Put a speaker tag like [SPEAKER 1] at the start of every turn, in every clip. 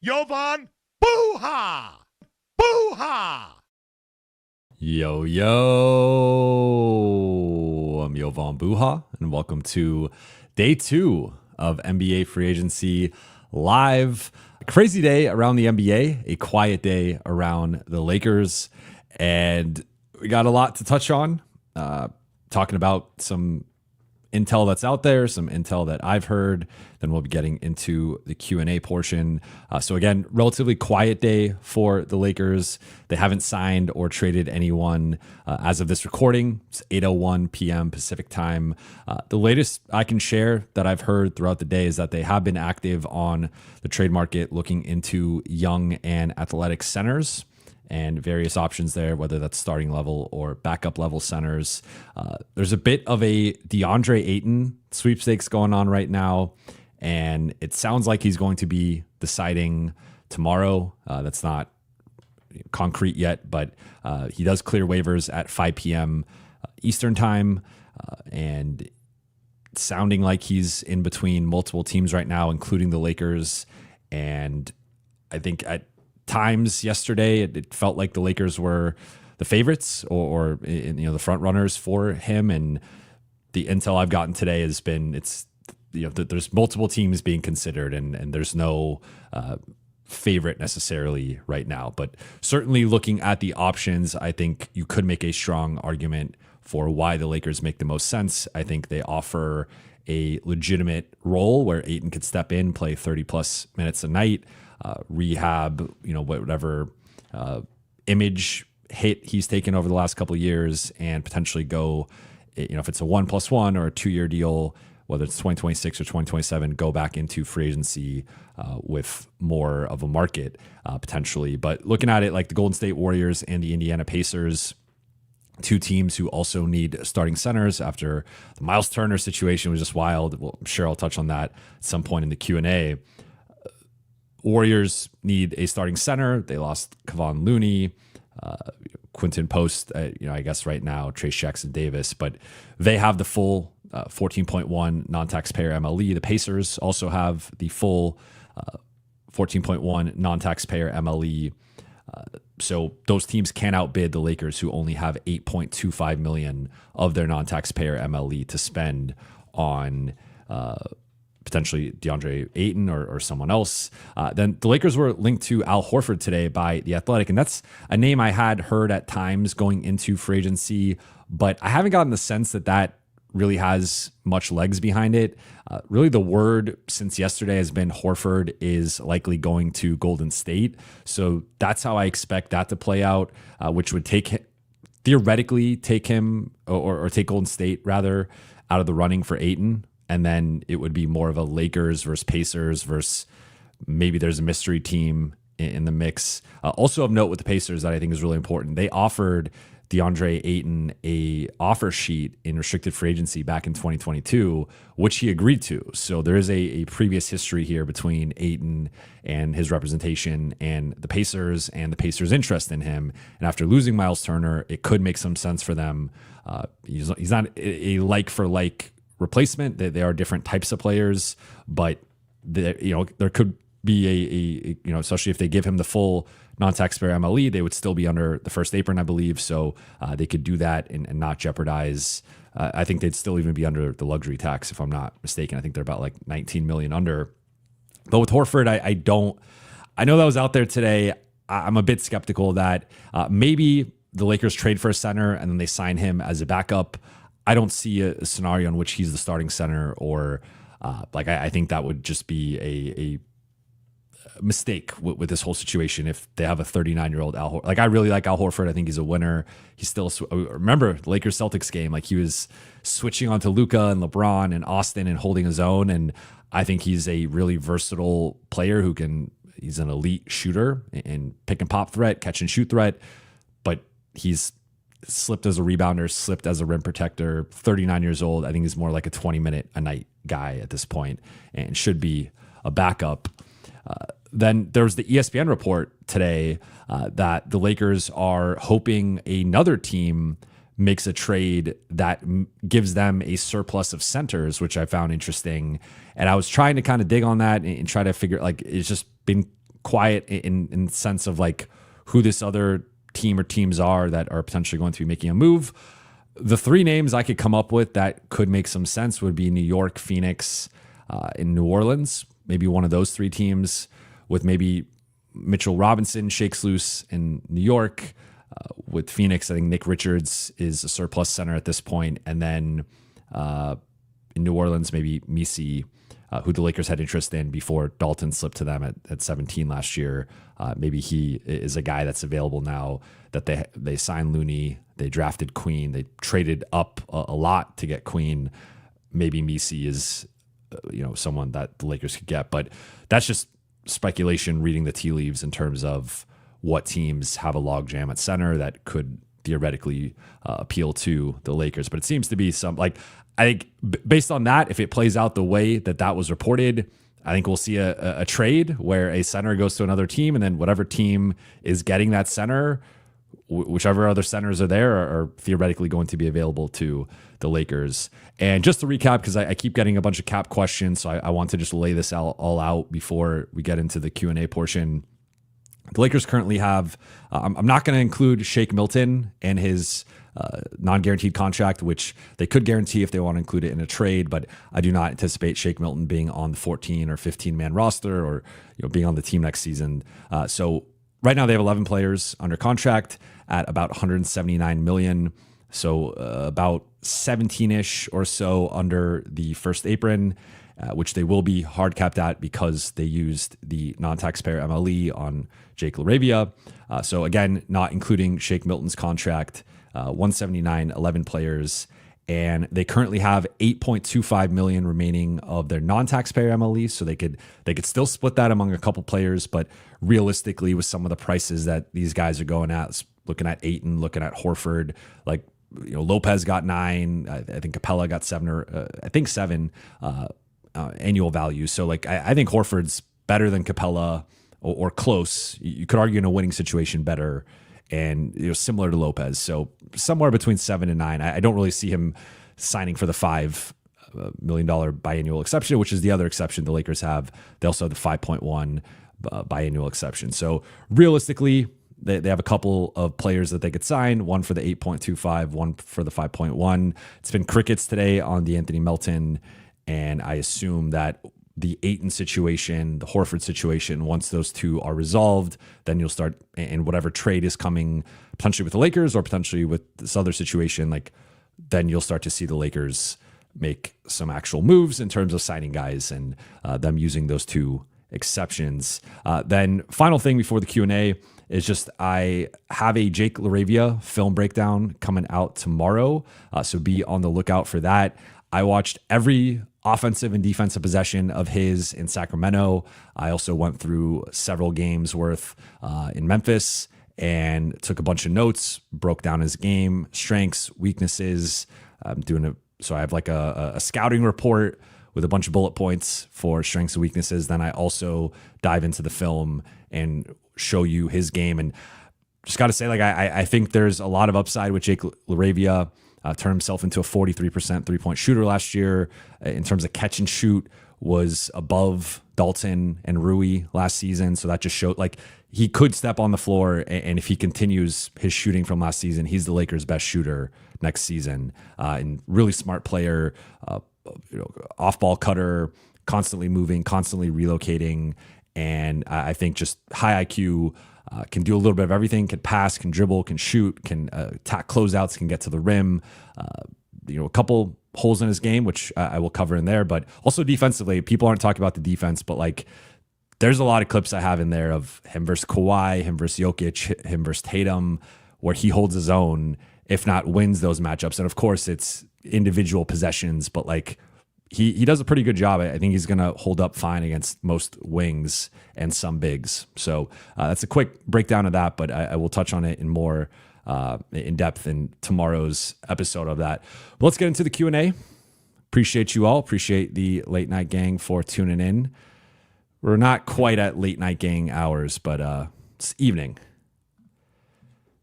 [SPEAKER 1] Jovan Buha! Buha!
[SPEAKER 2] Yo, I'm Jovan Buha, and welcome to day 2 of NBA Free Agency Live. A crazy day around the NBA, a quiet day around the Lakers, and we got a lot to touch on, talking about some intel that's out there, some intel that I've heard. Then we'll be getting into the Q&A portion. So again, relatively quiet day for the Lakers. They haven't signed or traded anyone as of this recording. It's 8:01 p.m. Pacific time. The latest I can share that I've heard throughout the day is that they have been active on the trade market looking into young and athletic centers and various options there, whether that's starting level or backup level centers. There's a bit of a Deandre Ayton sweepstakes going on right now, and it sounds like he's going to be deciding tomorrow. That's not concrete yet, but he does clear waivers at 5 p.m. Eastern time, and sounding like he's in between multiple teams right now, including the Lakers. And I think at times yesterday, it felt like the Lakers were the favorites or the front runners for him. And the intel I've gotten today has been there's multiple teams being considered, and there's no favorite necessarily right now. But certainly looking at the options, I think you could make a strong argument for why the Lakers make the most sense. I think they offer a legitimate role where Ayton could step in, play 30 plus minutes a night, rehab, whatever image hit he's taken over the last couple of years, and potentially go, if it's a 1+1 or a 2-year deal, whether it's 2026 or 2027, go back into free agency with more of a market potentially. But looking at it like the Golden State Warriors and the Indiana Pacers, two teams who also need starting centers after the Miles Turner situation was just wild. Well, I'm sure I'll touch on that at some point in the Q&A. Warriors need a starting center. They lost Kevon Looney, Quinton Post, I guess right now, Trace Jackson Davis, but they have the full 14.1 non-taxpayer MLE. The Pacers also have the full 14.1 non-taxpayer MLE. So those teams can outbid the Lakers, who only have $8.25 million of their non-taxpayer MLE to spend on potentially Deandre Ayton or someone else. Then the Lakers were linked to Al Horford today by The Athletic, and that's a name I had heard at times going into free agency, but I haven't gotten the sense that really has much legs behind it. Really the word since yesterday has been Horford is likely going to Golden State. So that's how I expect that to play out, which would theoretically take him or take Golden State rather out of the running for Ayton. And then it would be more of a Lakers versus Pacers versus maybe there's a mystery team in the mix. Also of note with the Pacers that I think is really important, they offered Deandre Ayton a offer sheet in restricted free agency back in 2022, which he agreed to. So there is a previous history here between Ayton and his representation and the Pacers interest in him. And after losing Miles Turner, it could make some sense for them. He's not a like for like replacement. They are different types of players, but there could be especially if they give him the full non-taxpayer MLE, they would still be under the first apron, I believe. So they could do that and not jeopardize. I think they'd still even be under the luxury tax, if I'm not mistaken. I think they're about like 19 million under. But with Horford, I know that was out there today. I'm a bit skeptical that maybe the Lakers trade for a center and then they sign him as a backup. I don't see a scenario in which he's the starting center, or I think that would just be a mistake with this whole situation if they have a 39-year-old Al Horford. I really like Al Horford. I think he's a winner. He's still remember the Lakers Celtics game, he was switching onto Luka and LeBron and Austin and holding his own, and I think he's a really versatile player he's an elite shooter and pick and pop threat, catch and shoot threat, but he's slipped as a rebounder, slipped as a rim protector, 39 years old. I think he's more like a 20-minute a night guy at this point and should be a backup. Then there was the ESPN report today that the Lakers are hoping another team makes a trade that gives them a surplus of centers, which I found interesting. And I was trying to kind of dig on that and try to figure, it's just been quiet in sense of like who this other team or teams are that are potentially going to be making a move. The three names I could come up with that could make some sense would be New York, Phoenix, and New Orleans. Maybe one of those three teams with maybe Mitchell Robinson shakes loose in New York. With Phoenix, I think Nick Richards is a surplus center at this point. And then in New Orleans, maybe Misi, who the Lakers had interest in before Dalton slipped to them at 17 last year. Maybe he is a guy that's available now that they signed Looney. They drafted Queen. They traded up a lot to get Queen. Maybe Misi is, someone that the Lakers could get, but that's just speculation, reading the tea leaves in terms of what teams have a logjam at center that could theoretically appeal to the Lakers. But it seems to be I think based on that, if it plays out the way that was reported, I think we'll see a trade where a center goes to another team, and then whatever team is getting that center, whichever other centers are there, are theoretically going to be available to the Lakers. And just to recap, because I keep getting a bunch of cap questions, so I want to just lay this all out before we get into the Q&A portion. The Lakers currently have, I'm not going to include Shake Milton and his non-guaranteed contract, which they could guarantee if they want to include it in a trade, but I do not anticipate Shake Milton being on the 14 or 15-man roster or being on the team next season. So right now they have 11 players under contract at about $179 million. So about 17-ish or so under the first apron, which they will be hard capped at because they used the non-taxpayer MLE on Jake LaRavia. So again, not including Shake Milton's contract, 179, 11 players. And they currently have $8.25 million remaining of their non-taxpayer MLE. So they could still split that among a couple players, but realistically with some of the prices that these guys are going at, looking at Ayton, looking at Horford, like, Lopez got 9. I think Capella got 7 annual value. So like, I think Horford's better than Capella or close. You could argue in a winning situation better and similar to Lopez. So somewhere between 7 and 9. I don't really see him signing for the $5 million biannual exception, which is the other exception the Lakers have. They also have the 5.1 biannual exception. So realistically, they have a couple of players that they could sign, one for the 8.25, one for the 5.1. It's been crickets today on the Anthony Melton, and I assume that the Ayton situation, the Horford situation, once those two are resolved, then you'll start, and whatever trade is coming potentially with the Lakers or potentially with this other situation, like then you'll start to see the Lakers make some actual moves in terms of signing guys and them using those two exceptions. Then final thing before the Q&A is just I have a Jake LaRavia film breakdown coming out tomorrow, so be on the lookout for that. I watched every offensive and defensive possession of his in Sacramento. I also went through several games worth in Memphis and took a bunch of notes, broke down his game, strengths, weaknesses. So I have like a scouting report with a bunch of bullet points for strengths and weaknesses. Then I also dive into the film and show you his game. And just got to say, like, I think there's a lot of upside with Jake LaRavia. Turned himself into a 43% three-point shooter last year. In terms of catch and shoot, was above Dalton and Rui last season. So that just showed like he could step on the floor, and if he continues his shooting from last season, he's the Lakers' best shooter next season. And really smart player, off-ball cutter, constantly moving, constantly relocating, and I think just high IQ. Can do a little bit of everything, can pass, can dribble, can shoot, can attack closeouts, can get to the rim. A couple holes in his game, which I will cover in there, but also defensively, people aren't talking about the defense, but like there's a lot of clips I have in there of him versus Kawhi, him versus Jokic, him versus Tatum, where he holds his own, if not wins those matchups. And of course it's individual possessions, but like he does a pretty good job. I think he's going to hold up fine against most wings and some bigs. So that's a quick breakdown of that, but I will touch on it in more in depth in tomorrow's episode of that. But let's get into the Q&A. Appreciate you all. Appreciate the late night gang for tuning in. We're not quite at late night gang hours, but it's evening.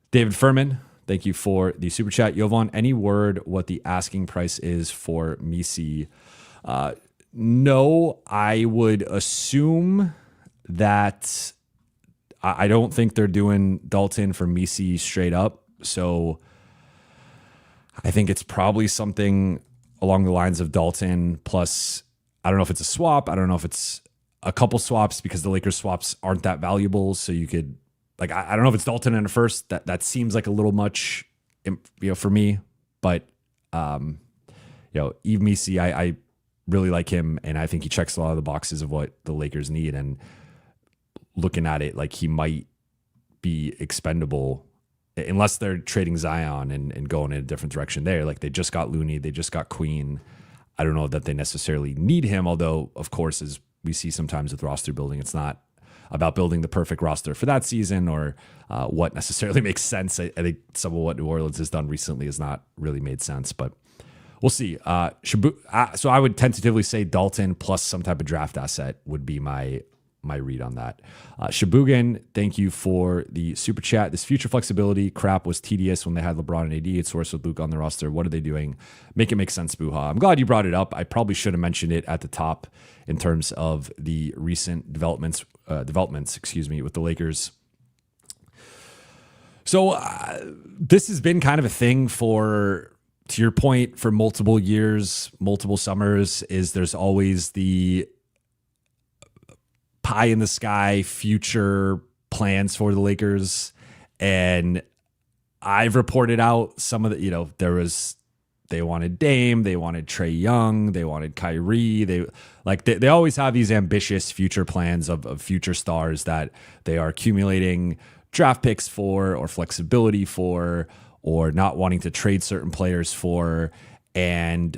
[SPEAKER 2] David Furman, thank you for the super chat. Jovan, any word what the asking price is for Misi? No, I would assume that I don't think they're doing Dalton for Messi straight up. So I think it's probably something along the lines of Dalton plus, I don't know if it's a swap. I don't know if it's a couple swaps because the Lakers swaps aren't that valuable. So you could, like, I don't know if it's Dalton in a first. That seems like a little much, for me. But, Yves Messi, I really like him. And I think he checks a lot of the boxes of what the Lakers need. And looking at it, like, he might be expendable unless they're trading Zion and going in a different direction there. Like, they just got Looney, they just got Queen. I don't know that they necessarily need him, although, of course, as we see sometimes with roster building, it's not about building the perfect roster for that season or what necessarily makes sense. I think some of what New Orleans has done recently has not really made sense, but we'll see. So I would tentatively say Dalton plus some type of draft asset would be my read on that. Shabugan, thank you for the super chat. This future flexibility crap was tedious when they had LeBron and AD. It's worse with Luke on the roster. What are they doing? Make it make sense, Buha. I'm glad you brought it up. I probably should have mentioned it at the top in terms of the recent developments, with the Lakers. So this has been kind of a thing for, to your point, for multiple years, multiple summers, is there's always the pie in the sky future plans for the Lakers. And I've reported out some of the, they wanted Dame, they wanted Trae Young, they wanted Kyrie. They always have these ambitious future plans of future stars that they are accumulating draft picks for, or flexibility for, or not wanting to trade certain players for. And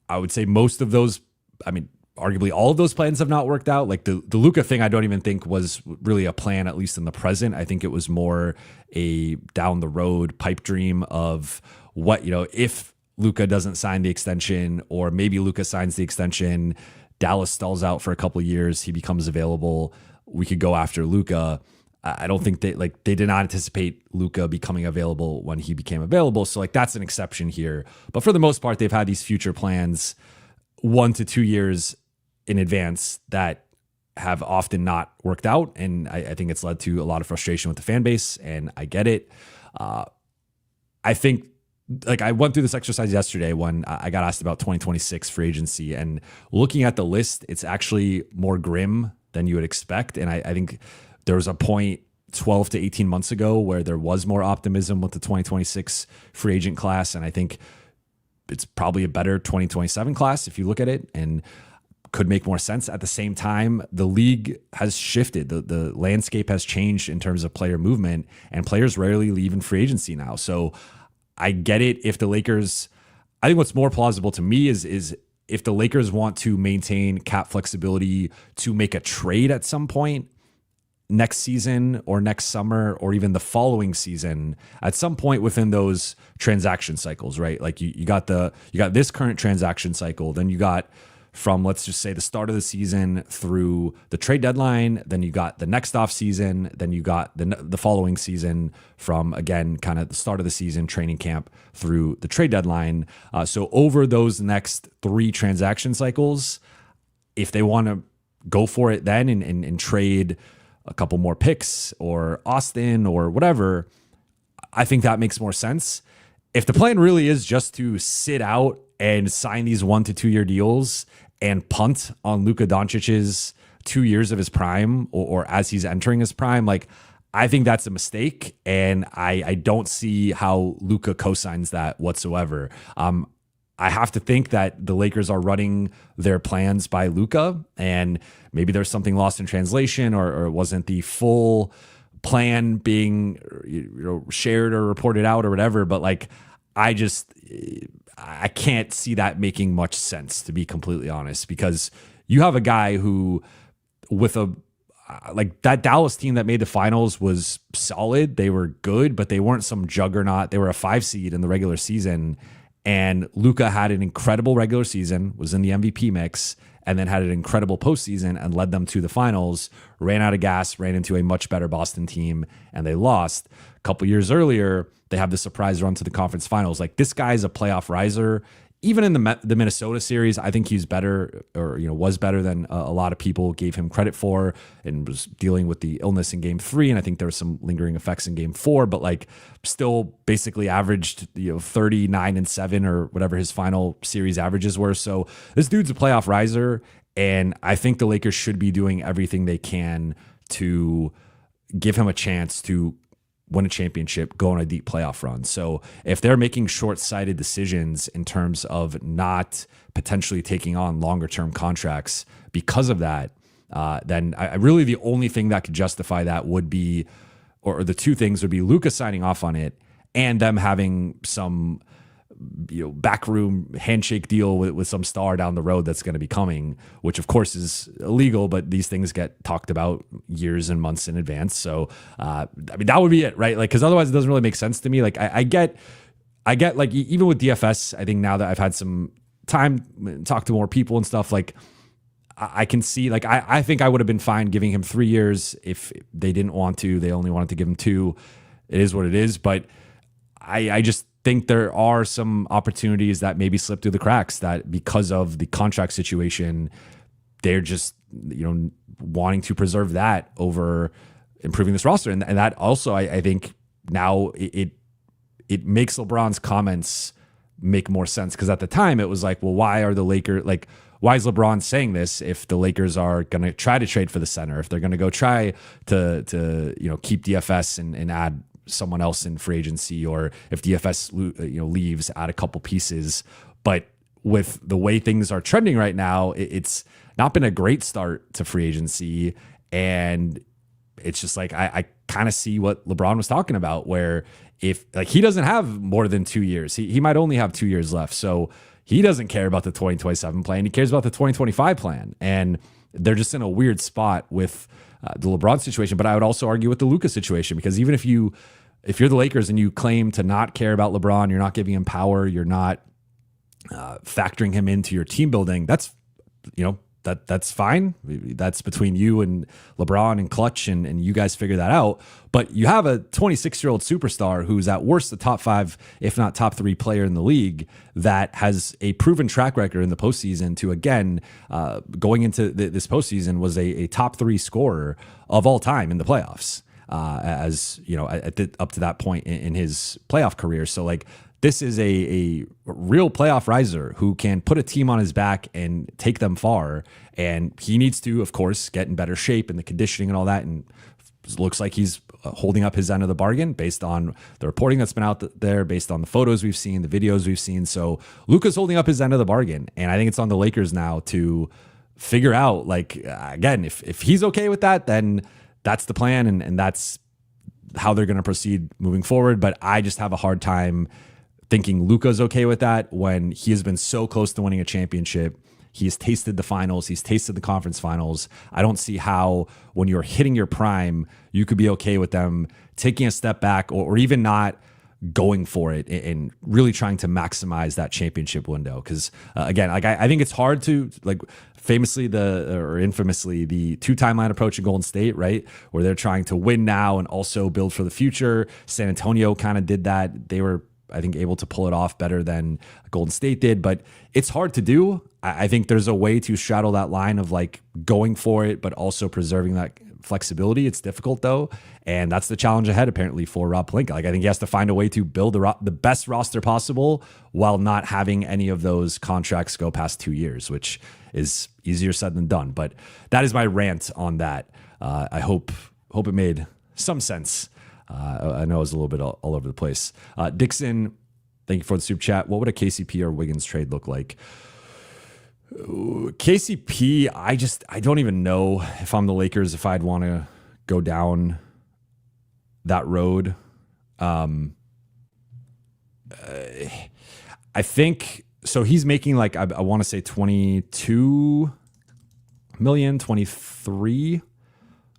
[SPEAKER 2] I would say most of those, arguably all of those plans have not worked out. Like the Luka thing, I don't even think was really a plan, at least in the present. I think it was more a down the road pipe dream of what, if Luka doesn't sign the extension, or maybe Luka signs the extension, Dallas stalls out for a couple of years, he becomes available, we could go after Luka. I don't think they did not anticipate Luka becoming available when he became available. So that's an exception here. But for the most part, they've had these future plans 1 to 2 years in advance that have often not worked out. And I think it's led to a lot of frustration with the fan base, and I get it. I think, I went through this exercise yesterday when I got asked about 2026 free agency, and looking at the list, it's actually more grim than you would expect. And I think there was a point 12 to 18 months ago where there was more optimism with the 2026 free agent class. And I think it's probably a better 2027 class if you look at it, and could make more sense. At the same time, the league has shifted. The landscape has changed in terms of player movement, and players rarely leave in free agency now. So I get it. If the Lakers, I think what's more plausible to me is if the Lakers want to maintain cap flexibility to make a trade at some point next season or next summer or even the following season, at some point within those transaction cycles, right? Like you got this current transaction cycle, then you got from, let's just say, the start of the season through the trade deadline, then you got the next off season, then you got the following season from, again, kind of the start of the season, training camp, through the trade deadline. So over those next 3 transaction cycles, if they want to go for it then and trade a couple more picks or Austin or whatever, I think that makes more sense. If the plan really is just to sit out and sign these 1 to 2 year deals and punt on Luka Doncic's 2 years of his prime, or as he's entering his prime, I think that's a mistake, and I don't see how Luka co-signs that whatsoever. I have to think that the Lakers are running their plans by Luka, and maybe there's something lost in translation, or it wasn't the full plan being shared or reported out or whatever. But I can't see that making much sense, to be completely honest, because you have a guy who, with that Dallas team that made the finals was solid. They were good, but they weren't some juggernaut. They were a 5 seed in the regular season. And Luka had an incredible regular season, was in the MVP mix, and then had an incredible postseason and led them to the finals, ran out of gas, ran into a much better Boston team, and they lost. A couple years earlier, they have the surprise run to the conference finals. This guy's a playoff riser. even in the Minnesota series, I think he's better, or was better than a lot of people gave him credit for, and was dealing with the illness in Game 3, and I think there were some lingering effects in Game 4, but like still basically averaged 39-7 or whatever his final series averages were. So this dude's a playoff riser, and I think the Lakers should be doing everything they can to give him a chance to win a championship, go on a deep playoff run. So if they're making short-sighted decisions in terms of not potentially taking on longer-term contracts because of that, then I really, the only thing that could justify that would be, or the two things would be Luka signing off on it and them having some backroom handshake deal with some star down the road that's going to be coming, which of course is illegal, but these things get talked about years and months in advance. So, I mean, that would be it, right? Like, cause otherwise it doesn't really make sense to me. Like I get like, even with DFS, I think now that I've had some time, talk to more people and stuff, like I can see, like, I think I would have been fine giving him 3 years if they didn't want to, they only wanted to give him 2. It is what it is. But I just think there are some opportunities that maybe slip through the cracks, that because of the contract situation, they're just, wanting to preserve that over improving this roster. And that also, I think now it makes LeBron's comments make more sense. Cause at the time it was like, well, why are the Lakers, like, why is LeBron saying this if the Lakers are going to try to trade for the center, if they're going to go try to keep DFS and add someone else in free agency, or if DFS leaves, add a couple pieces. But with the way things are trending right now, it's not been a great start to free agency, and it's just like I kind of see what LeBron was talking about, where if like he doesn't have more than 2 years, he might only have 2 years left, so he doesn't care about the 2027 plan. He cares about the 2025 plan, and they're just in a weird spot with the LeBron situation. But I would also argue with the Luka situation, because even if you're the Lakers and you claim to not care about LeBron, you're not giving him power, you're not factoring him into your team building, that's that's fine. That's between you and LeBron and Clutch, and you guys figure that out. But you have a 26-year-old superstar who's at worst the top 5, if not top 3 player in the league, that has a proven track record in the postseason to, again, going into this postseason, was a top 3 scorer of all time in the playoffs, as up to that point in his playoff career. So like, this is a real playoff riser who can put a team on his back and take them far. And he needs to, of course, get in better shape and the conditioning and all that. And it looks like he's holding up his end of the bargain based on the reporting that's been out there, based on the photos we've seen, the videos we've seen. So Luka's holding up his end of the bargain. And I think it's on the Lakers now to figure out, like, again, if he's okay with that, then that's the plan. And that's how they're going to proceed moving forward. But I just have a hard time thinking Luka's okay with that when he has been so close to winning a championship. He has tasted the finals. He's tasted the conference finals. I don't see how, when you're hitting your prime, you could be okay with them taking a step back, or even not going for it and really trying to maximize that championship window. Because again, like I think it's hard to, like, famously or infamously, the 2 timeline approach in Golden State, right? Where they're trying to win now and also build for the future. San Antonio kind of did that. They were, I think, able to pull it off better than Golden State did, but it's hard to do. I think there's a way to straddle that line of like going for it, but also preserving that flexibility. It's difficult though. And that's the challenge ahead, apparently, for Rob Pelinka. Like, I think he has to find a way to build the best roster possible while not having any of those contracts go past 2 years, which is easier said than done. But that is my rant on that. I hope it made some sense. I know it was a little bit all over the place. Dixon, thank you for the super chat. What would a KCP or Wiggins trade look like? KCP, I don't even know if I'm the Lakers, if I'd want to go down that road. I think, so he's making like, I want to say 22 million, 23.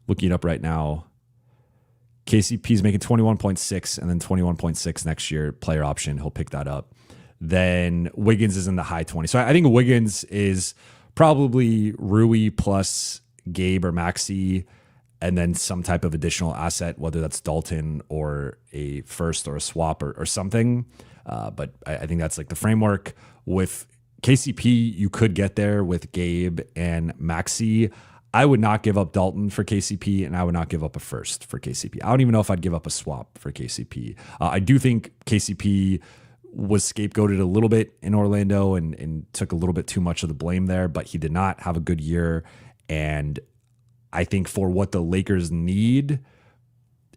[SPEAKER 2] Looking it up right now. KCP's making 21.6 and then 21.6 next year, player option. He'll pick that up. Then Wiggins is in the high 20s. So I think Wiggins is probably Rui plus Gabe or Maxey, and then some type of additional asset, whether that's Dalton or a first or a swap or something. But I think that's like the framework. With KCP, you could get there with Gabe and Maxey. I would not give up Dalton for KCP, and I would not give up a first for KCP. I don't even know if I'd give up a swap for KCP. I do think KCP was scapegoated a little bit in Orlando and took a little bit too much of the blame there, but he did not have a good year. And I think for what the Lakers need,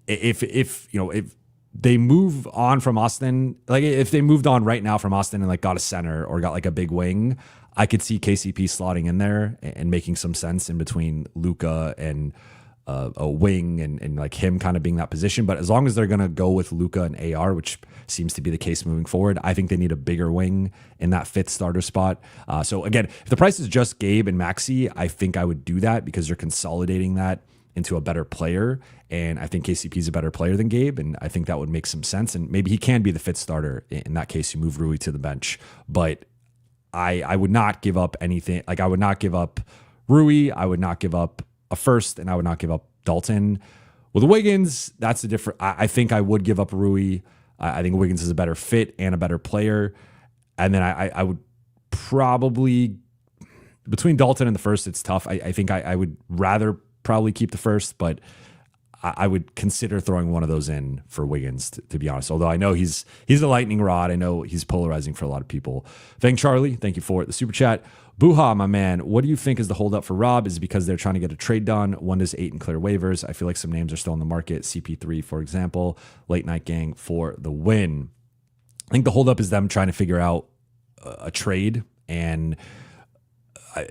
[SPEAKER 2] if they move on from Austin, like if they moved on right now from Austin and like got a center or got like a big wing, I could see KCP slotting in there and making some sense in between Luka and a wing and like him kind of being that position. But as long as they're going to go with Luka and AR, which seems to be the case moving forward, I think they need a bigger wing in that fifth starter spot. So again, if the price is just Gabe and Maxey, I think I would do that because you're consolidating that into a better player. And I think KCP is a better player than Gabe. And I think that would make some sense. And maybe he can be the fifth starter. In that case, you move Rui to the bench. But I would not give up anything. Like I would not give up Rui. I would not give up a first, and I would not give up Dalton. With Wiggins, that's a different. I think I would give up Rui. I think Wiggins is a better fit and a better player. And then I would probably, between Dalton and the first, it's tough. I think I would rather probably keep the first, but I would consider throwing one of those in for Wiggins, to be honest. Although I know he's a lightning rod. I know he's polarizing for a lot of people. Thank Charlie. Thank you for the super chat. Buha, my man, what do you think is the holdup for Rob? Is it because they're trying to get a trade done? When does Ayton clear waivers? I feel like some names are still in the market. CP3, for example. Late Night Gang for the win. I think the holdup is them trying to figure out a trade. And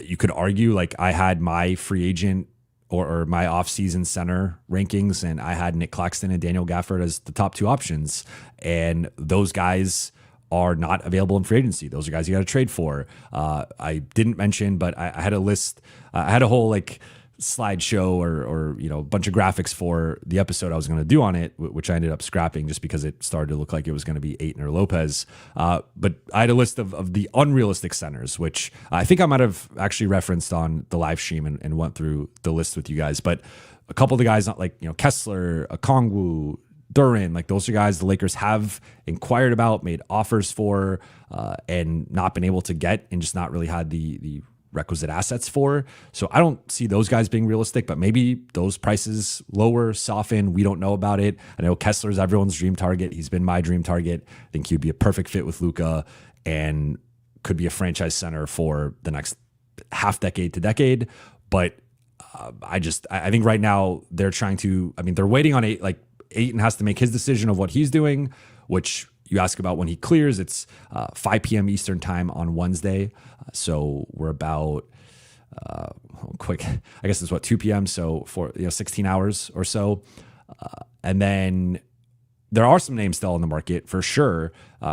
[SPEAKER 2] you could argue, like, I had my free agent or my offseason center rankings, and I had Nick Claxton and Daniel Gafford as the top two options. And those guys are not available in free agency. Those are guys you got to trade for. I didn't mention, but I had a list. I had a whole like slideshow or a bunch of graphics for the episode I was going to do on it, which I ended up scrapping just because it started to look like it was going to be Ayton or Lopez. But I had a list of the unrealistic centers, which I think I might have actually referenced on the live stream and went through the list with you guys. But a couple of the guys, like Kessler, Okongwu, Duran, like those are guys the Lakers have inquired about, made offers for, and not been able to get, and just not really had the requisite assets for. So I don't see those guys being realistic, but maybe those prices lower, soften. We don't know about it. I know Kessler's everyone's dream target. He's been my dream target. I think he'd be a perfect fit with Luka and could be a franchise center for the next half decade to decade. But I think right now they're trying to, they're waiting on Ayton has to make his decision of what he's doing, which you ask about when he clears. It's 5 p.m. Eastern time on Wednesday. So we're about quick. I guess it's 2 p.m. So for 16 hours or so. And then there are some names still in the market for sure.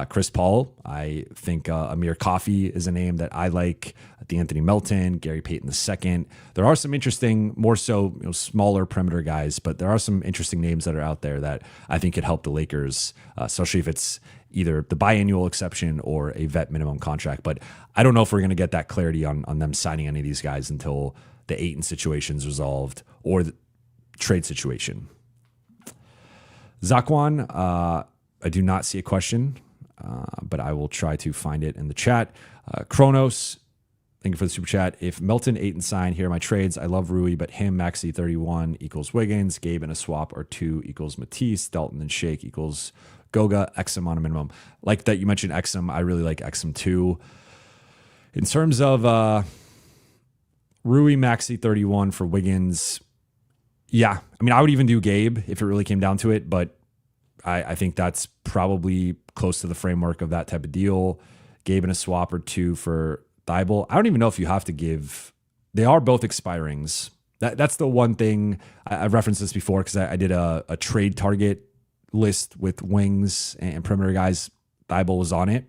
[SPEAKER 2] Chris Paul. I think Amir Coffey is a name that I like. D'Anthony Melton, Gary Payton II. There are some interesting, more so smaller perimeter guys, but there are some interesting names that are out there that I think could help the Lakers, especially if it's either the biannual exception or a vet minimum contract. But I don't know if we're going to get that clarity on them signing any of these guys until the Ayton situation is resolved or the trade situation. Zakwan, I do not see a question, but I will try to find it in the chat. Kronos, thank you for the super chat. If Melton, Ayton sign, here are my trades. I love Rui, but him, Maxey 31 equals Wiggins. Gabe in a swap or 2 equals Matisse. Dalton and Shake equals Goga. Exum on a minimum. Like that you mentioned Exum. I really like Exum too. In terms of Rui, Maxey 31 for Wiggins, yeah. I would even do Gabe if it really came down to it, but I think that's probably close to the framework of that type of deal. Gabe in a swap or 2 for Thibault. I don't even know if you have to give. They are both expirings. That's the one thing. I've referenced this before because I did a trade target list with wings and perimeter guys. Thibault was on it.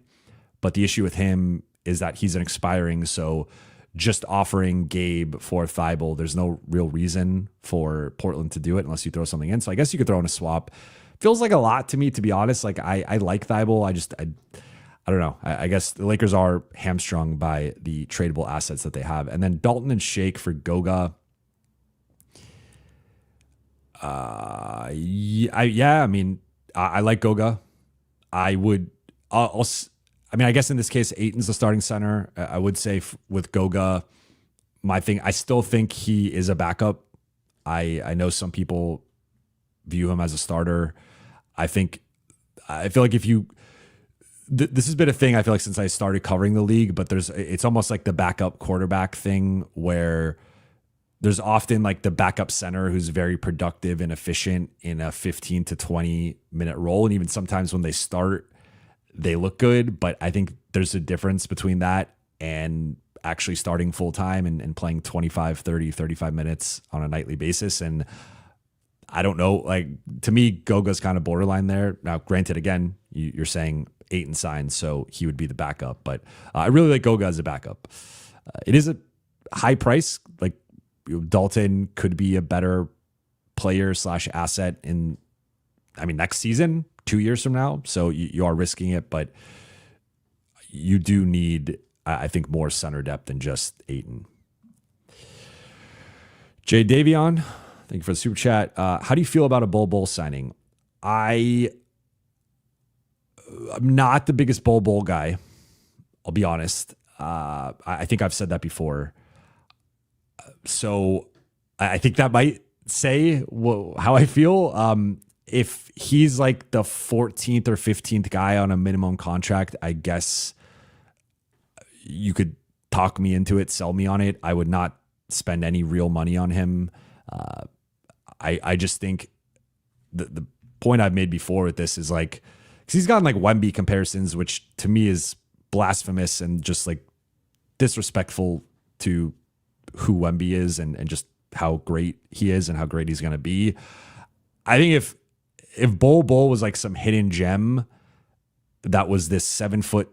[SPEAKER 2] But the issue with him is that he's an expiring, so just offering Gabe for Thibault, there's no real reason for Portland to do it unless you throw something in. So I guess you could throw in a swap. Feels like a lot to me, to be honest. Like I like Thibault. I don't know. I guess the Lakers are hamstrung by the tradable assets that they have. And then Dalton and Shake for Goga. I like Goga. I would I mean, I guess in this case, Ayton's the starting center. I would say with Goga, I still think he is a backup. I know some people view him as a starter. I feel like this has been a thing, I feel like, since I started covering the league, but it's almost like the backup quarterback thing where there's often like the backup center who's very productive and efficient in a 15 to 20 minute role. And even sometimes when they start, they look good. But I think there's a difference between that and actually starting full time and playing 25, 30, 35 minutes on a nightly basis. And I don't know, like, to me, Goga's kind of borderline there. Now, granted, again, you're saying Ayton signed, so he would be the backup. But I really like Goga as a backup. It is a high price. Like, Dalton could be a better player / asset next season, 2 years from now. So you are risking it, but you do need, I think, more center depth than just Ayton. Jay Davion, thank you for the super chat. How do you feel about a Bol signing? I'm not the biggest Bol guy. I'll be honest. I think I've said that before. So I think that might say how I feel. If he's like the 14th or 15th guy on a minimum contract, I guess you could talk me into it, sell me on it. I would not spend any real money on him. I just think the point I've made before with this is like, because he's gotten like Wemby comparisons, which to me is blasphemous and just like disrespectful to who Wemby is and just how great he is and how great he's going to be. I think if Bol was like some hidden gem that was this 7 foot,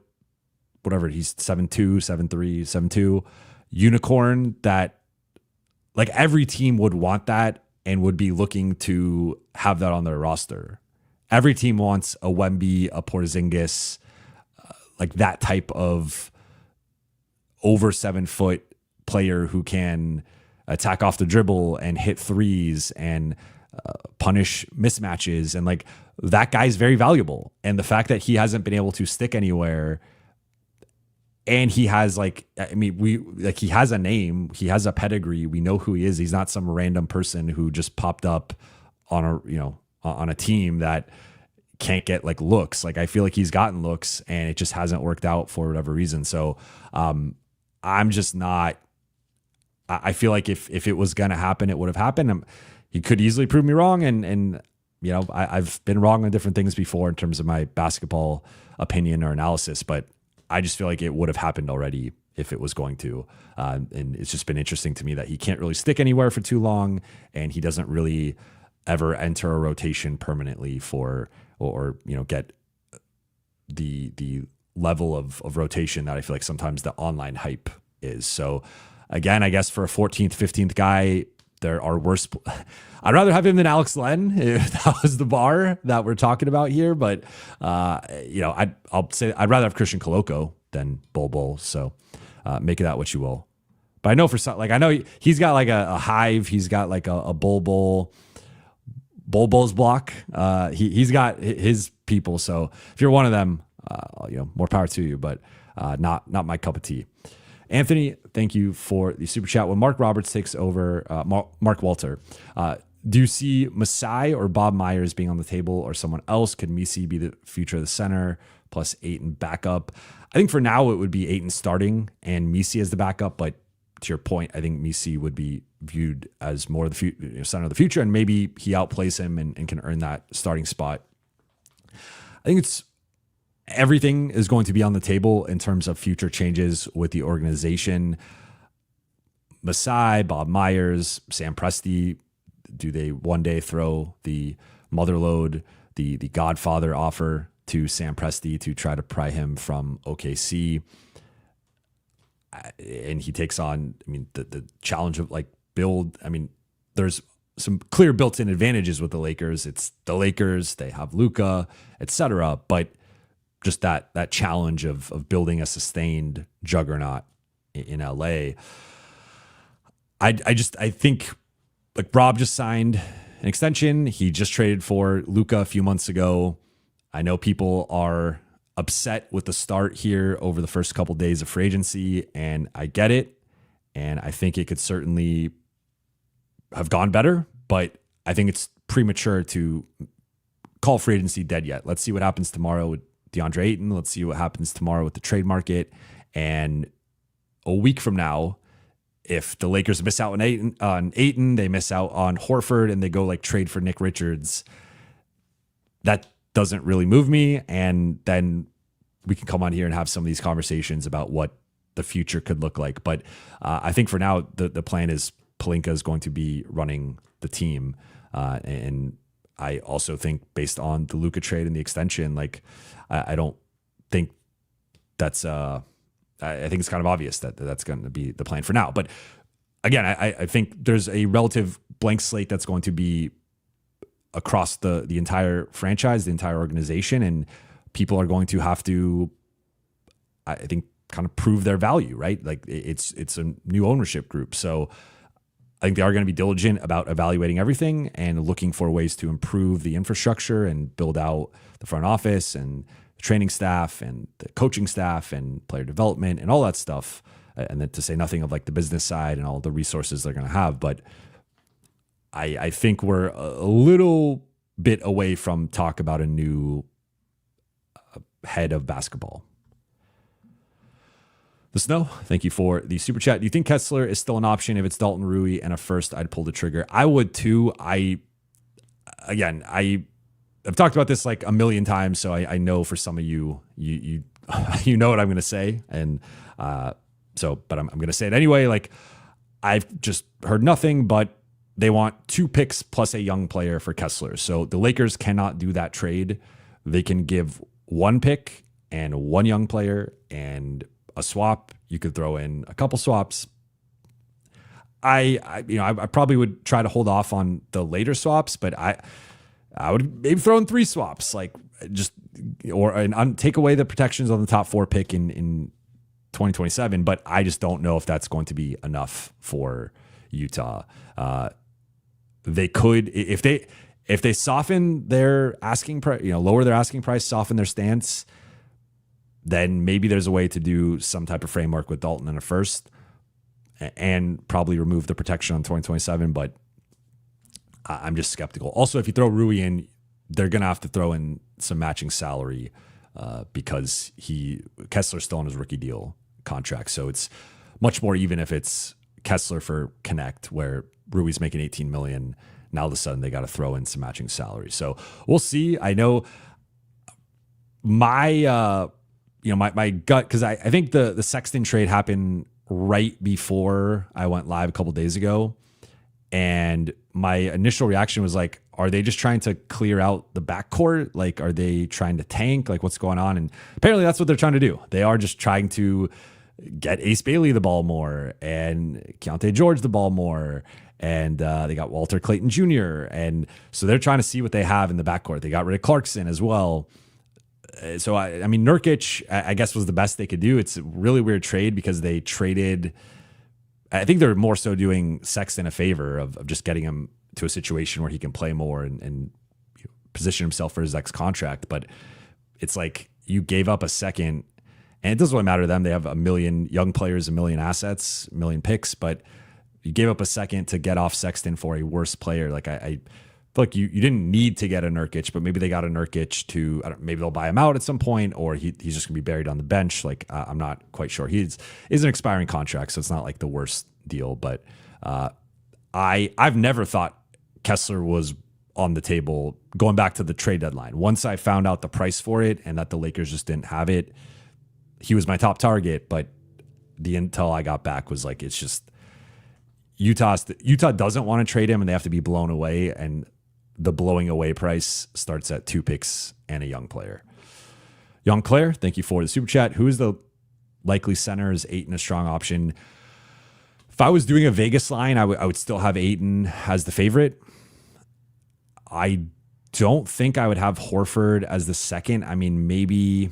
[SPEAKER 2] whatever, he's 7'2", 7'3", 7'2", unicorn that like every team would want that and would be looking to have that on their roster. Every team wants a Wemby, a Porzingis, like that type of over 7 foot player who can attack off the dribble and hit threes and punish mismatches. And like that guy's very valuable. And the fact that he hasn't been able to stick anywhere, and he has like, I mean, he has a name, he has a pedigree. We know who he is. He's not some random person who just popped up on a team that can't get like looks. Like I feel like he's gotten looks and it just hasn't worked out for whatever reason. So I'm just not, I feel like if it was going to happen, it would have happened. He could easily prove me wrong. And I've been wrong on different things before in terms of my basketball opinion or analysis, but I just feel like it would have happened already if it was going to. And it's just been interesting to me that he can't really stick anywhere for too long. And he doesn't really ever enter a rotation permanently or get the level of rotation that I feel like sometimes the online hype is. So again, I guess for a 14th, 15th guy, there are worse. I'd rather have him than Alex Len if that was the bar that we're talking about here. But I'll say I'd rather have Christian Koloko than Bol. So make of that what you will. But I know I know he's got like a hive. He's got like a Bol's block. He's got his people. So if you're one of them, more power to you. But not my cup of tea. Anthony, thank you for the super chat. When Mark Roberts takes over, Mark Walter, do you see Masai or Bob Myers being on the table or someone else? Could Misi be the future of the center plus Ayton backup? I think for now it would be Ayton starting and Misi as the backup. But to your point, I think Misi would be viewed as more of the center of the future, and maybe he outplays him and can earn that starting spot. I think everything is going to be on the table in terms of future changes with the organization. Masai, Bob Myers, Sam Presti, do they one day throw the mother load, the Godfather offer to Sam Presti to try to pry him from OKC? And he takes on, the challenge of like build. There's some clear built-in advantages with the Lakers. It's the Lakers, they have Luka, etc. But just that challenge of building a sustained juggernaut in LA. I think like Rob just signed an extension. He just traded for Luka a few months ago. I know people are upset with the start here over the first couple days of free agency, and I get it. And I think it could certainly have gone better, but I think it's premature to call free agency dead yet. Let's see what happens tomorrow with Deandre Ayton. Let's see what happens tomorrow with the trade market. And a week from now, if the Lakers miss out on Ayton, they miss out on Horford, and they go like trade for Nick Richards, that doesn't really move me. And then we can come on here and have some of these conversations about what the future could look like. But I think for now, the plan is Pelinka is going to be running the team. And I also think based on the Luka trade and the extension, like I don't think that's I think it's kind of obvious that that's going to be the plan for now. But again, I think there's a relative blank slate that's going to be across the entire franchise, the entire organization, and people are going to have to, I think, kind of prove their value, right? Like it's a new ownership group. So I think they are going to be diligent about evaluating everything and looking for ways to improve the infrastructure and build out the front office and the training staff and the coaching staff and player development and all that stuff. And then to say nothing of like the business side and all the resources they're going to have. But I think we're a little bit away from talk about a new head of basketball. The Snow, thank you for the super chat. Do you think Kessler is still an option? If it's Dalton, Rui, and a first, I'd pull the trigger. I would too. I've talked about this like a million times, so I know for some of you you know what I'm going to say, and but I'm going to say it anyway. Like I've just heard nothing, but they want 2 picks plus a young player for Kessler. So the Lakers cannot do that trade. They can give 1 pick and 1 young player and a swap. You could throw in a couple swaps. I probably would try to hold off on the later swaps, but I would maybe throw in 3 swaps, like just take away the protections on the top 4 pick in 2027. But I just don't know if that's going to be enough for Utah. They could, if they soften their asking price, lower their asking price, soften their stance, then maybe there's a way to do some type of framework with Dalton in a first and probably remove the protection on 2027. But I'm just skeptical. Also, if you throw Rui in, they're going to have to throw in some matching salary because Kessler's still on his rookie deal contract. So it's much more even if it's Kessler for Connect, where Rui's making $18 million. Now all of a sudden they got to throw in some matching salary. So we'll see. I know my my gut, because I think the Sexton trade happened right before I went live a couple days ago, and my initial reaction was like, are they just trying to clear out the backcourt? Like, are they trying to tank? Like, what's going on? And apparently that's what they're trying to do. They are just trying to get Ace Bailey the ball more and Keontae George the ball more. And they got Walter Clayton Jr. And so they're trying to see what they have in the backcourt. They got rid of Clarkson as well. So, I mean, Nurkic, I guess, was the best they could do. It's a really weird trade because they traded. I think they're more so doing Sexton a favor of just getting him to a situation where he can play more and position himself for his next contract. But it's like you gave up a second, and it doesn't really matter to them. They have 1 million young players, 1 million assets, 1 million picks, but you gave up a second to get off Sexton for a worse player. Like I feel like you didn't need to get a Nurkic, but maybe they got a Nurkic to, maybe they'll buy him out at some point, or he's just gonna be buried on the bench. Like I'm not quite sure. Is an expiring contract, so it's not like the worst deal. But I've never thought Kessler was on the table going back to the trade deadline. Once I found out the price for it and that the Lakers just didn't have it, he was my top target. But the intel I got back was like, it's just Utah doesn't want to trade him, and they have to be blown away. And the blowing away price starts at 2 picks and a young player. Young Claire, thank you for the super chat. Who is the likely center? Is Ayton a strong option? If I was doing a Vegas line, I would still have Ayton as the favorite. I don't think I would have Horford as the second. I mean, maybe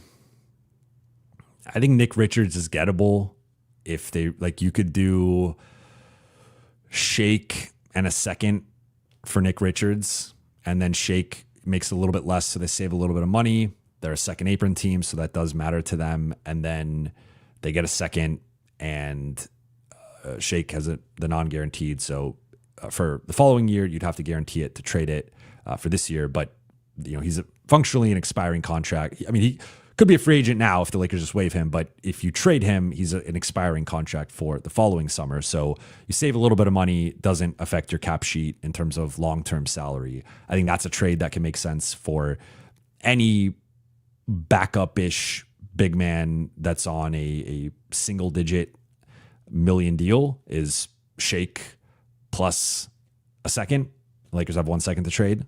[SPEAKER 2] I think Nick Richards is gettable. If they you could do Shake and a second for Nick Richards, and then Shake makes a little bit less, so they save a little bit of money. They're a second apron team, so that does matter to them. And then they get a second, and Shake has the non-guaranteed. So for the following year, you'd have to guarantee it to trade it for this year. But he's functionally an expiring contract. I mean, he could be a free agent now if the Lakers just waive him. But if you trade him, he's an expiring contract for the following summer. So you save a little bit of money, doesn't affect your cap sheet in terms of long-term salary. I think that's a trade that can make sense for any backup-ish big man that's on a single-digit million deal is Shake plus a second. Lakers have 1 second to trade.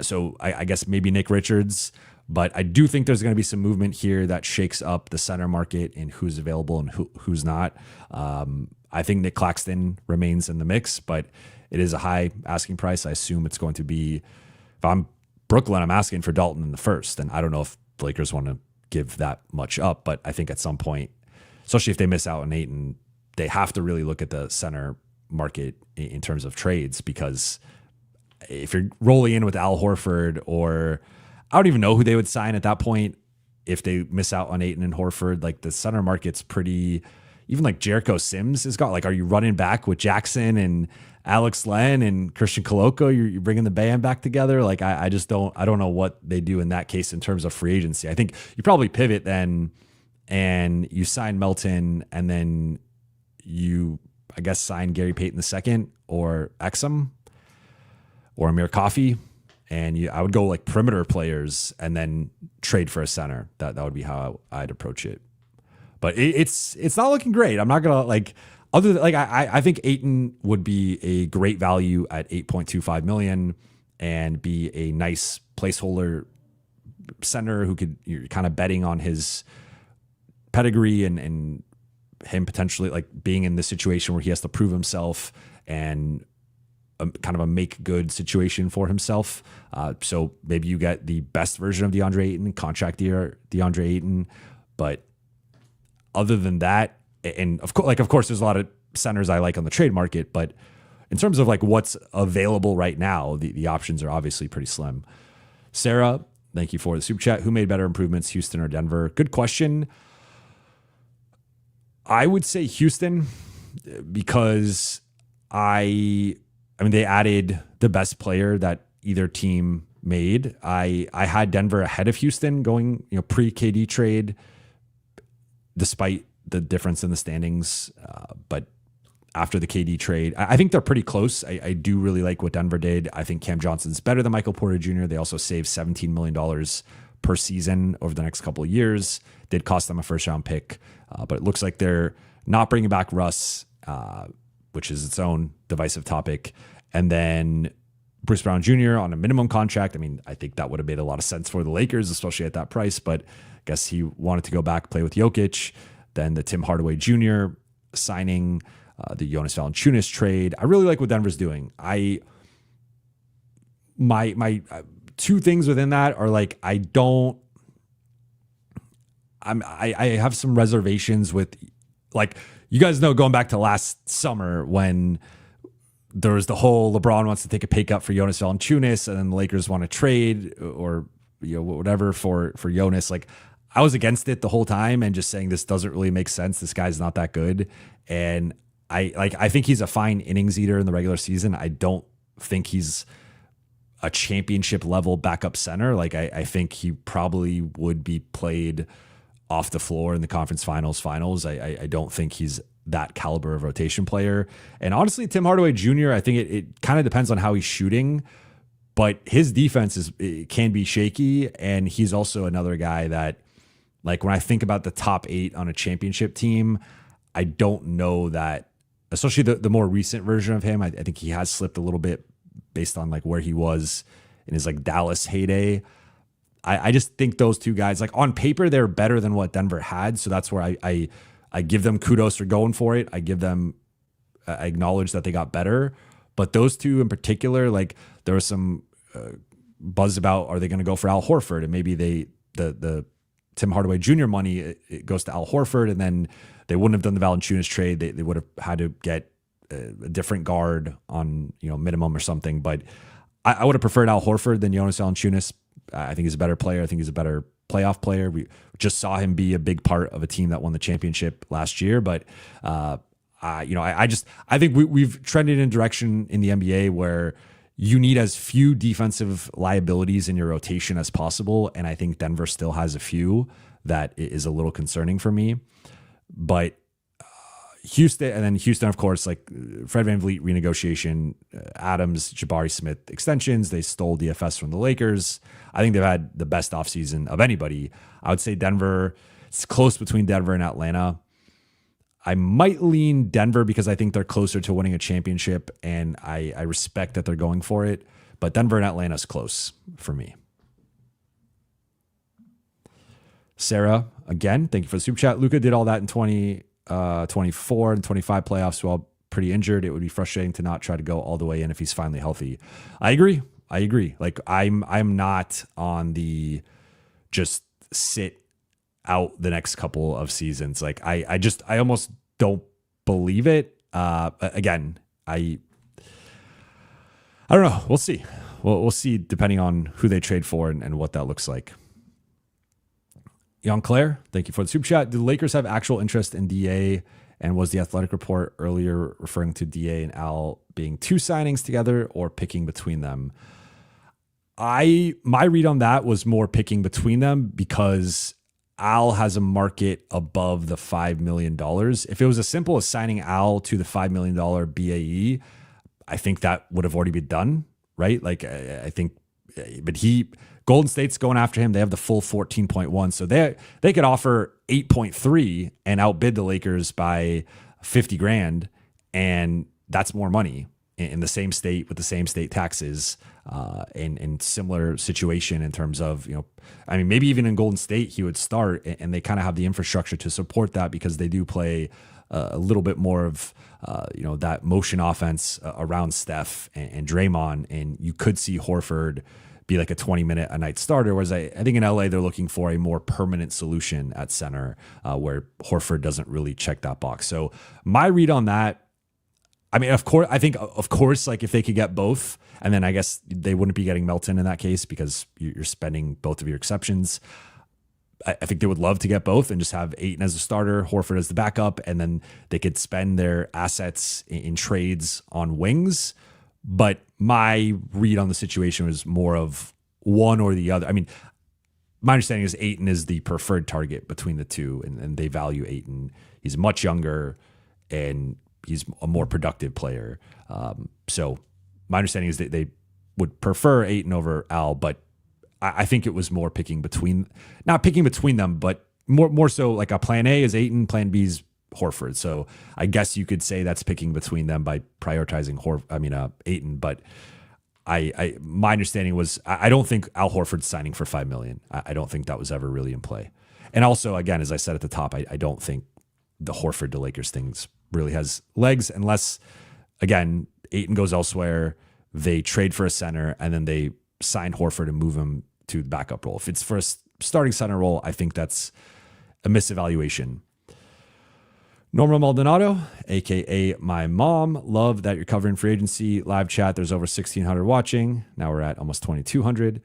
[SPEAKER 2] So I guess maybe Nick Richards, but I do think there's going to be some movement here that shakes up the center market and who's available and who's not. I think Nick Claxton remains in the mix, but it is a high asking price. I assume it's going to be, if I'm Brooklyn, I'm asking for Dalton in the first, and I don't know if the Lakers want to give that much up, but I think at some point, especially if they miss out on Ayton, they have to really look at the center market in terms of trades, because if you're rolling in with Al Horford, or I don't even know who they would sign at that point if they miss out on Ayton and Horford, like the center market's pretty, even like Jericho Sims has got, like, are you running back with Jackson and Alex Len and Christian Koloko? You're bringing the band back together. Like, I don't know what they do in that case in terms of free agency. I think you probably pivot then and you sign Melton, and then you, I guess, sign Gary Payton II or Exum or Amir Coffey, and I would go like perimeter players and then trade for a center. That would be how I'd approach it. But it's not looking great. I'm not gonna I think Ayton would be a great value at $8.25 million and be a nice placeholder center who you're kind of betting on his pedigree and him potentially like being in this situation where he has to prove himself and kind of a make good situation for himself. So maybe you get the best version of DeAndre Ayton, contract DeAndre Ayton. But other than that, and of course, there's a lot of centers I like on the trade market, but in terms of like what's available right now, the options are obviously pretty slim. Sarah, thank you for the super chat. Who made better improvements, Houston or Denver? Good question. I would say Houston, because they added the best player that either team made. I had Denver ahead of Houston going, pre-KD trade, despite the difference in the standings. But after the KD trade, I think they're pretty close. I do really like what Denver did. I think Cam Johnson's better than Michael Porter Jr. They also saved $17 million per season over the next couple of years. Did cost them a first-round pick, but it looks like they're not bringing back Russ, which is its own divisive topic. And then Bruce Brown Jr. on a minimum contract. I think that would have made a lot of sense for the Lakers, especially at that price, but I guess he wanted to go back, play with Jokic. Then the Tim Hardaway Jr. signing, the Jonas Valanciunas trade. I really like what Denver's doing. My two things within that are like, I have some reservations with, like, you guys know, going back to last summer when there was the whole LeBron wants to take a pay cut for Jonas Valanciunas, and then the Lakers want to trade or whatever for Jonas. Like, I was against it the whole time and just saying this doesn't really make sense. This guy's not that good, and I think he's a fine innings eater in the regular season. I don't think he's a championship level backup center. Like, I think he probably would be played off the floor in the conference finals. I don't think he's that caliber of rotation player. And honestly, Tim Hardaway Jr., I think it kind of depends on how he's shooting, but his defense can be shaky. And he's also another guy that, like, when I think about the top 8 on a championship team, I don't know that, especially the more recent version of him, I think he has slipped a little bit based on like where he was in his like Dallas heyday. I just think those two guys, like, on paper, they're better than what Denver had. So that's where I give them kudos for going for it. I acknowledge that they got better. But those two in particular, like, there was some buzz about, are they going to go for Al Horford? And maybe the Tim Hardaway Jr. money, it goes to Al Horford, and then they wouldn't have done the Valanciunas trade. They would have had to get a different guard on minimum or something. But I would have preferred Al Horford than Jonas Valanciunas I think he's a better player. I think he's a better playoff player. We just saw him be a big part of a team that won the championship last year. But I think we've trended in a direction in the NBA where you need as few defensive liabilities in your rotation as possible. And I think Denver still has a few that is a little concerning for me. But Houston, of course, like Fred VanVleet renegotiation, Adams, Jabari Smith extensions. They stole DFS from the Lakers. I think they've had the best offseason of anybody. I would say Denver, it's close between Denver and Atlanta. I might lean Denver because I think they're closer to winning a championship, and I respect that they're going for it. But Denver and Atlanta is close for me. Sarah, again, thank you for the super chat. Luka did all that in 24 and 25 playoffs while pretty injured. It would be frustrating to not try to go all the way in if he's finally healthy. I agree. Like I'm not on the just sit out the next couple of seasons. Like I almost don't believe it. Again, I don't know. We'll see. We'll see depending on who they trade for and what that looks like. Young Claire, thank you for the super chat. Do the Lakers have actual interest in DA? And was the Athletic report earlier referring to DA and Al being two signings together or picking between them? My read on that was more picking between them because Al has a market above the $5 million. If it was as simple as signing Al to the $5 million BAE, I think that would have already been done, right? Like I think, but Golden State's going after him. They have the full 14.1. So they could offer 8.3 and outbid the Lakers by 50 grand. And that's more money in the same state with the same state taxes, in similar situation in terms of, maybe even in Golden State, he would start and they kind of have the infrastructure to support that because they do play a little bit more of, that motion offense around Steph and Draymond. And you could see Horford be like a 20-minute a night starter. Whereas I think in LA, they're looking for a more permanent solution at center where Horford doesn't really check that box. So my read on that, of course, like if they could get both, and then I guess they wouldn't be getting Melton in that case because you're spending both of your exceptions. I think they would love to get both and just have Ayton as a starter, Horford as the backup, and then they could spend their assets in trades on wings. But my read on the situation was more of one or the other. My understanding is Ayton is the preferred target between the two, and they value Ayton. He's much younger, and he's a more productive player. So my understanding is that they would prefer Ayton over Al, but I think it was more not picking between them, but more so like a plan A is Ayton, plan B is Horford. So I guess you could say that's picking between them by prioritizing Ayton. But my understanding was I don't think Al Horford's signing for $5 million. I don't think that was ever really in play. And also, again, as I said at the top, I don't think the Horford to Lakers things really has legs unless, again, Ayton goes elsewhere, they trade for a center, and then they sign Horford and move him to the backup role. If it's for a starting center role, I think that's a misevaluation. Norma Maldonado, aka my mom, love that you're covering free agency. Live chat, there's over 1,600 watching. Now we're at almost 2,200.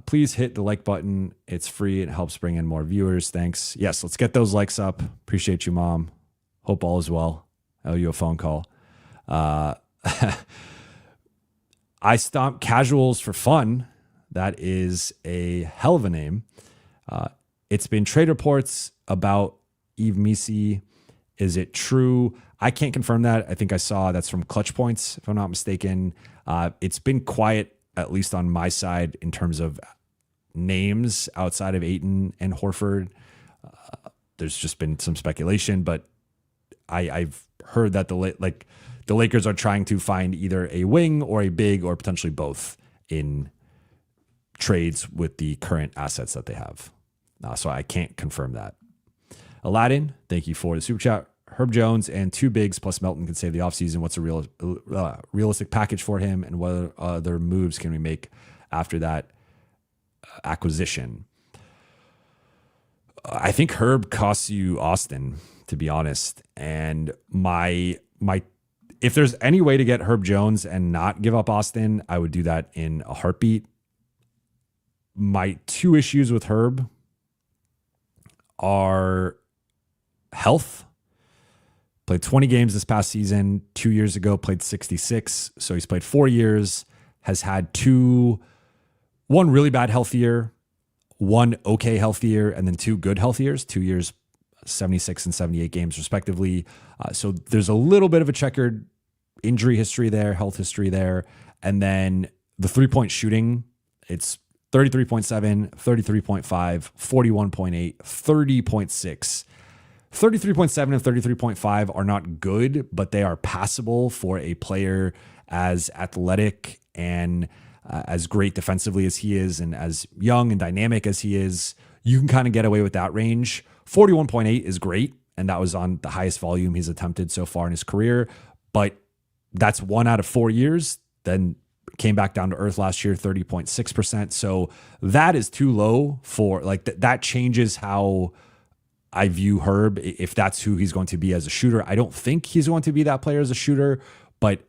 [SPEAKER 2] Please hit the like button. It's free. It helps bring in more viewers. Thanks. Yes, let's get those likes up. Appreciate you, Mom. Hope all is well. I owe you a phone call. I Stomp Casuals for Fun. That is a hell of a name. It's been trade reports about Yves Missi. Is it true? I can't confirm that. I think I saw that's from Clutch Points, if I'm not mistaken. It's been quiet, at least on my side, in terms of names outside of Ayton and Horford. There's just been some speculation, but I've heard that the Lakers are trying to find either a wing or a big or potentially both in trades with the current assets that they have. So I can't confirm that. Aladdin, thank you for the super chat. Herb Jones and two bigs plus Melton can save the offseason. What's a realistic package for him, and what other moves can we make after that acquisition? I think Herb costs you Austin, to be honest. And my if there's any way to get Herb Jones and not give up Austin, I would do that in a heartbeat. My two issues with Herb are health. Played 20 games this past season. 2 years ago, played 66. So he's played 4 years, has had one really bad health year, one okay health year, and then 2 good health years, 2 years, 76 and 78 games respectively. So there's a little bit of a checkered injury history there, health history there. And then the 3-point shooting, it's 33.7, 33.5, 41.8, 30.6. 33.7 and 33.5 are not good, but they are passable for a player as athletic and as great defensively as he is and as young and dynamic as he is. You can kind of get away with that range. 41.8 is great, and that was on the highest volume he's attempted so far in his career, but that's 1 out of 4 years. Then came back down to earth last year, 30.6%. So that is too low for that changes how I view Herb, if that's who he's going to be as a shooter. I don't think he's going to be that player as a shooter, but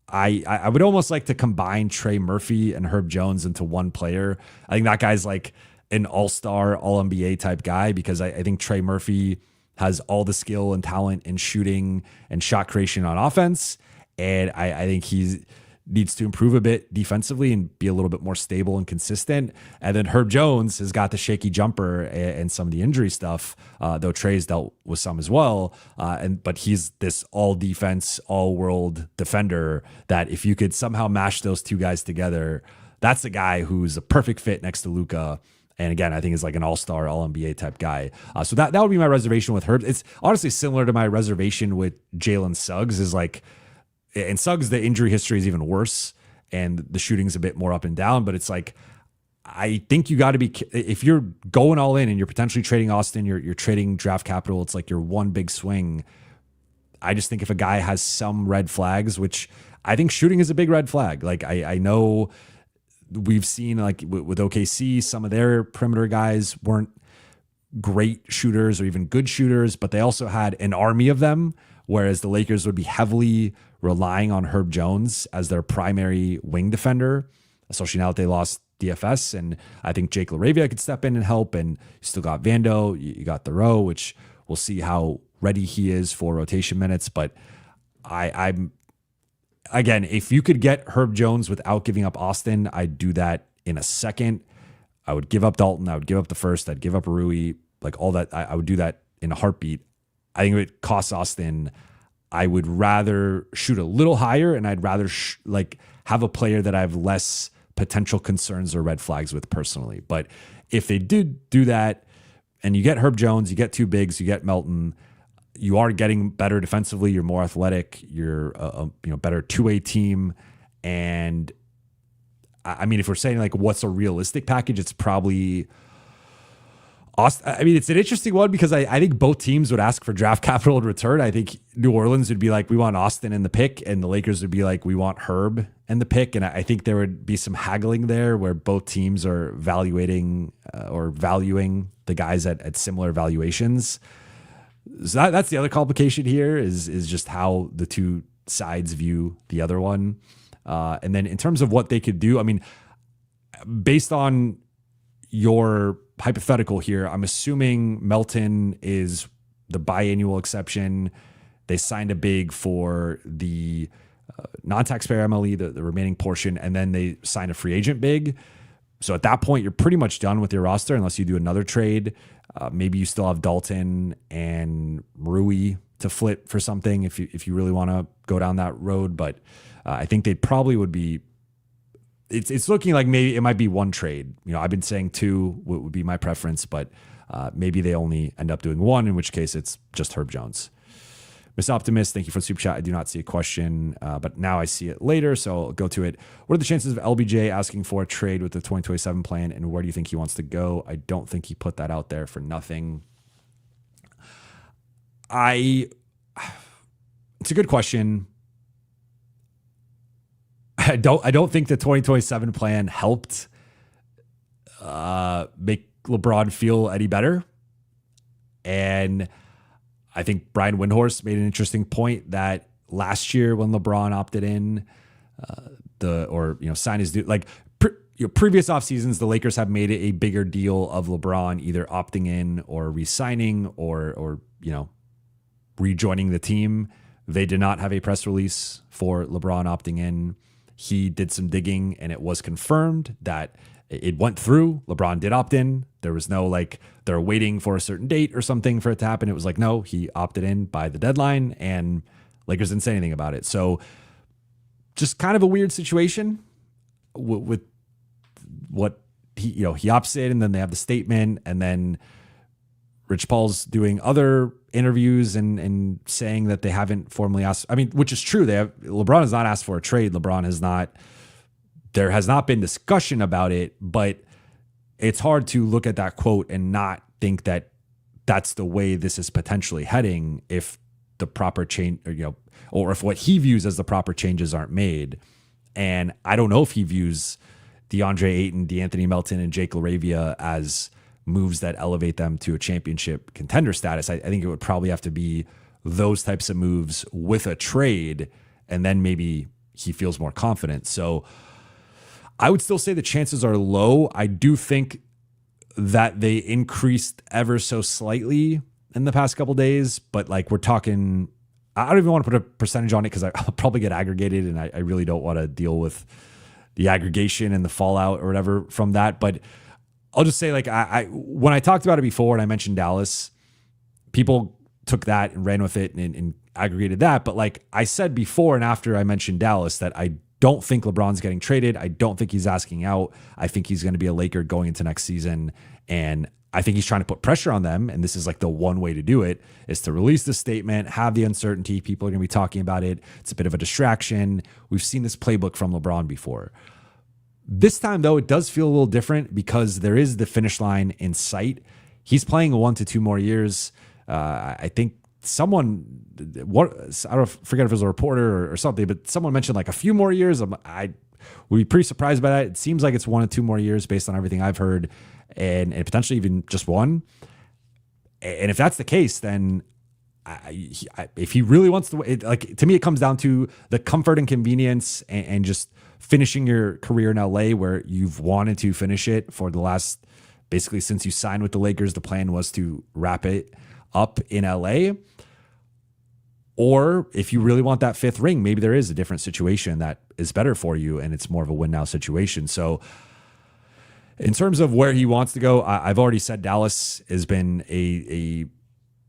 [SPEAKER 2] I would almost like to combine Trey Murphy and Herb Jones into one player. I think that guy's like an all-star, all-NBA type guy, because I think Trey Murphy has all the skill and talent in shooting and shot creation on offense. And I think he needs to improve a bit defensively and be a little bit more stable and consistent. And then Herb Jones has got the shaky jumper and some of the injury stuff, though Trey's dealt with some as well. But he's this all defense, all world defender that if you could somehow mash those two guys together, that's the guy who's a perfect fit next to Luka. And again, I think is like an all-star, all-NBA type guy. So that would be my reservation with Herb. It's honestly similar to my reservation with Jalen Suggs. Is like, and Suggs, the injury history is even worse, and the shooting's a bit more up and down. But it's like, I think you got to be, if you're going all in and you're potentially trading Austin, you're trading draft capital. It's like your one big swing. I just think if a guy has some red flags, which I think shooting is a big red flag. Like I know we've seen like with OKC, some of their perimeter guys weren't great shooters or even good shooters, but they also had an army of them. Whereas the Lakers would be heavily relying on Herb Jones as their primary wing defender, especially now that they lost DFS. And I think Jake LaRavia could step in and help. And you still got Vando, you got Thoreau, which we'll see how ready he is for rotation minutes. But I'm again, if you could get Herb Jones without giving up Austin, I'd do that in a second. I would give up Dalton. I would give up the first. I'd give up Rui, like all that. I would do that in a heartbeat. I think if it costs Austin, I would rather shoot a little higher, and I'd rather have a player that I have less potential concerns or red flags with personally. But if they did do that, and you get Herb Jones, you get 2 bigs, you get Melton, you are getting better defensively. You're more athletic. You're a better 2-way team. And I mean, if we're saying like what's a realistic package, it's probably Austin. I mean, it's an interesting one because I think both teams would ask for draft capital in return. I think New Orleans would be like, we want Austin in the pick, and the Lakers would be like, we want Herb in the pick. And I think there would be some haggling there where both teams are valuing the guys at similar valuations. So that's the other complication here is just how the two sides view the other one. And then in terms of what they could do, I mean, based on your hypothetical here, I'm assuming Melton is the biannual exception. They signed a big for the non-taxpayer MLE, the remaining portion, and then they signed a free agent big. So at that point, you're pretty much done with your roster unless you do another trade. Maybe you still have Dalton and Rui to flip for something if you really want to go down that road. But I think they probably would be. It's looking like maybe it might be one trade. I've been saying 2 would be my preference, but maybe they only end up doing 1, in which case it's just Herb Jones. Miss Optimist, thank you for the super chat. I do not see a question, but now I see it later, so I'll go to it. What are the chances of LBJ asking for a trade with the 2027 plan, and where do you think he wants to go? I don't think he put that out there for nothing. It's a good question. I don't think the 2027 plan helped make LeBron feel any better. And I think Brian Windhorst made an interesting point that last year when LeBron opted in, signed his dude, previous off seasons, the Lakers have made a bigger deal of LeBron either opting in or re-signing or rejoining the team. They did not have a press release for LeBron opting in. He did some digging and it was confirmed that it went through. LeBron did opt in. There was no they're waiting for a certain date or something for it to happen. It was no, he opted in by the deadline and Lakers didn't say anything about it. So just kind of a weird situation with what he opts in and then they have the statement and then Rich Paul's doing other interviews and saying that they haven't formally asked. I mean, which is true. LeBron has not asked for a trade. There has not been discussion about it, but it's hard to look at that quote and not think that that's the way this is potentially heading if the proper change, or if what he views as the proper changes aren't made. And I don't know if he views DeAndre Ayton, DeAnthony Melton, and Jake LaRavia as moves that elevate them to a championship contender status. I think it would probably have to be those types of moves with a trade, and then maybe he feels more confident. So I would still say the chances are low. I do think that they increased ever so slightly in the past couple days, but we're talking, I don't even want to put a percentage on it because I'll probably get aggregated and I really don't want to deal with the aggregation and the fallout or whatever from that. But I'll just say when I talked about it before and I mentioned Dallas, people took that and ran with it and aggregated that. But I said before and after I mentioned Dallas that I don't think LeBron's getting traded. I don't think he's asking out. I think he's going to be a Laker going into next season. And I think he's trying to put pressure on them. And this is the one way to do it is to release the statement, have the uncertainty. People are going to be talking about it. It's a bit of a distraction. We've seen this playbook from LeBron before. This time, though, it does feel a little different because there is the finish line in sight. He's playing 1 to 2 more years. I think I forget if it was a reporter or something, but someone mentioned a few more years. I would be pretty surprised by that. It seems like it's 1 to 2 more years based on everything I've heard, and potentially even just one. And if that's the case, then if he really wants to, to me, it comes down to the comfort and convenience and just finishing your career in LA where you've wanted to finish it for the last, basically since you signed with the Lakers, the plan was to wrap it up in LA. Or if you really want that 5th ring, maybe there is a different situation that is better for you and it's more of a win now situation. So in terms of where he wants to go, I've already said Dallas has been a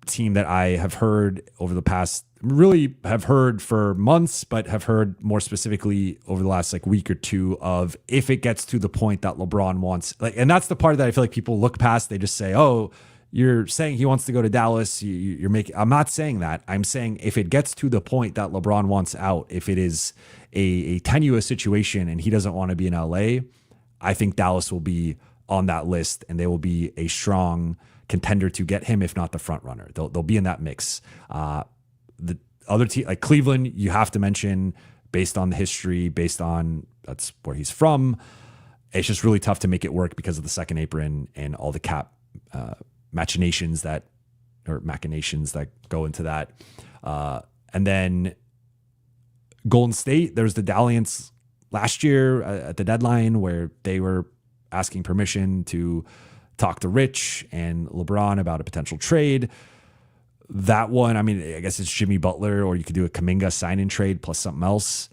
[SPEAKER 2] team that I have heard over the past, really have heard for months, but have heard more specifically over the last week or two of if it gets to the point that LeBron wants, and that's the part that I feel people look past. They just say, oh, you're saying he wants to go to Dallas. You're making, I'm not saying that. I'm saying if it gets to the point that LeBron wants out, if it is a tenuous situation and he doesn't want to be in LA, I think Dallas will be on that list and they will be a strong contender to get him, if not the front runner. They'll be in that mix. The other team, Cleveland, you have to mention based on the history, based on that's where he's from. It's just really tough to make it work because of the second apron and all the cap machinations that go into that. And then Golden State, there's the dalliance last year at the deadline where they were asking permission to talk to Rich and LeBron about a potential trade. That one, I mean, I guess it's Jimmy Butler, or you could do a Kuminga sign-in trade plus something else,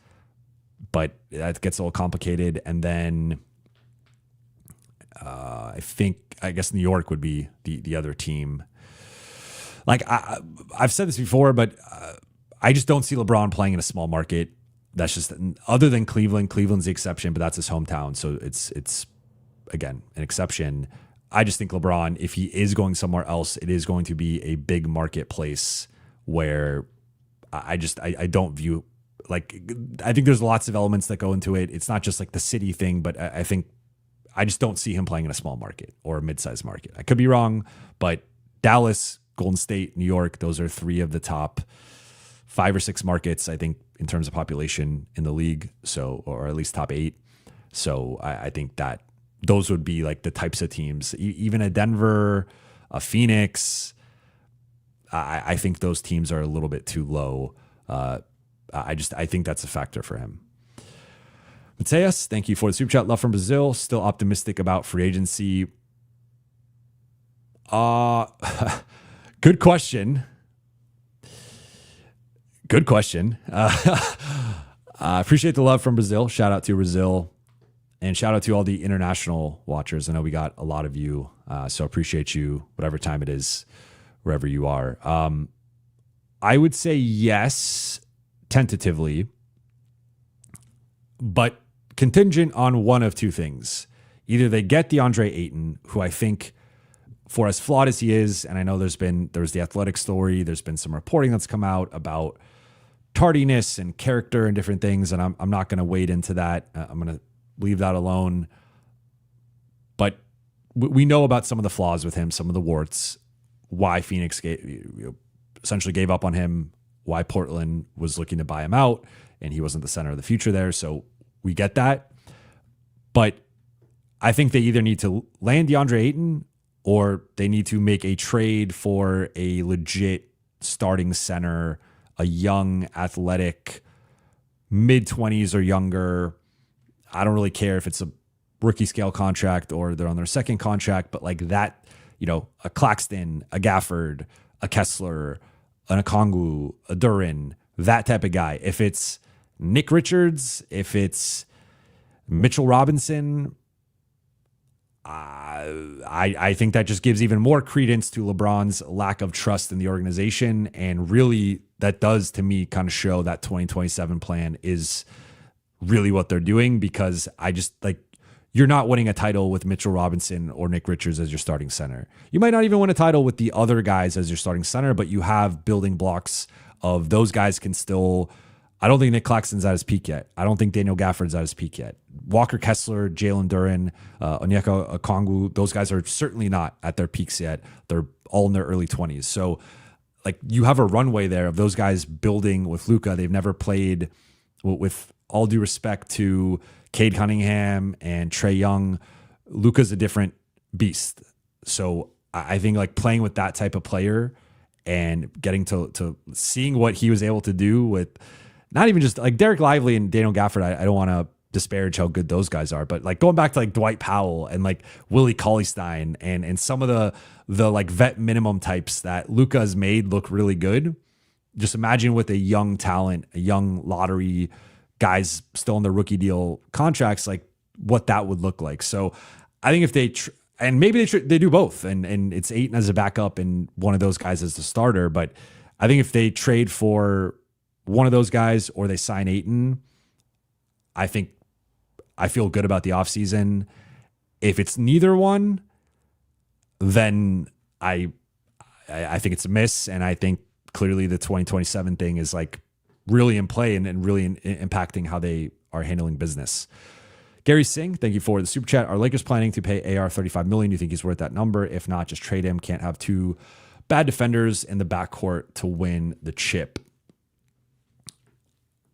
[SPEAKER 2] but that gets a little complicated. And then I guess New York would be the other team. I've said this before, but I just don't see LeBron playing in a small market. That's just, other than Cleveland. Cleveland's the exception, but that's his hometown, so it's again an exception. I just think LeBron, if he is going somewhere else, it is going to be a big marketplace where I don't view, I think there's lots of elements that go into it. It's not just the city thing, but I think I just don't see him playing in a small market or a mid-sized market. I could be wrong, but Dallas, Golden State, New York, those are 3 of the top 5 or 6 markets, I think, in terms of population in the league. So, or at least top 8. So I think that those would be the types of teams, even a Denver, a Phoenix. I think those teams are a little bit too low. I think that's a factor for him. Mateus, thank you for the super chat. Love from Brazil. Still optimistic about free agency. Good question. Good question. I appreciate the love from Brazil. Shout out to Brazil. And shout out to all the international watchers. I know we got a lot of you. So appreciate you, whatever time it is, wherever you are. I would say yes, tentatively, but contingent on one of two things. Either they get Deandre Ayton, who I think, for as flawed as he is, and I know there's the Athletic story, there's been some reporting that's come out about tardiness and character and different things, and I'm not going to wade into that. I'm going to leave that alone. But we know about some of the flaws with him, some of the warts, why Phoenix essentially gave up on him, why Portland was looking to buy him out, and he wasn't the center of the future there. So we get that. But I think they either need to land DeAndre Ayton or they need to make a trade for a legit starting center, a young, athletic, mid-20s or younger. I don't really care if it's a rookie scale contract or they're on their second contract, but like that, a Claxton, a Gafford, a Kessler, an Okongwu, a Duren, that type of guy. If it's Nick Richards, if it's Mitchell Robinson, I think that just gives even more credence to LeBron's lack of trust in the organization. And really, that does, to me, kind of show that 2027 plan is really what they're doing, because I just you're not winning a title with Mitchell Robinson or Nick Richards as your starting center. You might not even win a title with the other guys as your starting center, but you have building blocks of those guys can still. I don't think Nick Claxton's at his peak yet. I don't think Daniel Gafford's at his peak yet. Walker Kessler, Jalen Duren, Onyeka Okongwu, those guys are certainly not at their peaks yet. They're all in their early 20s. So you have a runway there of those guys building with Luka. They've never played, with all due respect to Cade Cunningham and Trae Young, Luka's a different beast. So I think playing with that type of player and getting to seeing what he was able to do with not even just Derek Lively and Daniel Gafford, I don't want to disparage how good those guys are, but going back to Dwight Powell and Willie Cauley-Stein and some of the vet minimum types that Luka has made look really good. Just imagine with a young talent, a young lottery guys still in their rookie deal contracts, what that would look like. So I think if they and maybe they do both, and it's Ayton as a backup and one of those guys as the starter. But I think if they trade for one of those guys or they sign Ayton, I feel good about the offseason. If it's neither one, then I think it's a miss. And I think clearly the 2027 thing is really in play and really impacting how they are handling business. Gary Singh, thank you for the super chat. Are Lakers planning to pay AR $35 million? Do you think he's worth that number? If not, just trade him. Can't have two bad defenders in the backcourt to win the chip.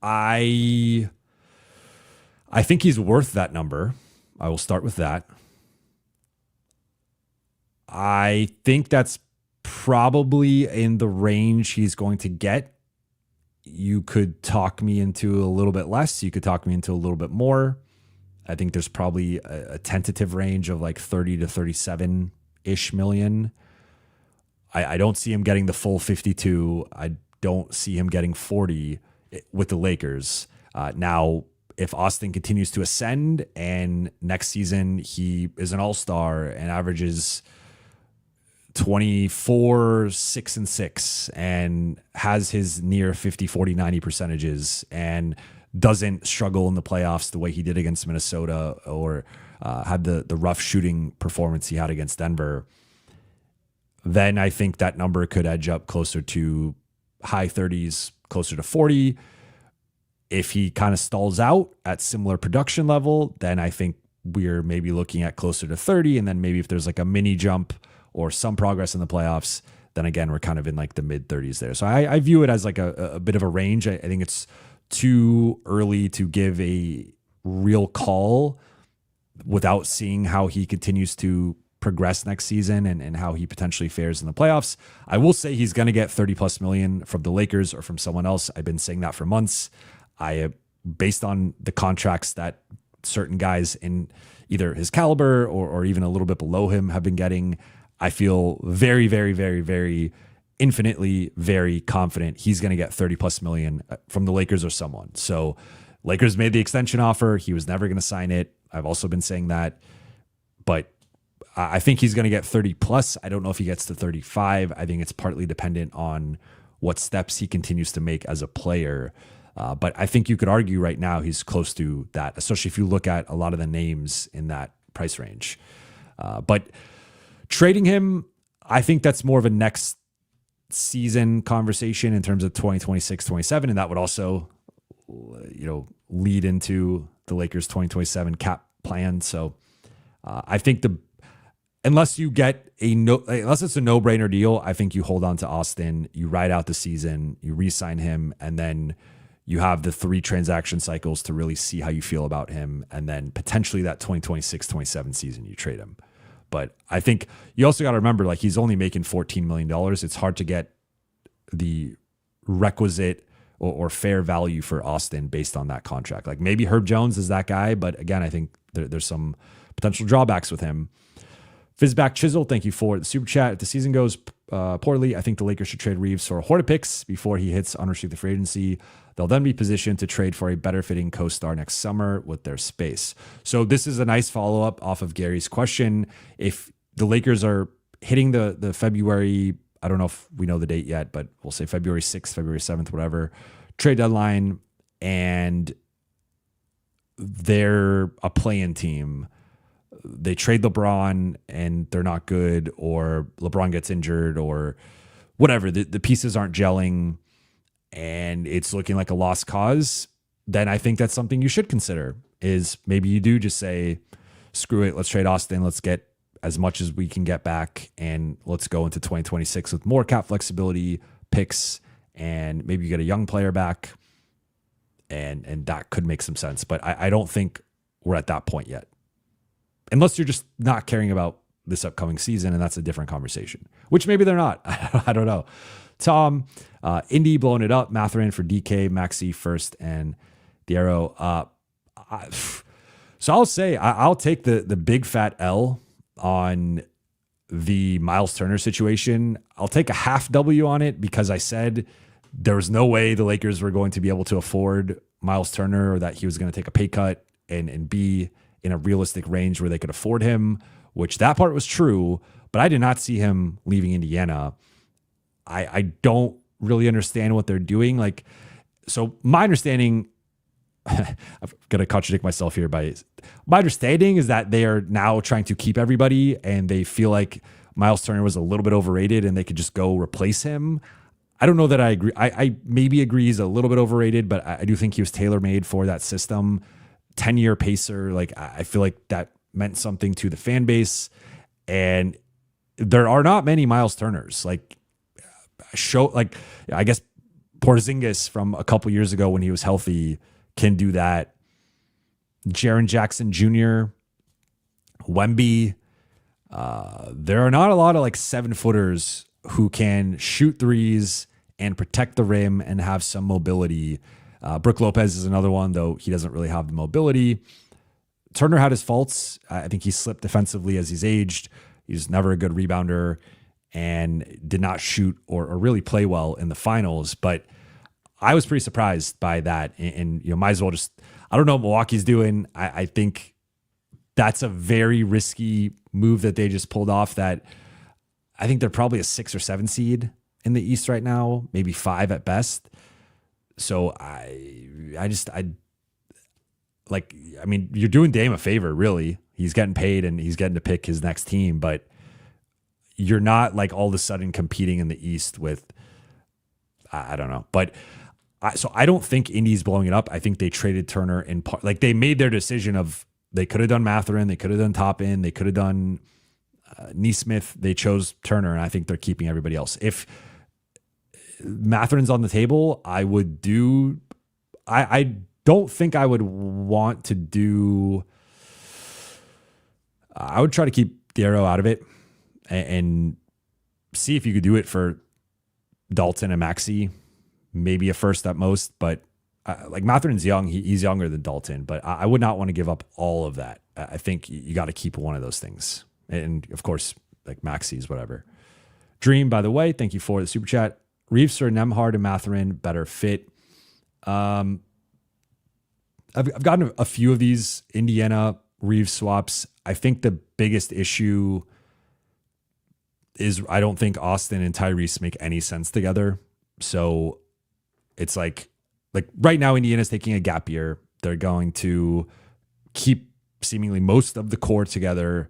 [SPEAKER 2] I think he's worth that number. I will start with that. I think that's probably in the range he's going to get. You could talk me into a little bit less. You could talk me into a little bit more. I think there's probably a tentative range of 30 to 37-ish million. I don't see him getting the full 52. I don't see him getting 40 with the Lakers. Now, if Austin continues to ascend and next season he is an all-star and averages 24, 6 and 6 and has his near 50, 40, 90 percentages and doesn't struggle in the playoffs the way he did against Minnesota or had the rough shooting performance he had against Denver, then I think that number could edge up closer to high 30s, closer to 40. If he kind of stalls out at similar production level, then I think we're maybe looking at closer to 30. And then maybe if there's a mini jump or some progress in the playoffs, then again, we're kind of in the mid 30s there. So I view it as a bit of a range. I think it's too early to give a real call without seeing how he continues to progress next season and how he potentially fares in the playoffs. I will say he's going to get 30 plus million from the Lakers or from someone else. I've been saying that for months. I based on the contracts that certain guys in either his caliber or even a little bit below him have been getting, I feel very, very, very, very infinitely very confident he's going to get 30 plus million from the Lakers or someone. So Lakers made the extension offer. He was never going to sign it. I've also been saying that, but I think he's going to get 30 plus. I don't know if he gets to 35. I think it's partly dependent on what steps he continues to make as a player. But I think you could argue right now he's close to that, especially if you look at a lot of the names in that price range. But trading him, I think that's more of a next season conversation in terms of 2026, 27. And that would also, lead into the Lakers 2027 cap plan. So I think unless it's a no-brainer deal, I think you hold on to Austin, you ride out the season, you re-sign him, and then you have the 3 transaction cycles to really see how you feel about him. And then potentially that 2026, 27 season, you trade him. But I think you also got to remember, like, he's only making $14 million. It's hard to get the requisite or fair value for Austin based on that contract. Like, maybe Herb Jones is that guy, but again, I think there's some potential drawbacks with him. Fizzback Chisel, thank you for the super chat. If the season goes poorly, I think the Lakers should trade Reeves for Horford picks before he hits unrestricted free agency. They'll then be positioned to trade for a better fitting co-star next summer with their space. So this is a nice follow-up off of Gary's question. If the Lakers are hitting the February, I don't know if we know the date yet, but we'll say February 6th, February 7th, whatever, trade deadline, and they're a play-in team, they trade LeBron and they're not good, or LeBron gets injured, or whatever, the pieces aren't gelling and it's looking like a lost cause, then I think that's something you should consider, is maybe you do just say, screw it, let's trade Austin, let's get as much as we can get back, and let's go into 2026 with more cap flexibility, picks, and maybe you get a young player back, and that could make some sense. But I don't think we're at that point yet. Unless you're just not caring about this upcoming season, and that's a different conversation, which maybe they're not. I don't know. Tom, Indy blowing it up. Mathurin for DK, Maxey first, and Diarra. So I'll say I'll take the big fat L on the Miles Turner situation. I'll take a half W on it because I said there was no way the Lakers were going to be able to afford Miles Turner, or that he was going to take a pay cut and be in a realistic range where they could afford him, which that part was true, but I did not see him leaving Indiana. I don't really understand what they're doing. Like, so my understanding, I'm going to contradict myself here, my understanding is that they are now trying to keep everybody, and they feel like Miles Turner was a little bit overrated and they could just go replace him. I don't know that I agree. I maybe agree he's a little bit overrated, but I do think he was tailor-made for that system. 10-year pacer. Like, I feel like that meant something to the fan base, and there are not many Miles Turners. I guess Porzingis from a couple years ago when he was healthy can do that. Jaren Jackson Jr., Wemby. There are not a lot of 7-footers who can shoot threes and protect the rim and have some mobility. Brook Lopez is another one, though he doesn't really have the mobility. Turner had his faults. I think he slipped defensively as he's aged. He's never a good rebounder and did not shoot or really play well in the finals. But I was pretty surprised by that. And might as well I don't know what Milwaukee's doing. I think that's a very risky move that they just pulled off. That I think they're probably a 6 or 7 seed in the East right now, maybe 5 at best. So you're doing Dame a favor, really. He's getting paid and he's getting to pick his next team, but you're not all of a sudden competing in the East with, I don't know. But so I don't think Indy's blowing it up. I think they traded Turner in part. They made their decision of, they could have done Mathurin, they could have done Toppin, they could have done Nesmith. They chose Turner, and I think they're keeping everybody else. If Mathurin's on the table, I would do. I don't think I would want to do. I would try to keep Diarra out of it and see if you could do it for Dalton and Maxey, maybe a first at most. But like Matherin's young. He's younger than Dalton, but I would not want to give up all of that. I think you got to keep one of those things. And of course, like Maxi's, whatever. Dream, by the way, thank you for the super chat. Reeves or Nembhard and Mathurin, better fit. I've gotten a few of these Indiana Reeves swaps. I think the biggest issue is I don't think Austin and Tyrese make any sense together. So it's like right now, Indiana's taking a gap year. They're going to keep seemingly most of the core together.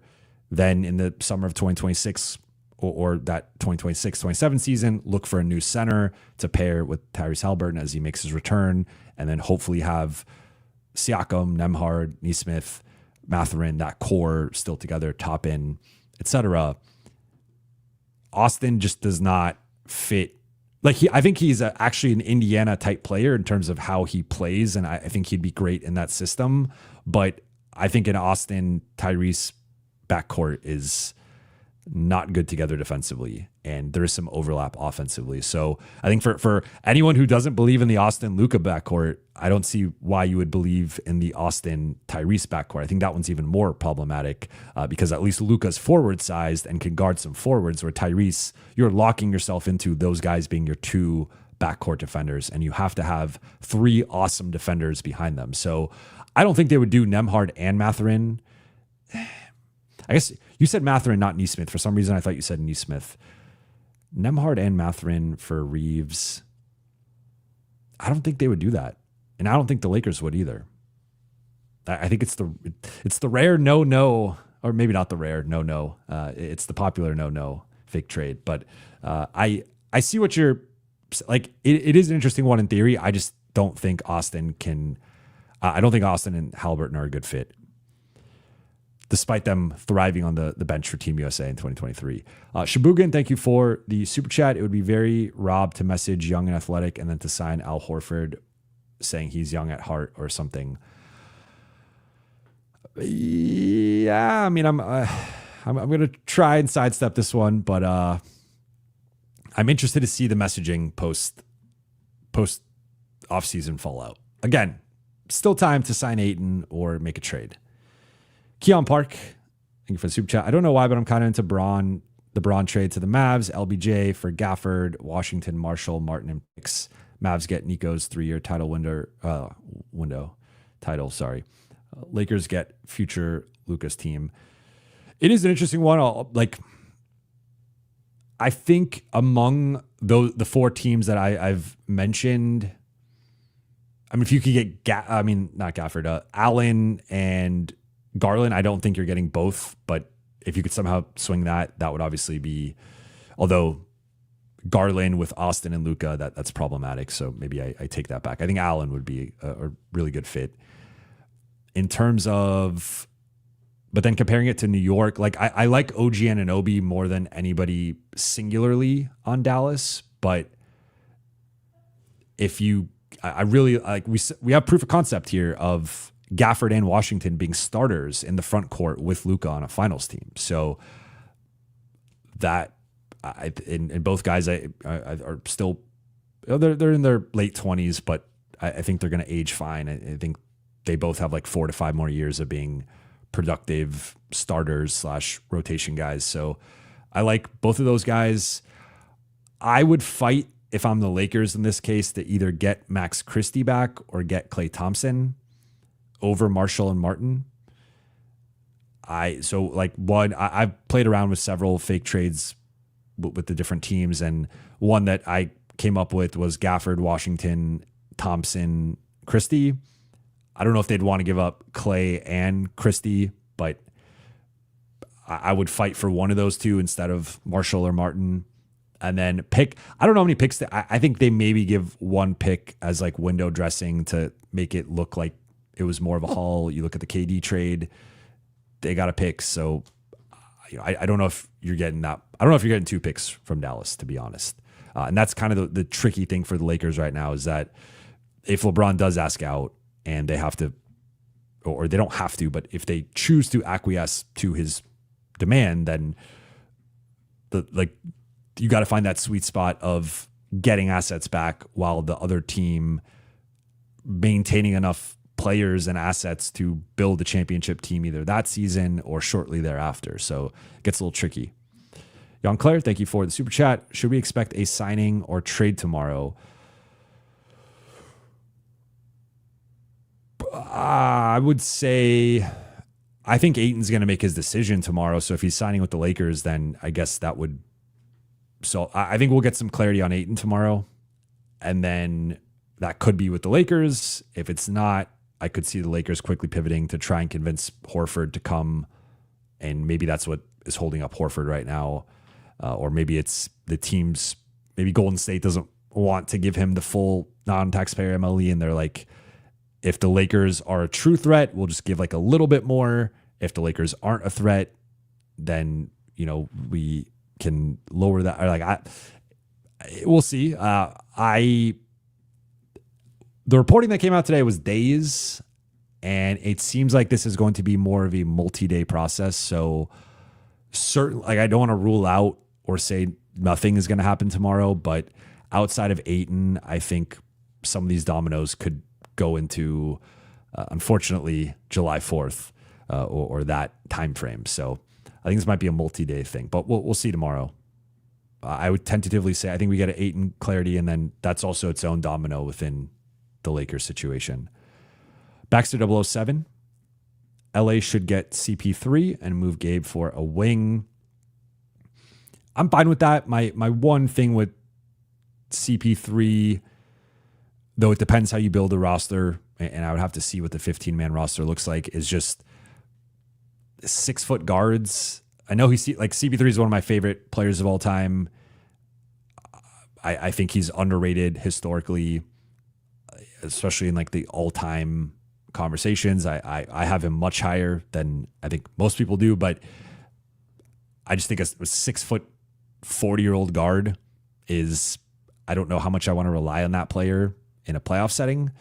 [SPEAKER 2] Then in the summer of 2026 or that 2026-27 season, look for a new center to pair with Tyrese Haliburton as he makes his return. And then hopefully have Siakam, Nembhard, Nesmith, Mathurin, that core still together, top in, etc. Austin just does not fit. Like I think he's actually an Indiana type player in terms of how he plays, and I think he'd be great in that system. But I think in Austin, Tyrese backcourt is not good together defensively, and there is some overlap offensively. So I think for anyone who doesn't believe in the Austin Luka backcourt, I don't see why you would believe in the Austin Tyrese backcourt. I think that one's even more problematic because at least Luka's forward sized and can guard some forwards, where Tyrese, you're locking yourself into those guys being your two backcourt defenders, and you have to have three awesome defenders behind them. So I don't think they would do Nembhard and Mathurin. I guess you said Mathurin, not Nesmith. For some reason, I thought you said Nesmith. Nembhard and Mathurin for Reeves. I don't think they would do that, and I don't think the Lakers would either. I think it's the rare no, or maybe not the rare no. It's the popular no fake trade. But I see what you're like. It is an interesting one in theory. I just don't think Austin can. I don't think Austin and Haliburton are a good fit, despite them thriving on the bench for Team USA in 2023. Shabugan, thank you for the super chat. It would be very Rob to message Young and Athletic and then to sign Al Horford saying he's young at heart or something. Yeah, I mean, I'm going to try and sidestep this one, but I'm interested to see the messaging post off-season fallout. Again, still time to sign Ayton or make a trade. Keon Park, thank you for the super chat. I don't know why, but I'm kind of into the Braun trade to the Mavs. LBJ for Gafford, Washington, Marshall, Martin, and picks. Mavs get Nico's 3-year title title. Sorry, Lakers get future Lucas team. It is an interesting one. I think among the four teams that I've mentioned, I mean, if you could get not Gafford, Allen and Garland, I don't think you're getting both, but if you could somehow swing that would obviously be, although Garland with Austin and Luka, that's problematic. So maybe I take that back. I think Allen would be a really good fit in terms of, but then comparing it to New York, like I like OG Anunoby more than anybody singularly on Dallas, but I really like, we have proof of concept here of Gafford and Washington being starters in the front court with Luka on a finals team. So that and both guys are still, they're in their late 20s, but I think they're going to age fine. I think they both have like 4 to 5 more years of being productive starters / rotation guys. So I like both of those guys. I would fight, if I'm the Lakers in this case, to either get Max Christie back or get Klay Thompson over Marshall and Martin. I've played around with several fake trades with the different teams, and one that I came up with was Gafford, Washington, Thompson, Christie. I don't know if they'd want to give up Klay and Christie, but I would fight for one of those two instead of Marshall or Martin. And then pick, I don't know how many picks. I think they maybe give one pick as like window dressing to make it look like it was more of a haul. You look at the KD trade, they got a pick. So I don't know if you're getting that. I don't know if you're getting 2 picks from Dallas, to be honest. And that's kind of the tricky thing for the Lakers right now, is that if LeBron does ask out and they have to, or they don't have to, but if they choose to acquiesce to his demand, then you got to find that sweet spot of getting assets back while the other team maintaining enough players and assets to build a championship team either that season or shortly thereafter. So it gets a little tricky. Jan Claire, thank you for the super chat. Should we expect a signing or trade tomorrow? I would say I think Ayton's going to make his decision tomorrow. So if he's signing with the Lakers, then I guess that would. So I think we'll get some clarity on Ayton tomorrow. And then that could be with the Lakers. If it's not, I could see the Lakers quickly pivoting to try and convince Horford to come. And maybe that's what is holding up Horford right now. Or maybe it's the teams, maybe Golden State doesn't want to give him the full non-taxpayer MLE. And they're like, if the Lakers are a true threat, we'll just give like a little bit more. If the Lakers aren't a threat, then, we can lower that. Or we'll see. The reporting that came out today was days, and it seems like this is going to be more of a multi-day process. So I don't want to rule out or say nothing is going to happen tomorrow, but outside of Ayton, I think some of these dominoes could go into, unfortunately, July 4th or that time frame. So I think this might be a multi-day thing, but we'll see tomorrow. I would tentatively say I think we get an Ayton clarity, and then that's also its own domino within the Lakers situation. Baxter 007. LA should get CP3 and move Gabe for a wing. I'm fine with that. My one thing with CP3, though it depends how you build a roster, and I would have to see what the 15-man roster looks like, is just 6-foot guards. I know CP3 is one of my favorite players of all time. I think he's underrated historically, especially in like the all-time conversations. I have him much higher than I think most people do, but I just think a 6-foot, 40-year-old guard is, I don't know how much I want to rely on that player in a playoff setting.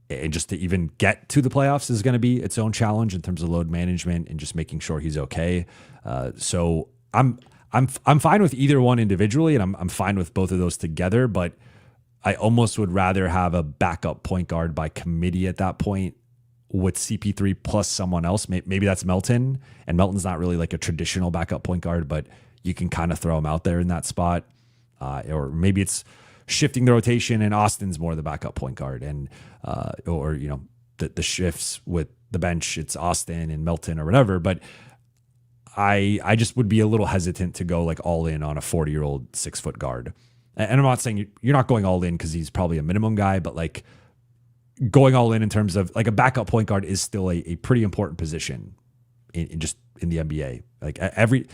[SPEAKER 2] And just to even get to the playoffs is going to be its own challenge in terms of load management and just making sure he's okay. So I'm fine with either one individually, and I'm fine with both of those together, but I almost would rather have a backup point guard by committee at that point with CP3 plus someone else. Maybe that's Melton, and Melton's not really like a traditional backup point guard, but you can kind of throw him out there in that spot. Or maybe it's shifting the rotation and Austin's more the backup point guard, and the shifts with the bench, it's Austin and Melton or whatever. But I just would be a little hesitant to go like all in on a 40-year-old 6-foot guard. And I'm not saying you're not going all in because he's probably a minimum guy, but like going all in terms of like a backup point guard is still a pretty important position in the NBA. Like every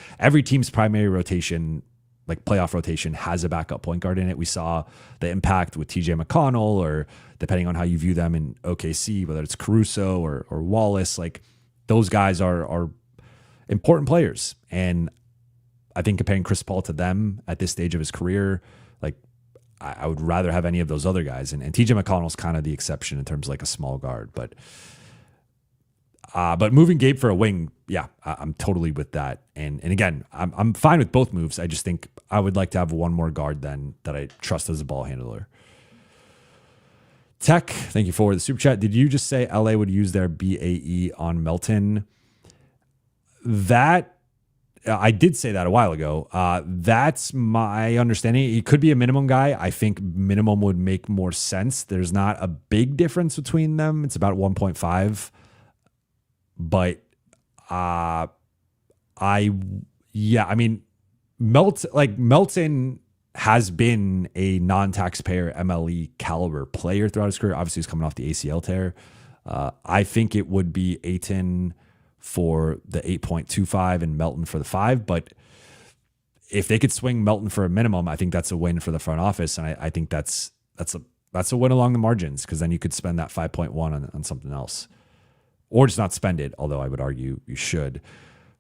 [SPEAKER 2] team's primary rotation, like playoff rotation, has a backup point guard in it. We saw the impact with TJ McConnell, or depending on how you view them in OKC, whether it's Caruso or Wallace, like those guys are important players. And I think comparing Chris Paul to them at this stage of his career, like I would rather have any of those other guys. And TJ McConnell's kind of the exception in terms of like a small guard, but moving Gabe for a wing, yeah, I'm totally with that. And again, I'm fine with both moves. I just think I would like to have one more guard then that I trust as a ball handler. Tech, thank you for the super chat. Did you just say LA would use their BAE on Melton? That I did say that a while ago. That's my understanding. He could be a minimum guy. I think minimum would make more sense. There's not a big difference between them. It's about 1.5. But Melton has been a non-taxpayer MLE caliber player throughout his career. Obviously, he's coming off the ACL tear. I think it would be Ayton for the 8.25 and Melton for the 5. But if they could swing Melton for a minimum, I think that's a win for the front office, and I think that's a win along the margins, because then you could spend that 5.1 on something else. Or just not spend it, although I would argue you should.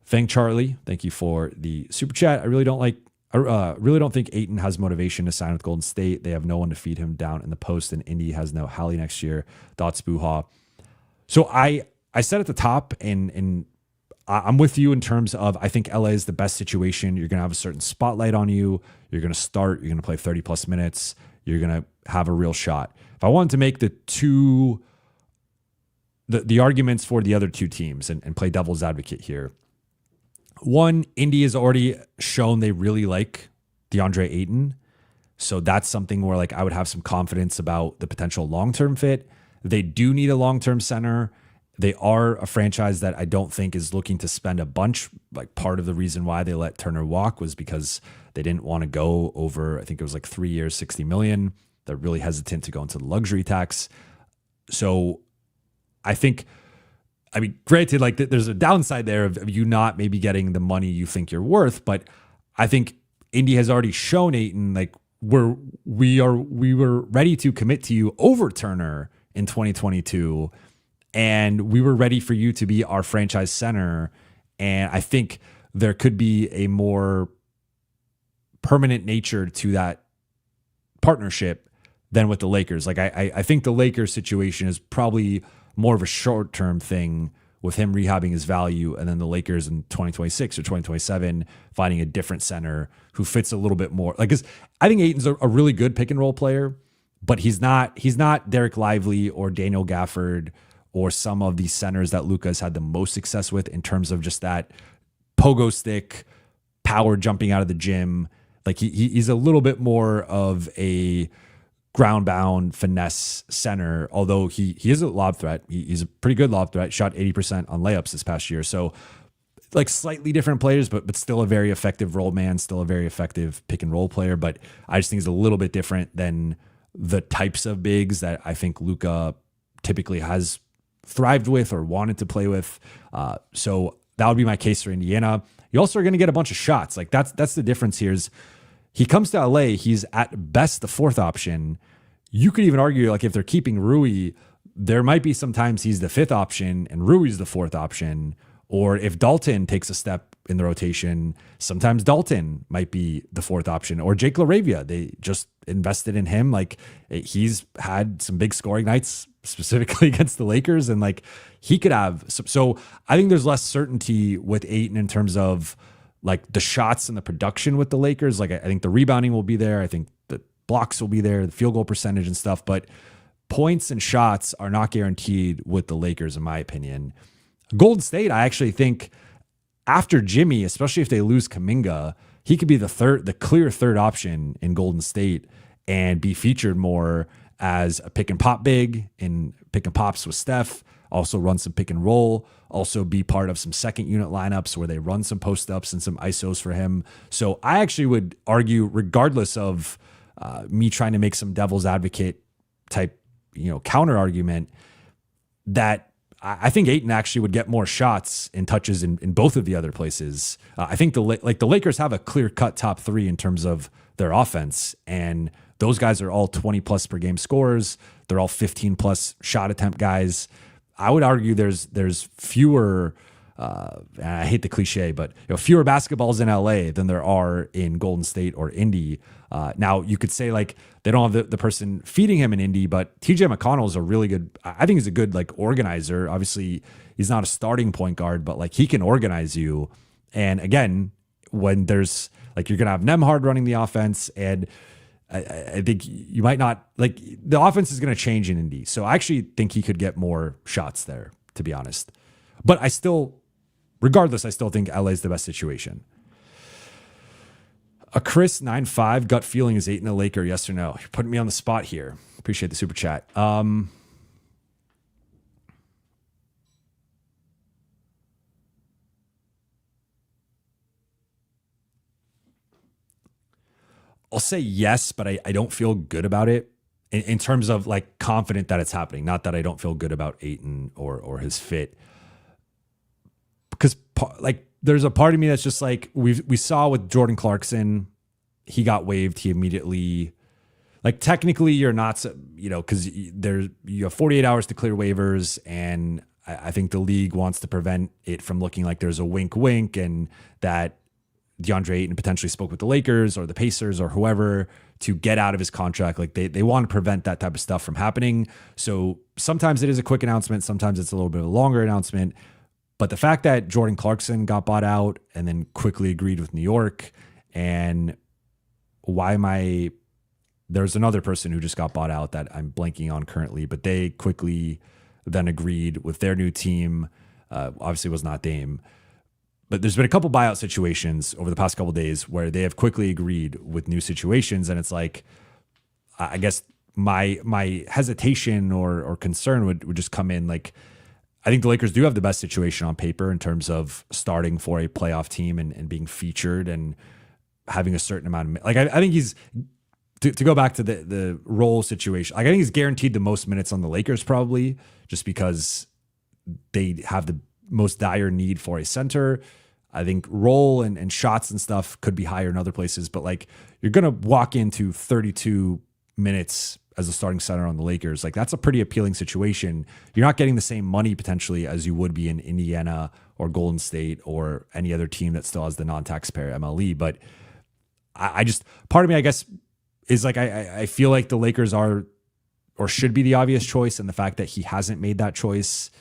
[SPEAKER 2] Fang Charlie, thank you for the super chat. I really don't think Ayton has motivation to sign with Golden State. They have no one to feed him down in the post, and Indy has no Hallie next year. Thoughts, Buha? So I said at the top, and I'm with you in terms of I think LA is the best situation. You're going to have a certain spotlight on you. You're going to start. You're going to play 30-plus minutes. you're going to have a real shot. If I wanted to make the arguments for the other two teams and play devil's advocate here. One, Indy has already shown they really like Deandre Ayton. So that's something where like I would have some confidence about the potential long-term fit. They do need a long-term center. They are a franchise that I don't think is looking to spend a bunch. Like part of the reason why they let Turner walk was because they didn't want to go over, I think it was like 3 years, $60 million. They're really hesitant to go into the luxury tax. So I think, I mean, granted, like there's a downside there of you not maybe getting the money you think you're worth, but I think Indy has already shown Ayton like we were ready to commit to you over Turner in 2022, and we were ready for you to be our franchise center. And I think there could be a more permanent nature to that partnership than with the Lakers. Like I think the Lakers situation is probably more of a short-term thing with him rehabbing his value, and then the Lakers in 2026 or 2027 finding a different center who fits a little bit more. Like, I think Ayton's a really good pick and roll player, but he's not Derek Lively or Daniel Gafford or some of these centers that Luka has had the most success with in terms of just that pogo stick power jumping out of the gym. Like he's a little bit more of a ground bound finesse center, although he is a lob threat. He's a pretty good lob threat, shot 80% on layups this past year. So like slightly different players, but still a very effective roll man, still a very effective pick and roll player. But I just think it's a little bit different than the types of bigs that I think Luka typically has thrived with or wanted to play with. So that would be my case for Indiana. You also are going to get a bunch of shots. Like that's the difference here is he comes to LA, he's at best the fourth option. You could even argue like if they're keeping Rui, there might be sometimes he's the fifth option and Rui's the fourth option. Or if Dalton takes a step in the rotation, sometimes Dalton might be the fourth option. Or Jake LaRavia, they just invested in him. Like he's had some big scoring nights specifically against the Lakers, and like he could have. So I think there's less certainty with Ayton in terms of like the shots and the production with the Lakers. Like I think the rebounding will be there. I think the blocks will be there, the field goal percentage and stuff, but points and shots are not guaranteed with the Lakers, in my opinion. Golden State, I actually think after Jimmy, especially if they lose Kuminga, he could be the clear third option in Golden State and be featured more as a pick and pop big in pick and pops with Steph, also run some pick and roll, also be part of some second unit lineups where they run some post ups and some ISOs for him. So I actually would argue, regardless of me trying to make some devil's advocate type, counter argument, that I think Ayton actually would get more shots and touches in both of the other places. I think the Lakers have a clear cut top three in terms of their offense, and those guys are all 20 plus per game scorers. They're all 15 plus shot attempt guys. I would argue there's fewer. I hate the cliche, but fewer basketballs in LA than there are in Golden State or Indy. Now you could say like they don't have the person feeding him in Indy, but TJ McConnell is a really good. I think he's a good like organizer. Obviously, he's not a starting point guard, but like he can organize you. And again, when there's like you're gonna have Nembhard running the offense, and I think you might not like the offense is gonna change in Indy. So I actually think he could get more shots there, to be honest. But regardless, I still think LA is the best situation. A Chris 9-5 gut feeling is Ayton a Laker, yes or no? You're putting me on the spot here. Appreciate the super chat. I'll say yes, but I don't feel good about it in terms of like confident that it's happening. Not that I don't feel good about Ayton or his fit. Because like there's a part of me that's just like we saw with Jordan Clarkson, he got waived. He immediately, like technically you're not, because you have 48 hours to clear waivers, and I think the league wants to prevent it from looking like there's a wink and that Deandre Ayton potentially spoke with the Lakers or the Pacers or whoever to get out of his contract. Like they want to prevent that type of stuff from happening. So sometimes it is a quick announcement. Sometimes it's a little bit of a longer announcement. But the fact that Jordan Clarkson got bought out and then quickly agreed with New York, and why am I there's another person who just got bought out that I'm blanking on currently, but they quickly then agreed with their new team. Obviously, it was not Dame, but there's been a couple buyout situations over the past couple of days where they have quickly agreed with new situations, and it's like, I guess my hesitation or concern would just come in. Like, I think the Lakers do have the best situation on paper in terms of starting for a playoff team and being featured and having a certain amount of, like, I think he's, to go back to the role situation, like, I think he's guaranteed the most minutes on the Lakers, probably just because they have the most dire need for a center. I think role and shots and stuff could be higher in other places, but like, you're going to walk into 32 minutes as a starting center on the Lakers. Like, that's a pretty appealing situation. You're not getting the same money potentially as you would be in Indiana or Golden State or any other team that still has the non-taxpayer MLE. But I just, part of me, I guess, is like, I feel like the Lakers are or should be the obvious choice. And the fact that he hasn't made that choice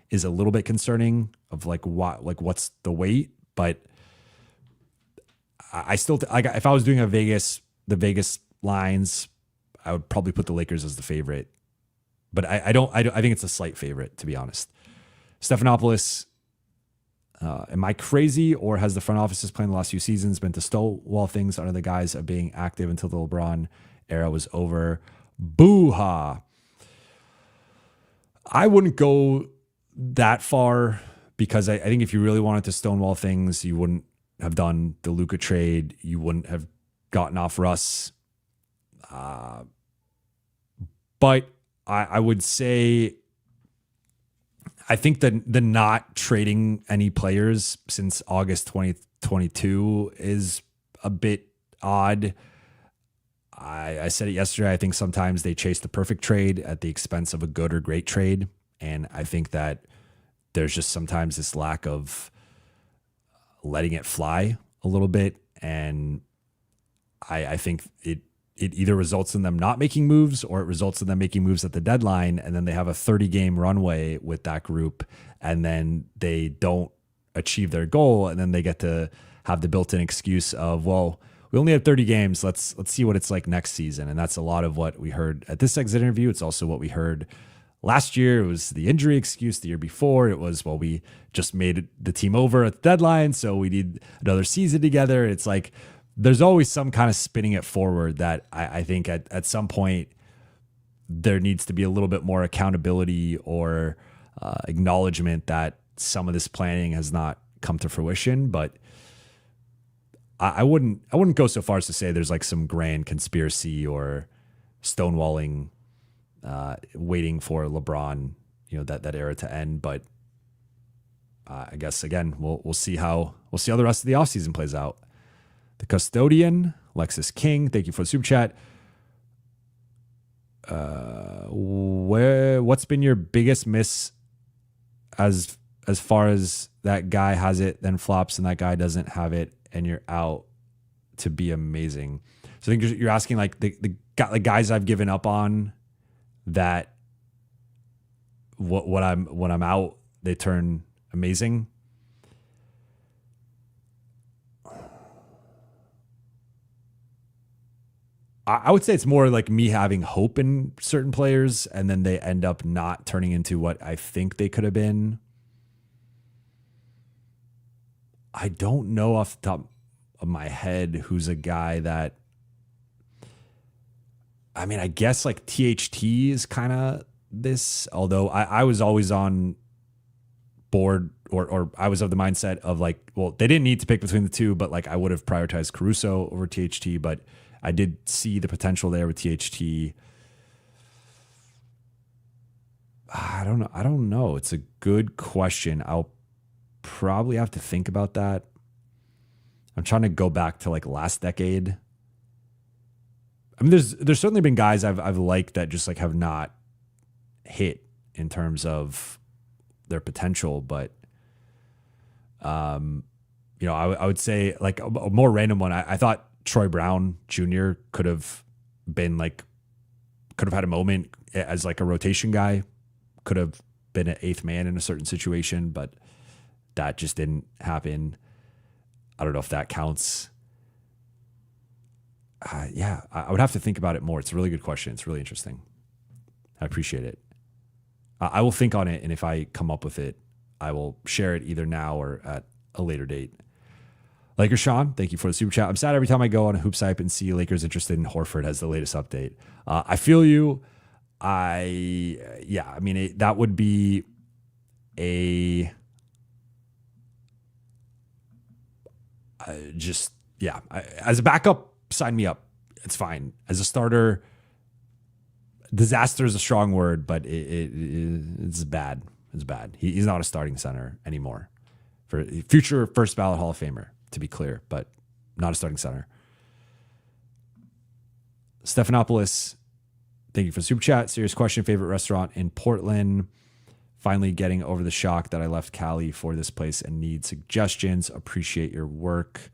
[SPEAKER 2] is a little bit concerning of like, what's the weight? But I still, like, if I was doing the Vegas lines, I would probably put the Lakers as the favorite, but I think it's a slight favorite, to be honest. Stephanopoulos, am I crazy, or has the front offices playing the last few seasons been to stonewall things under the guise of being active until the LeBron era was over? Buha. I wouldn't go that far, because I think if you really wanted to stonewall things, you wouldn't have done the Luka trade. You wouldn't have gotten off Russ. But I would say, I think that the not trading any players since August 2022 is a bit odd. I said it yesterday. I think sometimes they chase the perfect trade at the expense of a good or great trade. And I think that there's just sometimes this lack of letting it fly a little bit. And I think it either results in them not making moves, or it results in them making moves at the deadline, and then they have a 30-game runway with that group, and then they don't achieve their goal, and then they get to have the built-in excuse of, well, we only have 30 games. Let's see what it's like next season. And that's a lot of what we heard at this exit interview. It's also what we heard last year. It was the injury excuse. The year before, it was, well, we just made the team over at the deadline, so we need another season together. It's like, there's always some kind of spinning it forward that I think at some point there needs to be a little bit more accountability or acknowledgement that some of this planning has not come to fruition. But I wouldn't go so far as to say there's like some grand conspiracy or stonewalling, waiting for LeBron, that era to end. But I guess, again, we'll see how the rest of the offseason plays out. The Custodian, Lexus King, thank you for the super chat. What's been your biggest miss as far as that guy has it, then flops, and that guy doesn't have it, and you're out to be amazing? So I think you're asking like the guys I've given up on, that when I'm out, they turn amazing. I would say it's more like me having hope in certain players, and then they end up not turning into what I think they could have been. I don't know off the top of my head who's a guy that, I mean, I guess like THT is kind of this, although I was always on board, or I was of the mindset of like, well, they didn't need to pick between the two, but like I would have prioritized Caruso over THT, but I did see the potential there with THT. I don't know. It's a good question. I'll probably have to think about that. I'm trying to go back to like last decade. I mean, there's certainly been guys I've liked that just like have not hit in terms of their potential, but I would say like a more random one. I thought Troy Brown Jr. could have had a moment as like a rotation guy, could have been an eighth man in a certain situation, but that just didn't happen. I don't know if that counts. Yeah, I would have to think about it more. It's a really good question. It's really interesting. I appreciate it. I will think on it, and if I come up with it, I will share it either now or at a later date. Lakers Sean, thank you for the super chat. I'm sad every time I go on a Hoops Hype and see Lakers interested in Horford as the latest update. I feel you. I mean, that would be as a backup, sign me up. It's fine. As a starter, disaster is a strong word, but it's bad. It's bad. He's not a starting center anymore. For future first ballot Hall of Famer, to be clear, but not a starting center. Stephanopoulos, thank you for the super chat. Serious question. Favorite restaurant in Portland? Finally getting over the shock that I left Cali for this place and need suggestions. Appreciate your work.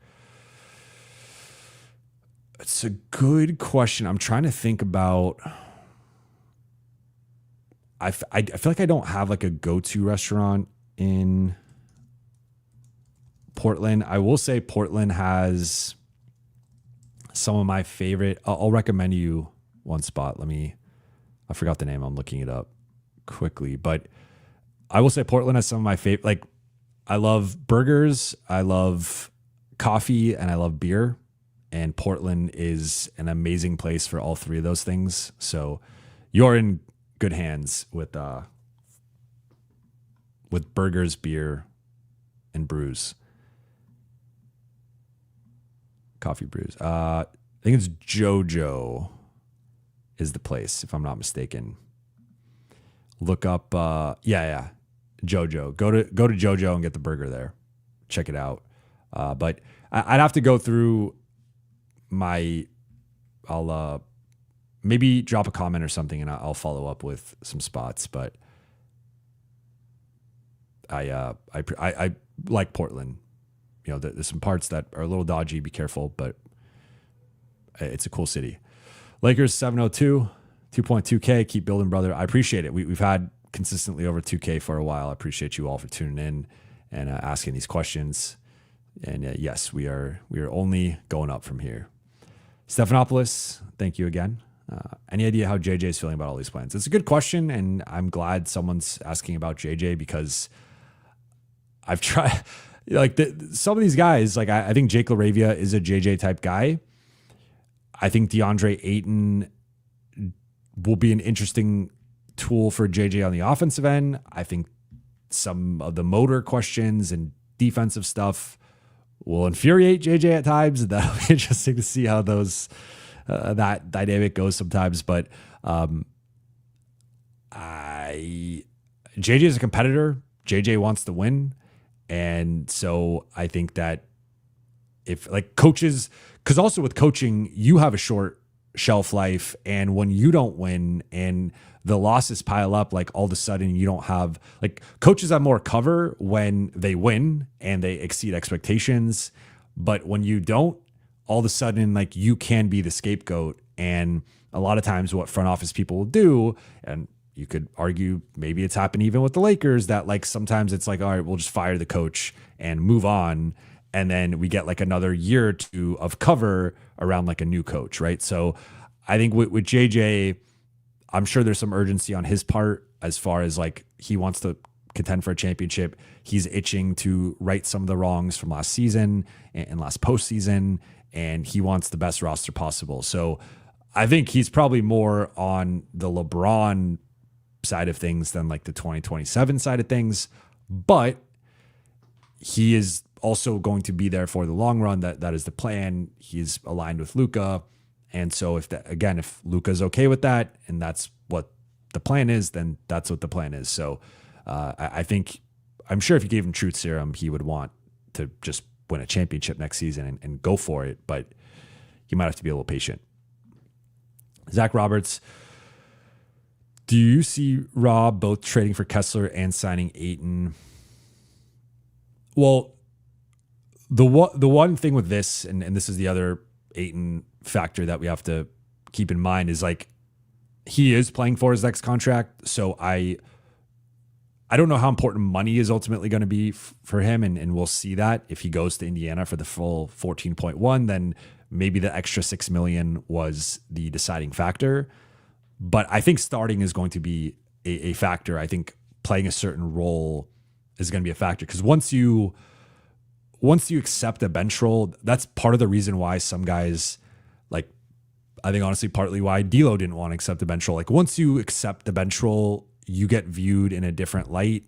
[SPEAKER 2] It's a good question. I'm trying to think about... I feel like I don't have like a go-to restaurant in Portland. I will say Portland has some of my favorite. I'll recommend you one spot. I forgot the name. I'm looking it up quickly, but I will say Portland has some of my favorite. Like, I love burgers, I love coffee, and I love beer. And Portland is an amazing place for all three of those things. So you're in good hands with burgers, beer, and brews. Coffee brews. I think it's JoJo is the place, if I'm not mistaken. Look up JoJo. Go to JoJo and get the burger there. Check it out. But I'd have to go through I'll maybe drop a comment or something and I'll follow up with some spots, but I like Portland. You know, there's some parts that are a little dodgy. Be careful, but it's a cool city. Lakers 702, 2.2K. Keep building, brother. I appreciate it. We've had consistently over 2K for a while. I appreciate you all for tuning in and asking these questions. And yes, we are only going up from here. Stephanopoulos, thank you again. Any idea how JJ is feeling about all these plans? It's a good question, and I'm glad someone's asking about JJ because I've tried, like some of these guys, like I think Jake LaRavia is a JJ type guy. I think Deandre Ayton will be an interesting tool for JJ on the offensive end. I think some of the motor questions and defensive stuff will infuriate JJ at times. That'll be interesting to see how those that dynamic goes sometimes. But JJ is a competitor. JJ wants to win. And so I think that if like coaches, because also with coaching, you have a short shelf life. And when you don't win and the losses pile up, like all of a sudden you don't have, like coaches have more cover when they win and they exceed expectations. But when you don't, all of a sudden, like you can be the scapegoat. And a lot of times what front office people will do, and you could argue maybe it's happened even with the Lakers, that like sometimes it's like, all right, we'll just fire the coach and move on. And then we get like another year or two of cover around like a new coach, right? So I think with JJ, I'm sure there's some urgency on his part as far as like he wants to contend for a championship. He's itching to right some of the wrongs from last season and last postseason, and he wants the best roster possible. So I think he's probably more on the LeBron side of things than like the 2027 side of things, but he is also going to be there for the long run. That is the plan. He's aligned with Luka. And so if Luka's okay with that and that's what the plan is, then that's what the plan is. So I'm sure if you gave him truth serum, he would want to just win a championship next season and go for it, but he might have to be a little patient. Zach Roberts, do you see Rob both trading for Kessler and signing Ayton? Well, the one thing with this, and this is the other Ayton factor that we have to keep in mind, is like he is playing for his next contract. So I don't know how important money is ultimately going to be for him, and we'll see that if he goes to Indiana for the full 14.1, then maybe the extra $6 million was the deciding factor. But I think starting is going to be a factor. I think playing a certain role is going to be a factor, because once you accept a bench role, that's part of the reason why some guys, like, I think honestly partly why D'Lo didn't want to accept the bench role. Like, once you accept the bench role, you get viewed in a different light.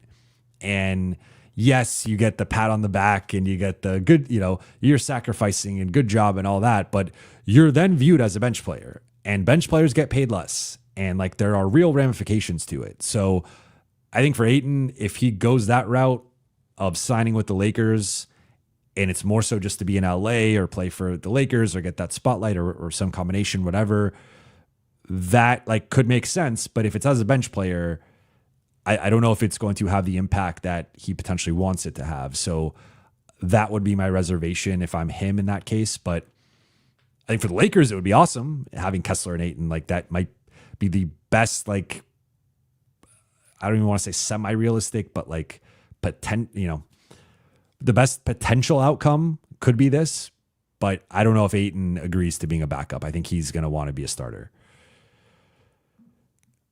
[SPEAKER 2] And yes, you get the pat on the back and you get the good, you're sacrificing and good job and all that, but you're then viewed as a bench player, and bench players get paid less. And like, there are real ramifications to it. So I think for Ayton, if he goes that route of signing with the Lakers, and it's more so just to be in LA or play for the Lakers or get that spotlight or some combination, whatever, that like could make sense. But if it's as a bench player, I don't know if it's going to have the impact that he potentially wants it to have. So that would be my reservation if I'm him in that case. But I think for the Lakers, it would be awesome having Kessler and Ayton. Like, that might be the best, like, I don't even want to say semi-realistic, but like the best potential outcome could be this. But I don't know if Ayton agrees to being a backup. I think he's going to want to be a starter.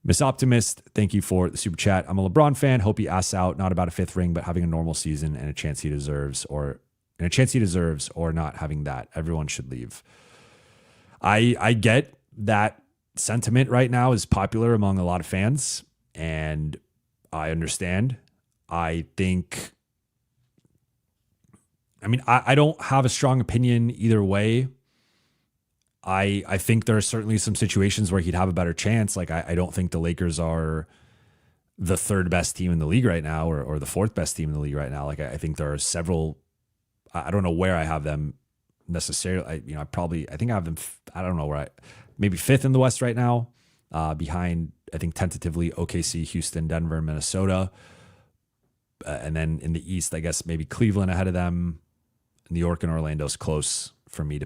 [SPEAKER 2] Miss Optimist, thank you for the super chat. I'm a LeBron fan. Hope he asks out, not about a 5th ring, but having a normal season and a chance he deserves, or not having that. Everyone should leave. I get that sentiment right now is popular among a lot of fans, and I understand. I don't have a strong opinion either way. I think there are certainly some situations where he'd have a better chance. Like, I don't think the Lakers are the 3rd best team in the league right now, or the 4th best team in the league right now. Like, I think there are several, I don't know where I have them necessarily. I think I have them, I don't know where maybe 5th in the West right now, behind, I think tentatively OKC, Houston, Denver, Minnesota. And then in the East, I guess maybe Cleveland ahead of them. New York and Orlando's close for me,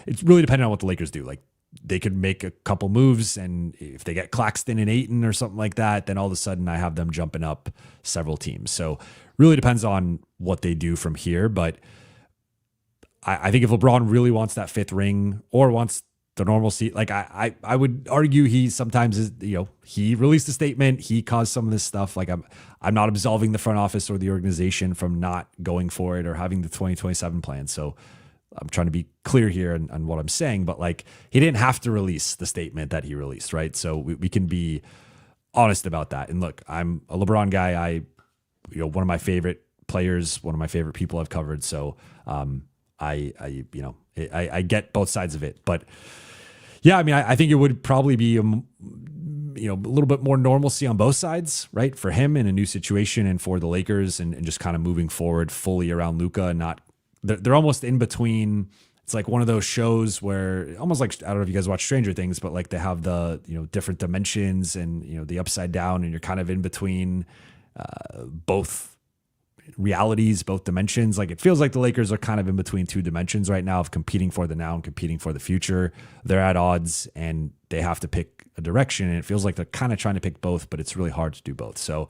[SPEAKER 2] it's really dependent on what the Lakers do. Like, they could make a couple moves, and if they get Claxton and Ayton or something like that, then all of a sudden I have them jumping up several teams. So really depends on what they do from here. But I think if LeBron really wants that 5th ring or wants the normalcy, like I would argue he sometimes is, he released a statement, he caused some of this stuff. Like, I'm not absolving the front office or the organization from not going for it or having the 2027 plan. So I'm trying to be clear here on what I'm saying, but like, he didn't have to release the statement that he released, right? So we can be honest about that. And look, I'm a LeBron guy. One of my favorite players, one of my favorite people I've covered. So I get both sides of it. But yeah, I think it would probably be a little bit more normalcy on both sides, right? For him in a new situation, and for the Lakers, and just kind of moving forward fully around Luka, and not. They're almost in between. It's like one of those shows where, almost like, I don't know if you guys watch Stranger Things, but like they have the, different dimensions and, the upside down, and you're kind of in between both realities, both dimensions. Like, it feels like the Lakers are kind of in between 2 dimensions right now of competing for the now and competing for the future. They're at odds and they have to pick a direction. And it feels like they're kind of trying to pick both, but it's really hard to do both. So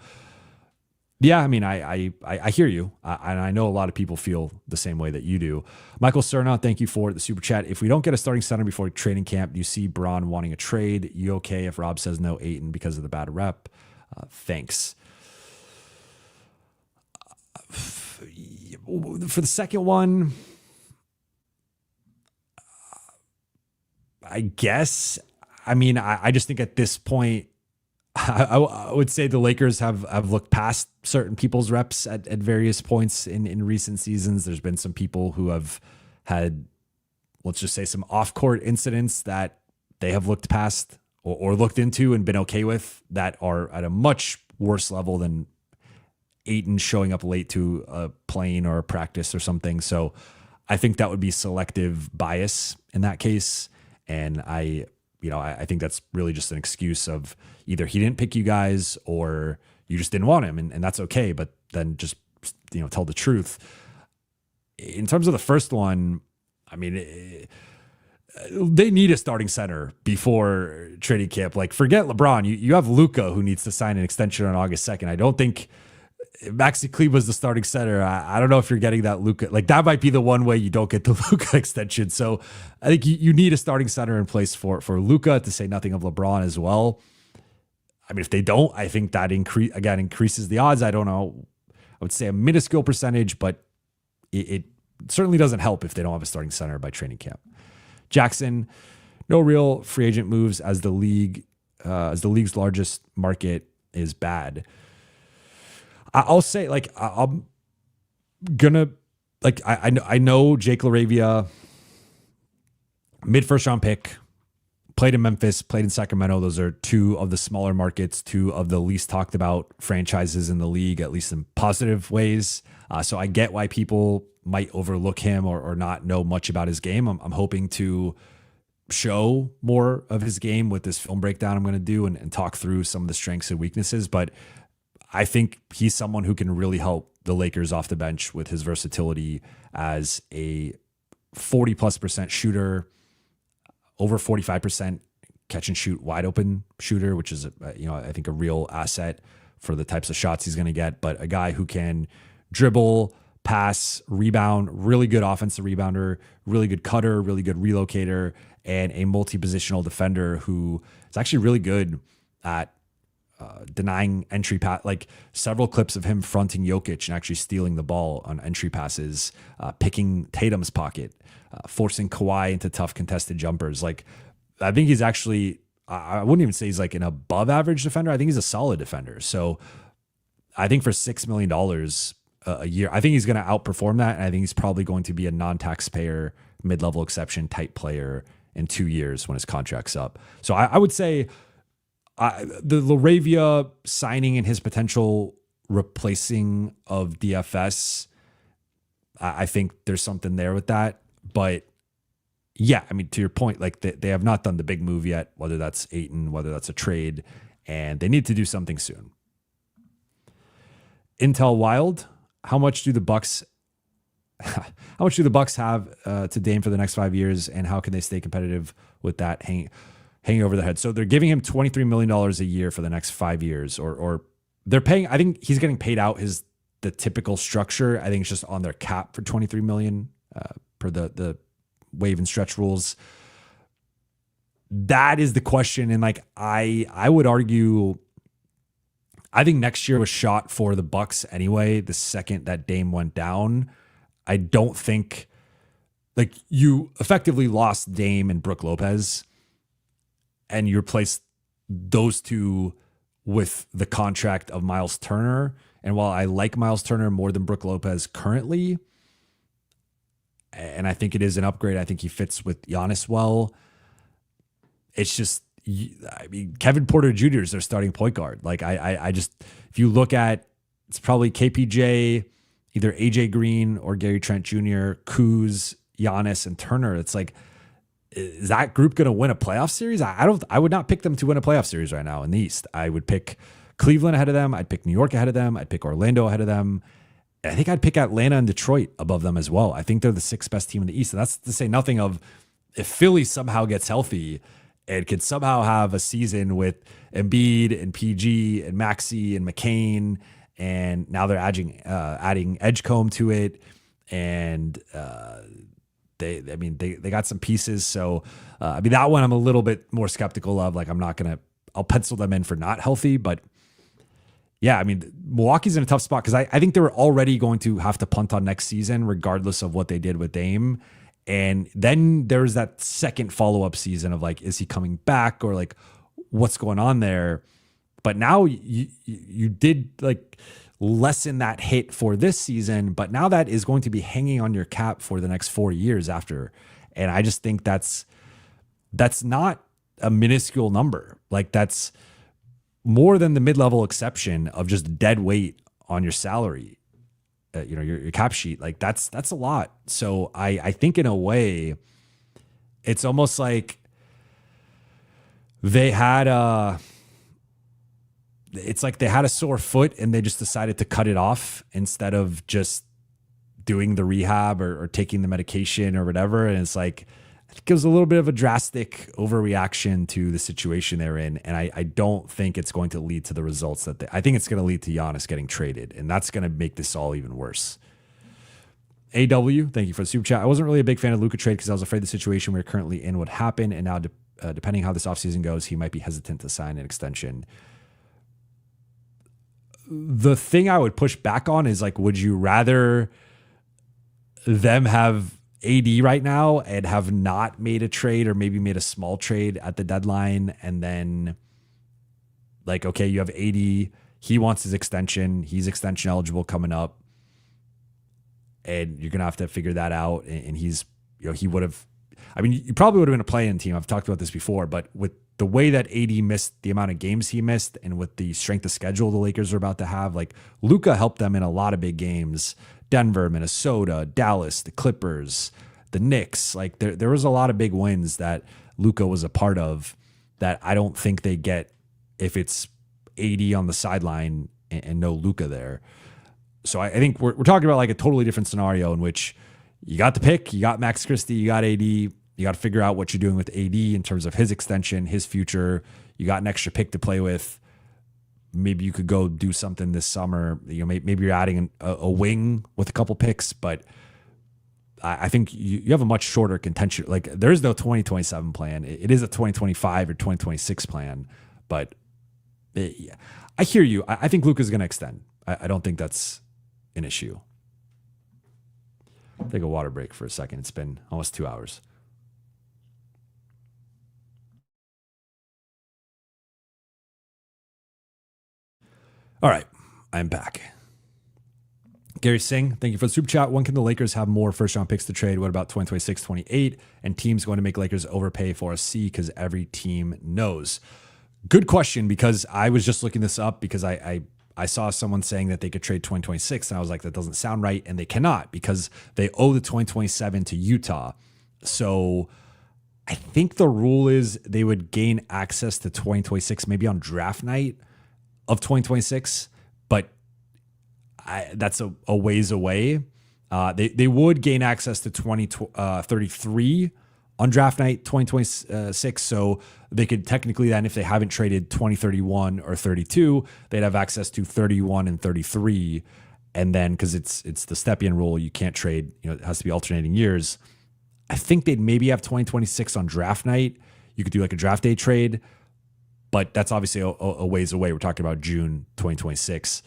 [SPEAKER 2] yeah, I hear you. And I know a lot of people feel the same way that you do. Michael Cerna, thank you for the super chat. If we don't get a starting center before training camp, do you see Braun wanting a trade? You okay if Rob says no Ayton because of the bad rep? Thanks. For the second one, I guess, I just think at this point, I would say the Lakers have looked past certain people's reps at various points in recent seasons. There's been some people who have had, let's just say, some off-court incidents that they have looked past or looked into and been okay with, that are at a much worse level than Ayton showing up late to a plane or a practice or something. So I think that would be selective bias in that case. And I think that's really just an excuse of either he didn't pick you guys or you just didn't want him. And that's okay. But then just, tell the truth. In terms of the first one, they need a starting center before training camp. Like, forget LeBron. You have Luka, who needs to sign an extension on August 2nd. I don't think Maxi Kleber's the starting center. I don't know if you're getting that Luka. Like that might be the one way you don't get the Luka extension. So I think you need a starting center in place for Luka, to say nothing of LeBron as well. I mean, if they don't, I think that increases the odds. I don't know. I would say a minuscule percentage, but it certainly doesn't help if they don't have a starting center by training camp. Jackson, no real free agent moves as the league's largest market is bad. I'll say, like, I'm gonna, like, I know Jake LaRavia, mid first round pick, played in Memphis, played in Sacramento. Those are two of the smaller markets, two of the least talked about franchises in the league, at least in positive ways. So I get why people might overlook him or not know much about his game. I'm hoping to show more of his game with this film breakdown I'm going to do and talk through some of the strengths and weaknesses. But I think he's someone who can really help the Lakers off the bench with his versatility as a 40+% shooter, over 45% catch and shoot wide open shooter, which is, I think a real asset for the types of shots he's going to get. But a guy who can dribble, pass, rebound, really good offensive rebounder, really good cutter, really good relocator, and a multi-positional defender who is actually really good at denying entry pass, like several clips of him fronting Jokic and actually stealing the ball on entry passes, picking Tatum's pocket, forcing Kawhi into tough contested jumpers. Like, I think he's actually, I wouldn't even say he's like an above average defender. I think he's a solid defender. So I think for $6 million a year, I think he's going to outperform that. And I think he's probably going to be a non-taxpayer, mid-level exception type player in 2 years when his contract's up. So I would say the LaRavia signing and his potential replacing of DFS, I think there's something there with that. But yeah, I mean, to your point, like they have not done the big move yet, whether that's Ayton, whether that's a trade, and they need to do something soon. Intel Wild, how much do the Bucks have to Dame for the next 5 years, and how can they stay competitive with that hanging over their head? So they're giving him $23 million a year for the next 5 years, or they're paying, I think he's getting paid out the typical structure. I think it's just on their cap for $23 million per the waive and stretch rules. That is the question. And like, I would argue, I think next year was shot for the Bucks anyway. The second that Dame went down, I don't think, like, you effectively lost Dame and Brook Lopez, and you replaced those two with the contract of Miles Turner. And while I like Miles Turner more than Brook Lopez currently, and I think it is an upgrade, I think he fits with Giannis well, it's just, I mean, Kevin Porter Jr. is their starting point guard. Like, I just, if you look at, it's probably KPJ, either AJ Green or Gary Trent Jr., Kuz, Giannis, and Turner. It's like, is that group going to win a playoff series? I would not pick them to win a playoff series right now in the East. I would pick Cleveland ahead of them. I'd pick New York ahead of them. I'd pick Orlando ahead of them. And I think I'd pick Atlanta and Detroit above them as well. I think they're the sixth best team in the East. And that's to say nothing of if Philly somehow gets healthy and could somehow have a season with Embiid and PG and Maxey and McCain, and now they're adding Edgecombe to it, and they got some pieces. So I mean, that one I'm a little bit more skeptical of. Like, I'll pencil them in for not healthy, but yeah, I mean, Milwaukee's in a tough spot because I think they were already going to have to punt on next season, regardless of what they did with Dame. And then there's that second follow-up season of like, is he coming back, or like, what's going on there? But now you did like lessen that hit for this season, but now that is going to be hanging on your cap for the next 4 years after. And I just think that's not a minuscule number. Like, that's more than the mid-level exception of just dead weight on your salary, your cap sheet. Like, that's a lot. So I think in a way, it's almost like they had a sore foot and they just decided to cut it off instead of just doing the rehab or taking the medication or whatever. And it's like, think it was a little bit of a drastic overreaction to the situation they're in. And I don't think it's going to lead to the results I think it's going to lead to Giannis getting traded. And that's going to make this all even worse. AW, thank you for the super chat. I wasn't really a big fan of Luka trade because I was afraid the situation we're currently in would happen. And now, depending how this offseason goes, he might be hesitant to sign an extension. The thing I would push back on is like, would you rather them have AD right now and have not made a trade or maybe made a small trade at the deadline? And then like, okay, you have AD, he wants his extension. He's extension eligible coming up. And you're going to have to figure that out. And he's, he would have, you probably would have been a play-in team. I've talked about this before, but with the way that AD missed the amount of games he missed and with the strength of schedule the Lakers are about to have, like Luka helped them in a lot of big games. Denver, Minnesota, Dallas, the Clippers, the Knicks. Like there was a lot of big wins that Luka was a part of that I don't think they get if it's AD on the sideline and no Luka there. So I think we're talking about like a totally different scenario in which you got the pick, you got Max Christie, you got AD, you got to figure out what you're doing with AD in terms of his extension, his future. You got an extra pick to play with. Maybe you could go do something this summer. Maybe you're adding a wing with a couple picks, but I think you have a much shorter contention. Like there is no 2027 plan. It is a 2025 or 2026 plan, but I hear you. I think Luka's going to extend. I don't think that's an issue. Take a water break for a second. It's been almost 2 hours. All right, I'm back. Gary Singh, thank you for the super chat. When can the Lakers have more first-round picks to trade? What about 2026, 28? And teams going to make Lakers overpay for a C because every team knows? Good question, because I was just looking this up because I saw someone saying that they could trade 2026, and I was like, that doesn't sound right, and they cannot because they owe the 2027 to Utah. So I think the rule is they would gain access to 2026 maybe on draft night of 2026, but that's a ways away. They would gain access to 2033 on draft night 2026, so they could technically then, if they haven't traded 2031 or 32, they'd have access to 31 and 33, and then because it's the Stepien rule, you can't trade. It has to be alternating years. I think they'd maybe have 2026 on draft night. You could do like a draft day trade, but that's obviously a ways away. We're talking about June 2026.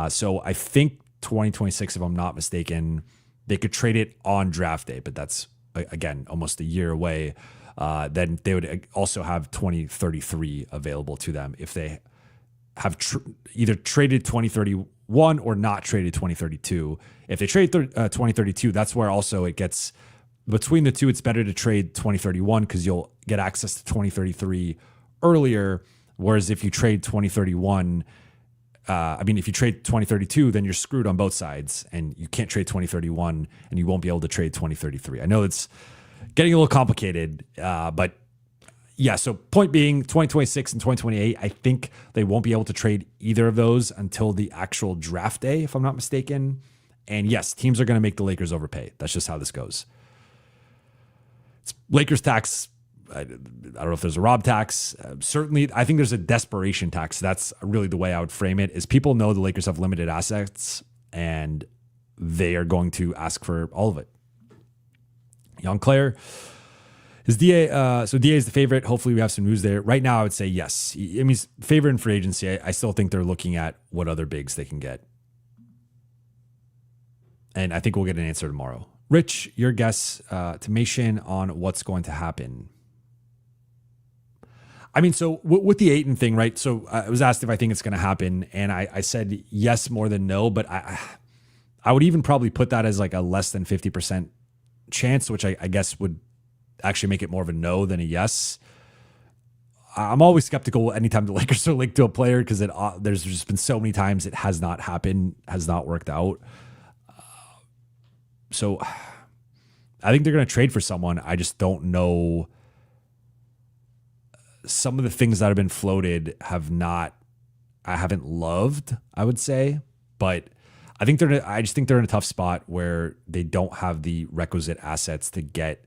[SPEAKER 2] So I think 2026, if I'm not mistaken, they could trade it on draft day, but that's again almost a year away. Then they would also have 2033 available to them if they have either traded 2031 or not traded 2032. If they trade 2032, that's where also it gets between the two. It's better to trade 2031 because you'll get access to 2033 earlier. Whereas if you trade 2031, if you trade 2032, then you're screwed on both sides, and you can't trade 2031, and you won't be able to trade 2033. I know it's getting a little complicated, but yeah. So point being, 2026 and 2028, I think they won't be able to trade either of those until the actual draft day, if I'm not mistaken. And yes, teams are going to make the Lakers overpay. That's just how this goes. It's Lakers tax. I don't know if there's a Rob tax. Certainly, I think there's a desperation tax. That's really the way I would frame it, is people know the Lakers have limited assets and they are going to ask for all of it. Young Claire, is DA, so DA is the favorite. Hopefully we have some news there. Right now, I would say yes. He's favorite in free agency. I still think they're looking at what other bigs they can get. And I think we'll get an answer tomorrow. Rich, your guess, estimation on what's going to happen. So with the Ayton thing, right? So I was asked if I think it's going to happen, and I said yes more than no, but I would even probably put that as like a less than 50% chance, which I guess would actually make it more of a no than a yes. I'm always skeptical anytime the Lakers are linked to a player because there's just been so many times it has not happened, has not worked out. So I think they're going to trade for someone. I just don't know. Some of the things that have been floated I haven't loved, I would say, but I just think they're in a tough spot where they don't have the requisite assets to get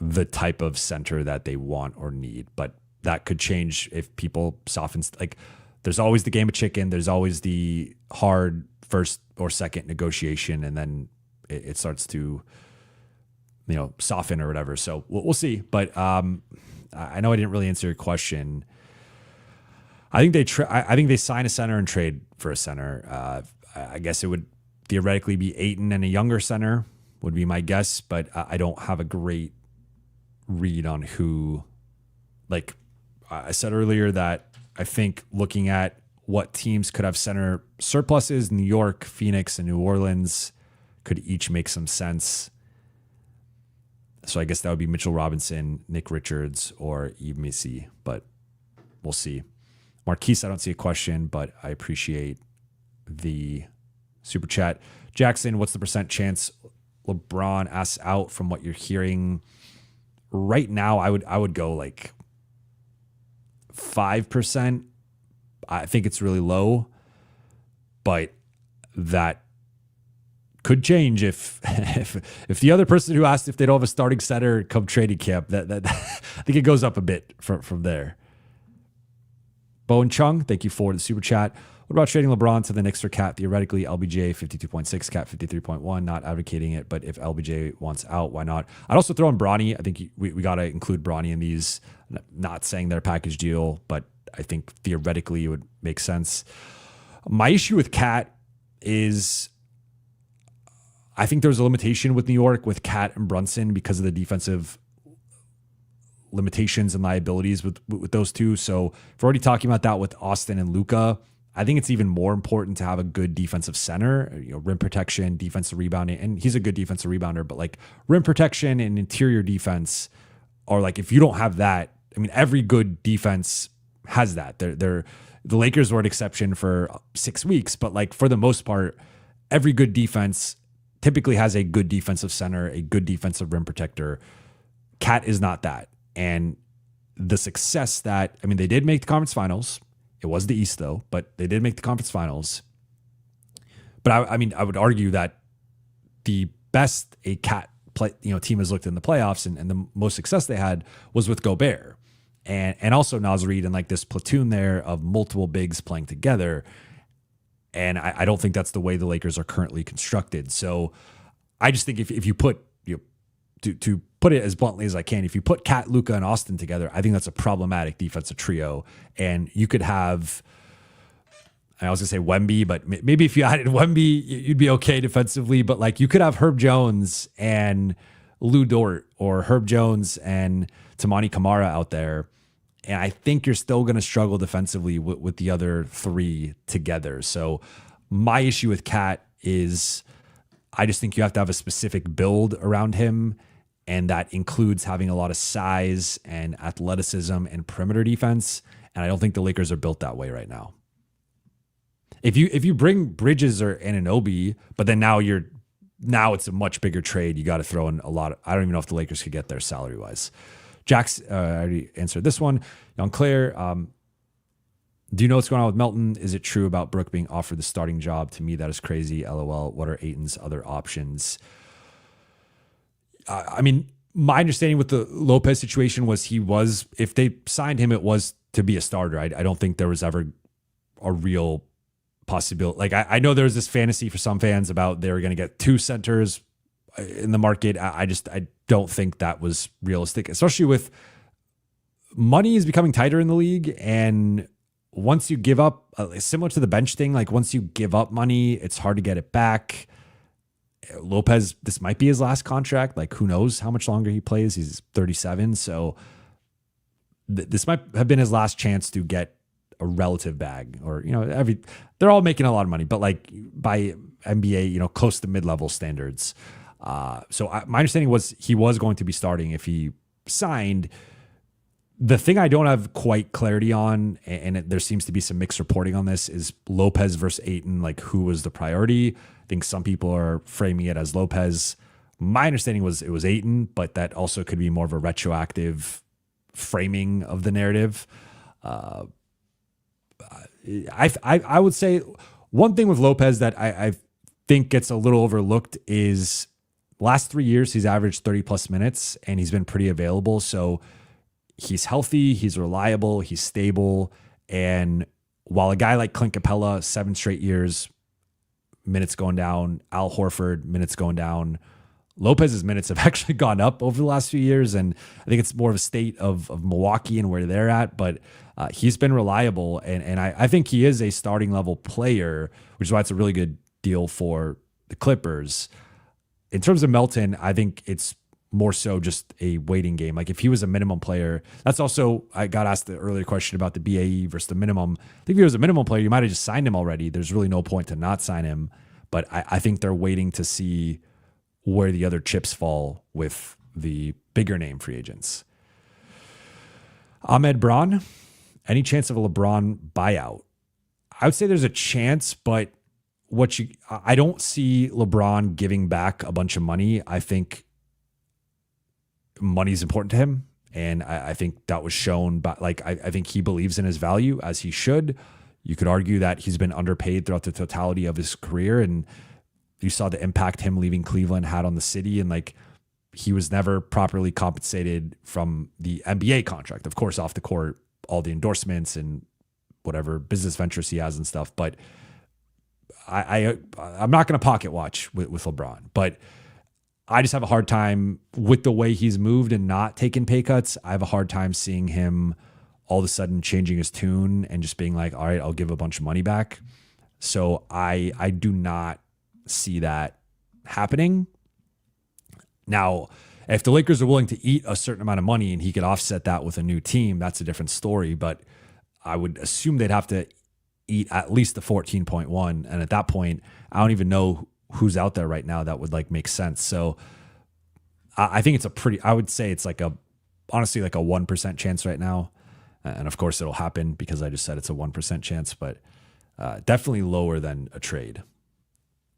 [SPEAKER 2] the type of center that they want or need. But that could change if people soften. Like, there's always the game of chicken. There's always the hard first or second negotiation, and then it starts to, soften or whatever. So we'll see. But I know I didn't really answer your question. I think they sign a center and trade for a center. I guess it would theoretically be Ayton and a younger center would be my guess, but I don't have a great read on who. Like I said earlier, that I think looking at what teams could have center surpluses, New York, Phoenix, and New Orleans could each make some sense. So I guess that would be Mitchell Robinson, Nick Richards, or Yves Missi, but we'll see. Marquise, I don't see a question, but I appreciate the super chat. Jackson, what's the % chance LeBron asks out from what you're hearing? Right now, I would go like 5%. I think it's really low, but that could change if the other person who asked if they don't have a starting center come training camp, that I think it goes up a bit from there. Bowen Chung, thank you for the super chat. What about trading LeBron to the Knicks for Cat? Theoretically, LBJ 52.6, Cat 53.1. Not advocating it, but if LBJ wants out, why not? I'd also throw in Bronny. I think we got to include Bronny in these. Not saying they're a package deal, but I think theoretically it would make sense. My issue with Cat is I think there's a limitation with New York with Cat and Brunson because of the defensive limitations and liabilities with those two. So if we're already talking about that with Austin and Luka, I think it's even more important to have a good defensive center, rim protection, defensive rebounding. And he's a good defensive rebounder, but like rim protection and interior defense are like, if you don't have that, I mean, every good defense has that. The Lakers were an exception for 6 weeks, but like for the most part, every good defense typically has a good defensive center, a good defensive rim protector. Cat is not that. And the success that, I mean, they did make the conference finals. It was the East though, but they did make the conference finals. But I would argue that the best a Cat team has looked in the playoffs and the most success they had was with Gobert and also Naz Reid and like this platoon there of multiple bigs playing together. And I don't think that's the way the Lakers are currently constructed. So I just think if you put, to put it as bluntly as I can, if you put Cat, Luka, and Austin together, I think that's a problematic defensive trio. And you could have, I was going to say Wemby, but maybe if you added Wemby, you'd be okay defensively. But like you could have Herb Jones and Lou Dort or Herb Jones and Tamani Kamara out there. And I think you're still going to struggle defensively with the other three together. So my issue with Cat is I just think you have to have a specific build around him. And that includes having a lot of size and athleticism and perimeter defense. And I don't think the Lakers are built that way right now. If you bring Bridges or Anunoby, but then now it's a much bigger trade. You got to throw in a lot of, I don't even know if the Lakers could get there salary wise. Jax, I already answered this one. Young Claire, do you know what's going on with Melton? Is it true about Brooke being offered the starting job? To me, that is crazy. LOL. What are Ayton's other options? I mean, my understanding with the Lopez situation was if they signed him, it was to be a starter. I don't think there was ever a real possibility. Like I know there was this fantasy for some fans about they were going to get 2 centers in the market. I don't think that was realistic, especially with money is becoming tighter in the league. And once you give up, similar to the bench thing, like once you give up money, it's hard to get it back. Lopez, this might be his last contract. Like who knows how much longer he plays. He's 37. So this might have been his last chance to get a relative bag or, they're all making a lot of money, but like by NBA, close to mid-level standards. So my understanding was he was going to be starting if he signed. The thing I don't have quite clarity on, and there seems to be some mixed reporting on this, is Lopez versus Ayton, like who was the priority? I think some people are framing it as Lopez. My understanding was it was Ayton, but that also could be more of a retroactive framing of the narrative. I would say one thing with Lopez that I think gets a little overlooked is last 3 years, he's averaged 30 plus minutes and he's been pretty available. So he's healthy, he's reliable, he's stable. And while a guy like Clint Capella, 7 straight years, minutes going down, Al Horford, minutes going down, Lopez's minutes have actually gone up over the last few years. And I think it's more of a state of Milwaukee and where they're at. But he's been reliable. And I think he is a starting level player, which is why it's a really good deal for the Clippers. In terms of Melton, I think it's more so just a waiting game. Like if he was a minimum player, that's also, I got asked the earlier question about the BAE versus the minimum. I think if he was a minimum player, you might have just signed him already. There's really no point to not sign him. But I think they're waiting to see where the other chips fall with the bigger name free agents. Ahmed Braun, any chance of a LeBron buyout? I would say there's a chance, but I don't see LeBron giving back a bunch of money. I think money's important to him. And I think that was shown by, I think he believes in his value, as he should. You could argue that he's been underpaid throughout the totality of his career. And you saw the impact him leaving Cleveland had on the city. And he was never properly compensated from the NBA contract. Of course, off the court, all the endorsements and whatever business ventures he has and stuff. But I'm not going to pocket watch with LeBron, but I just have a hard time with the way he's moved and not taking pay cuts. I have a hard time seeing him all of a sudden changing his tune and just being like, all right, I'll give a bunch of money back. So I do not see that happening. Now, if the Lakers are willing to eat a certain amount of money and he could offset that with a new team, that's a different story. But I would assume they'd have to eat at least the 14.1. And at that point, I don't even know who's out there right now that would make sense. So I think it's I would say it's honestly a 1% chance right now. And of course it'll happen because I just said it's a 1% chance, but definitely lower than a trade.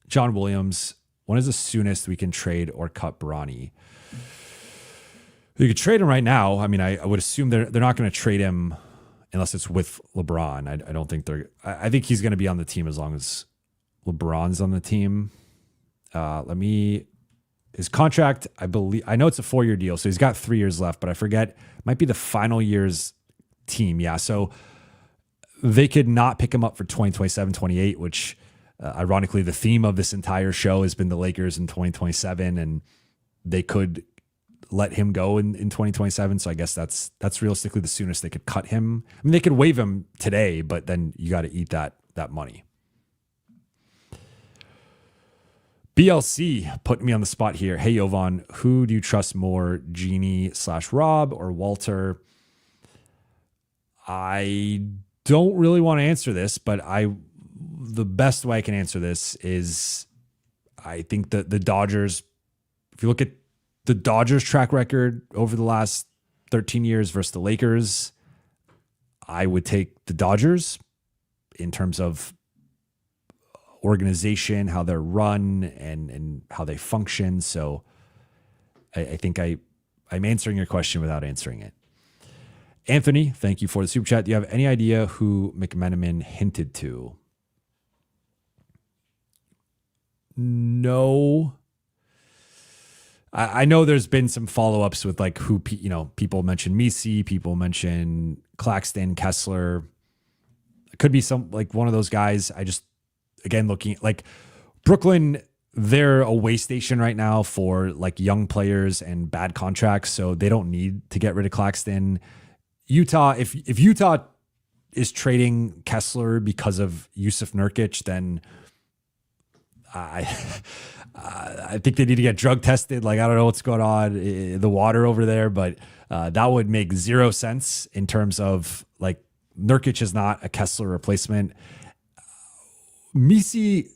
[SPEAKER 2] John Williams, when is the soonest we can trade or cut Bronny? You could trade him right now. I mean, I would assume they're not going to trade him unless it's with LeBron. I don't think I think he's going to be on the team as long as LeBron's on the team. His contract, I know it's a 4-year deal, so he's got 3 years left, but I forget, it might be the final year's team. Yeah. So they could not pick him up for 2027, 28, which ironically, the theme of this entire show has been the Lakers in 2027, and they could let him go in 2027. So I guess that's realistically the soonest they could cut him. I mean, they could waive him today, but then you got to eat that money. BLC putting me on the spot here. Hey, Jovan, who do you trust more, Genie/Rob or Walter? I don't really want to answer this, but the best way I can answer this is I think that the Dodgers, if you look at the Dodgers track record over the last 13 years versus the Lakers, I would take the Dodgers in terms of organization, how they're run and how they function. So I think I'm answering your question without answering it. Anthony, thank you for the super chat. Do you have any idea who McMenamin hinted to? No. I know there's been some follow-ups with who, people mention Misi, people mention Claxton, Kessler. It could be one of those guys. I just, again, looking Brooklyn, they're a way station right now for young players and bad contracts. So they don't need to get rid of Claxton. Utah, if Utah is trading Kessler because of Yusuf Nurkic, then I think they need to get drug tested. I don't know what's going on in the water over there, but that would make zero sense in terms of Nurkic is not a Kessler replacement. Misi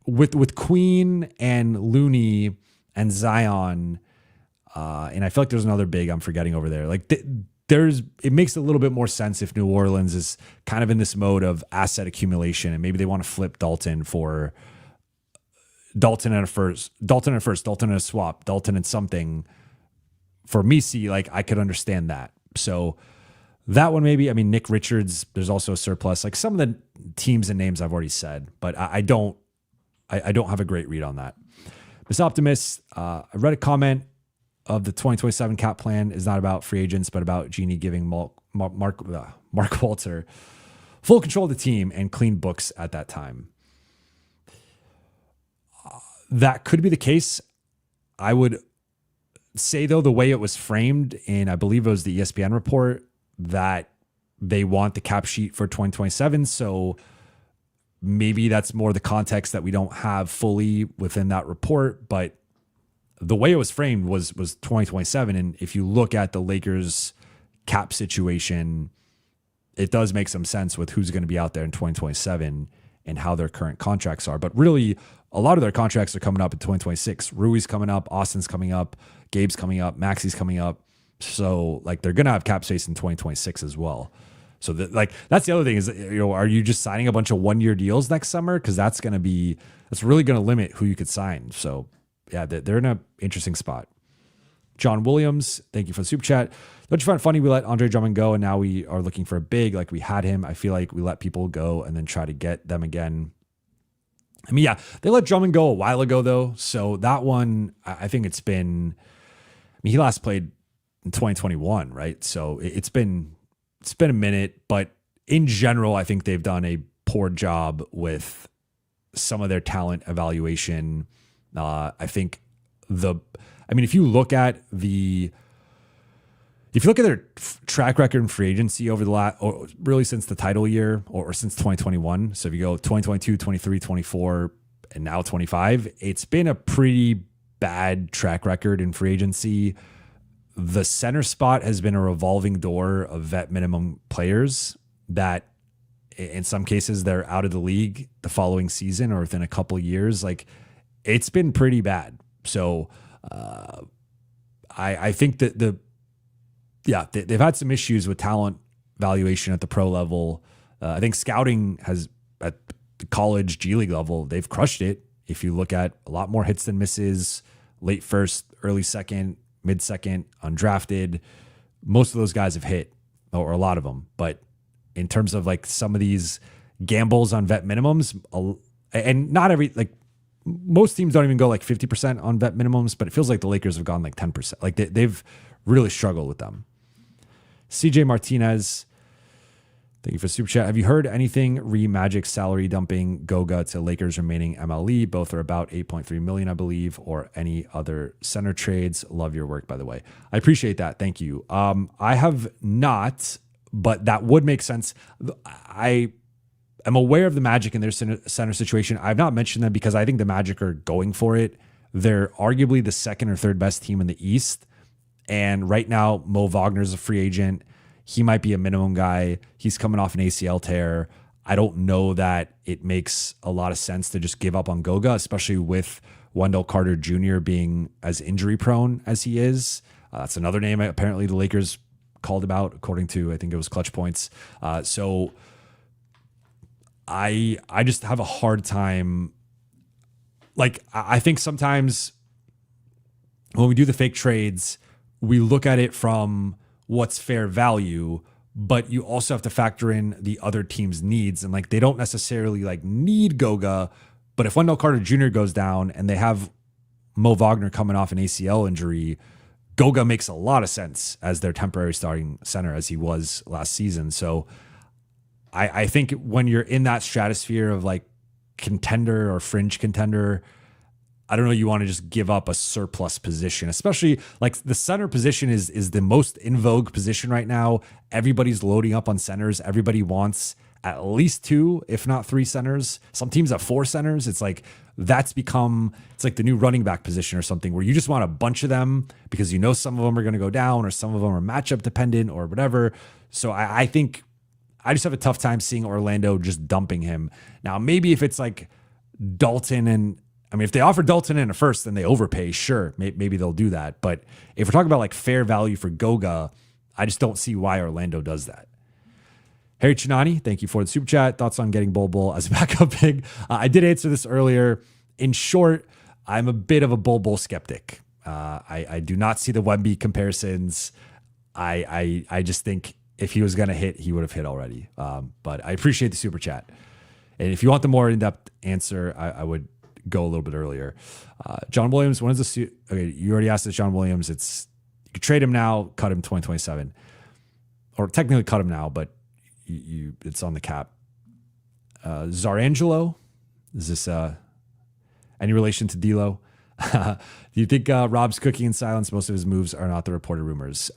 [SPEAKER 2] with Queen and Looney and Zion, and I feel like there's another big I'm forgetting over there. It makes a little bit more sense if New Orleans is kind of in this mode of asset accumulation, and maybe they want to flip Dalton for Dalton and a first, Dalton and a swap, Dalton and something for Misi. I could understand that. So that one, maybe. I mean, Nick Richards, there's also a surplus. Some of the teams and names I've already said, but I don't have a great read on that. Miss Optimist, I read a comment of the 2027 cap plan is not about free agents, but about Genie giving Mark Walter full control of the team and clean books at that time. That could be the case. I would say, though, the way it was framed in, I believe it was the ESPN report, that they want the cap sheet for 2027. So maybe that's more the context that we don't have fully within that report. But the way it was framed was 2027. And if you look at the Lakers cap situation, it does make some sense with who's going to be out there in 2027 and how their current contracts are. But really, a lot of their contracts are coming up in 2026. Rui's coming up, Austin's coming up, Gabe's coming up, Maxi's coming up. So like they're going to have cap space in 2026 as well. So that's the other thing is, are you just signing a bunch of 1-year deals next summer? Because that's really going to limit who you could sign. So yeah, they're in an interesting spot. John Williams, thank you for the super chat. Don't you find it funny we let Andre Drummond go and now we are looking for a big like we had him? I feel like we let people go and then try to get them again. I mean, yeah, they let Drummond go a while ago though. So that one, I think he last played in 2021, right? So it's been a minute, but in general, I think they've done a poor job with some of their talent evaluation. I think if you look at their track record in free agency over the last, or really since the title year or since 2021. So if you go 2022, 23, 24, and now 25, it's been a pretty bad track record in free agency. The center spot has been a revolving door of vet minimum players that in some cases they're out of the league the following season or within a couple of years. Like it's been pretty bad. So I think that they've had some issues with talent valuation at the pro level. I think scouting has at the college G League level, they've crushed it. If you look at a lot more hits than misses, late first, early second, mid second, undrafted, most of those guys have hit, or a lot of them. But in terms of like some of these gambles on vet minimums, and not every, like most teams don't even go like 50% on vet minimums, but it feels like the Lakers have gone like 10%. Like they've really struggled with them. CJ Martinez, thank you for super chat. Have you heard anything Magic salary dumping Goga to Lakers remaining MLE? Both are about 8.3 million, I believe, or any other center trades. Love your work, by the way. I appreciate that. Thank you. I have not, but that would make sense. I am aware of the Magic and their center situation. I've not mentioned them because I think the Magic are going for it. They're arguably the second or third best team in the East. And right now, Mo Wagner's a free agent. He might be a minimum guy. He's coming off an ACL tear. I don't know that it makes a lot of sense to just give up on Goga, especially with Wendell Carter Jr. being as injury prone as he is. That's another name apparently the Lakers called about, according to, I think it was Clutch Points. So I just have a hard time. Like, I think sometimes when we do the fake trades, we look at it from what's fair value, but you also have to factor in the other team's needs. And like, they don't necessarily like need Goga, but if Wendell Carter Jr. goes down and they have Mo Wagner coming off an ACL injury, Goga makes a lot of sense as their temporary starting center as he was last season. So I think when you're in that stratosphere of like contender or fringe contender, I don't know, you want to just give up a surplus position, especially like the center position is the most in vogue position right now. Everybody's loading up on centers. Everybody wants at least 2, if not 3 centers. Some teams have 4 centers. It's like it's like the new running back position or something where you just want a bunch of them because you know some of them are going to go down or some of them are matchup dependent or whatever. So I think I just have a tough time seeing Orlando just dumping him. Now, maybe if it's like Dalton if they offer Dalton in a first, then they overpay. Sure, maybe they'll do that. But if we're talking about like fair value for Goga, I just don't see why Orlando does that. Harry Chinani, thank you for the super chat. Thoughts on getting Bol as a backup big? I did answer this earlier. In short, I'm a bit of a Bol skeptic. I do not see the Wemby comparisons. I just think if he was going to hit, he would have hit already. But I appreciate the super chat. And if you want the more in-depth answer, I would go a little bit earlier. John Williams, when is this? Okay, you already asked this. John Williams, you could trade him now, cut him 2027, or technically cut him now, but it's on the cap. Zarangelo, is this any relation to D'Lo? Do you think Rob's cooking in silence? Most of his moves are not the reported rumors.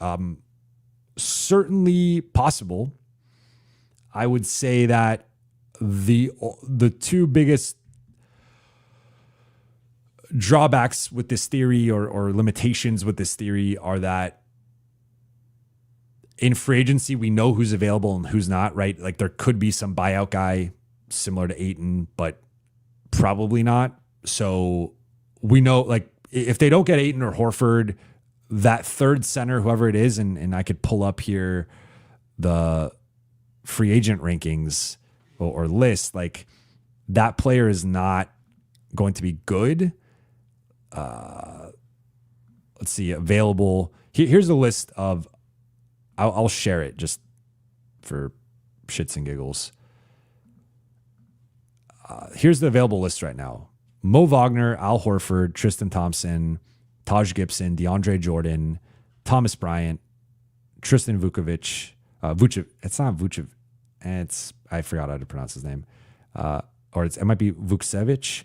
[SPEAKER 2] Certainly possible. I would say that the two biggest drawbacks with this theory or limitations with this theory are that in free agency, we know who's available and who's not, right? Like there could be some buyout guy similar to Ayton, but probably not. So we know, like, if they don't get Ayton or Horford, that third center, whoever it is, and I could pull up here the free agent rankings or list, like that player is not going to be good. Let's see, available. Here's a list of, I'll share it just for shits and giggles. Here's the available list right now. Mo Wagner, Al Horford, Tristan Thompson, Taj Gibson, DeAndre Jordan, Thomas Bryant, Tristan Vucevic. It's not Vucevic. I forgot how to pronounce his name. It might be Vucevic.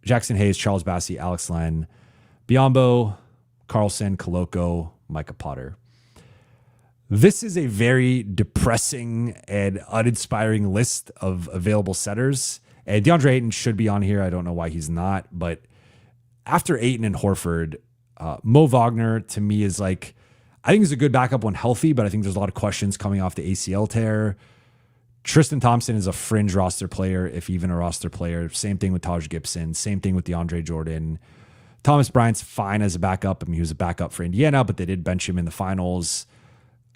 [SPEAKER 2] Jackson Hayes, Charles Bassey, Alex Len, Biyombo, Carlson, Koloko, Micah Potter. This is a very depressing and uninspiring list of available setters. And DeAndre Ayton should be on here. I don't know why he's not. But after Ayton and Horford, Mo Wagner to me is like, I think he's a good backup when healthy, but I think there's a lot of questions coming off the ACL tear. Tristan Thompson is a fringe roster player, if even a roster player. Same thing with Taj Gibson. Same thing with DeAndre Jordan. Thomas Bryant's fine as a backup. I mean, he was a backup for Indiana, but they did bench him in the finals.